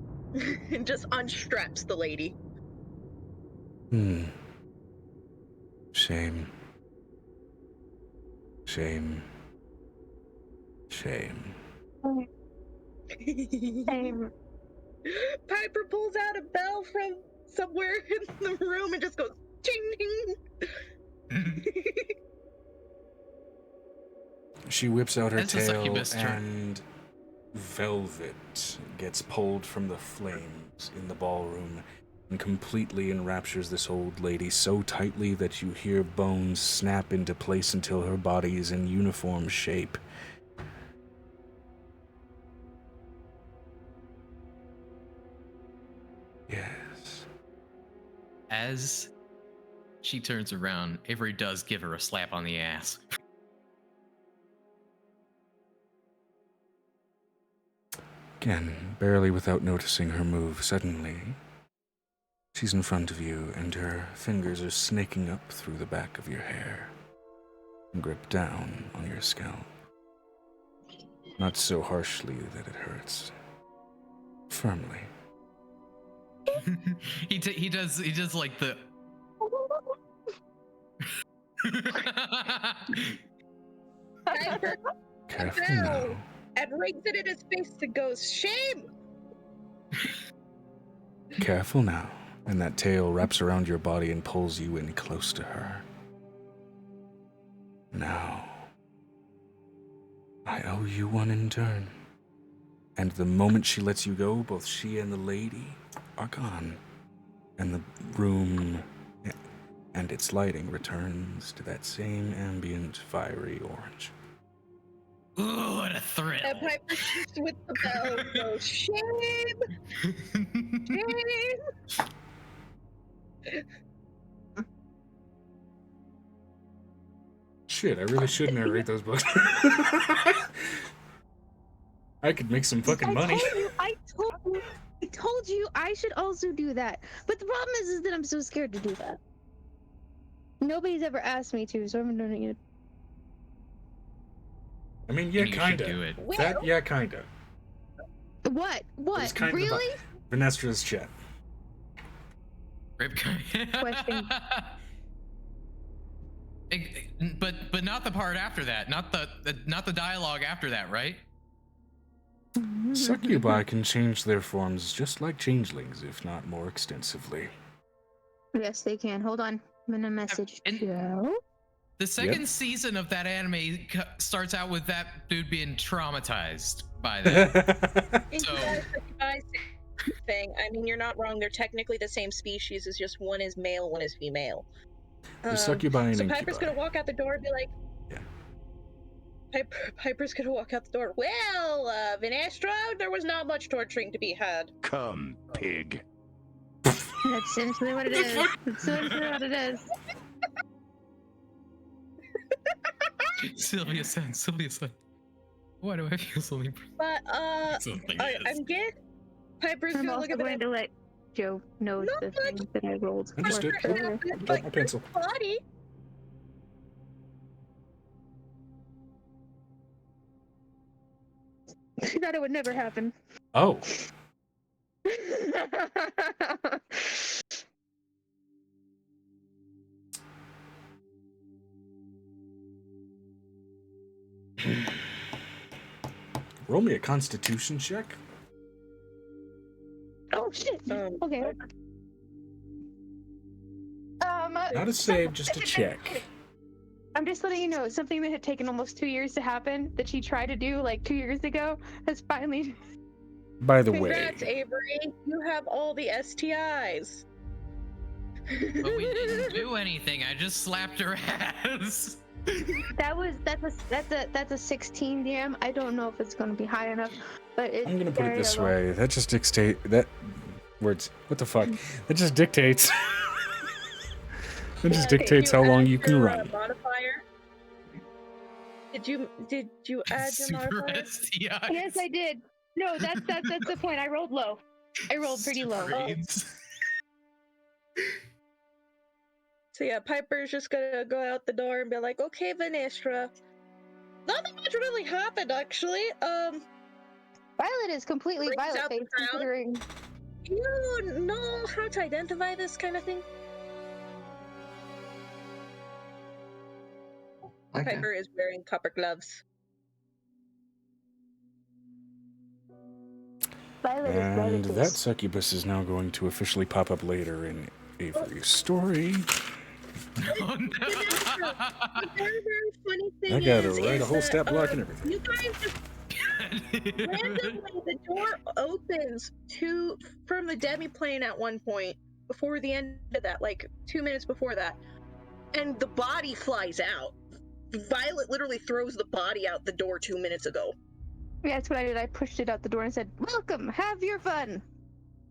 and just unstraps the lady. Shame. Piper pulls out a bell from somewhere in the room and just goes ding ding. She whips out her That's a tail succubus turn. and velvet gets pulled from the flames in the ballroom and completely enraptures this old lady so tightly that you hear bones snap into place until her body is in uniform shape. Yes. As she turns around, Avery does give her a slap on the ass. Again, barely without noticing her move, suddenly, she's in front of you, and her fingers are snaking up through the back of your hair and grip down on your scalp. Not so harshly that it hurts. Firmly. he does like the Careful now. And rings it in his face and goes, "Shame!" Careful now. And that tail wraps around your body and pulls you in close to her. Now, I owe you one in turn. And the moment she lets you go, both she and the lady are gone. And the room and its lighting returns to that same ambient, fiery orange. Ooh, what a thrill. And Piper shoots with the bell and goes, "Shame! Shame!" Shit, I really should narrate those books. I could make some fucking money. I told you I should also do that. But the problem is that I'm so scared to do that. Nobody's ever asked me to, so I haven't done it yet. I mean, yeah, You should kinda. do it. That, yeah, kinda. What? It's kind Really? of Venestra's chat. Question. But not the part after that. Not the dialogue after that, right? Succubi can change their forms just like changelings, if not more extensively. Yes, they can. Hold on. I'm gonna message Joe. The second season of that anime starts out with that dude being traumatized by that. So Thing. I mean, you're not wrong. They're technically the same species. It's just one is male, one is female. The succubi and so incubi. Piper's gonna walk out the door and be like, Piper's gonna walk out the door. Well, Venestra, there was not much torturing to be had. Come, pig. That's simply what it is. That's simply what it is. Sylvia said. Why do I feel something? But Something I'm good. Piper's I'm gonna also look at going to let Joe know the things that I rolled. Understood. like my pencil. Body. She thought it would never happen. Oh. Roll me a constitution check. Oh shit. Okay. Not a save, just a check. I'm just letting you know, something that had taken almost 2 years to happen, that she tried to do like 2 years ago, has finally... By the Congrats, way, Avery. You have all the STIs. But we didn't do anything. I just slapped her ass. That's a 16 DM. I don't know if it's going to be high enough, but it's I'm gonna put it very this low. way. That just dictates that words. What the fuck? That just dictates. That just dictates how long you can run. Modifier? Did you add your modifier? Yes, I did. No, that's the point. I rolled low. I rolled pretty low. So yeah, Piper's just gonna go out the door and be like, "Okay, Venestra." Nothing much really happened, actually. Violet is completely violet-faced, considering. Do you know how to identify this kind of thing? Okay. Piper is wearing copper gloves. And that succubus is now going to officially pop up later in Avery's story. Oh, no. The very, very funny thing I gotta is write a whole that, stat block and everything. You guys just randomly, the door opens from the demi-plane at one point before the end of that, like 2 minutes before that, and the body flies out. Violet literally throws the body out the door 2 minutes ago. Yeah, that's what I did. I pushed it out the door and said, "Welcome, have your fun."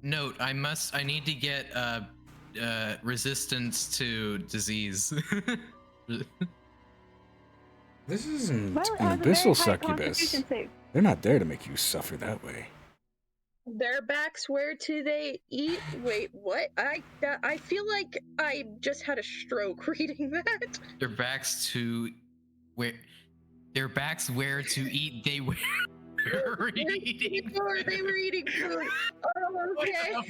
Note: I need to get resistance to disease. This isn't Violet an has a very abyssal high succubus. constitution save. They're not there to make you suffer that way. Their backs where do they eat? Wait, what? I feel like I just had a stroke reading that. Their backs to where? Their backs where to eat? They were eating. They were eating food. Oh, okay.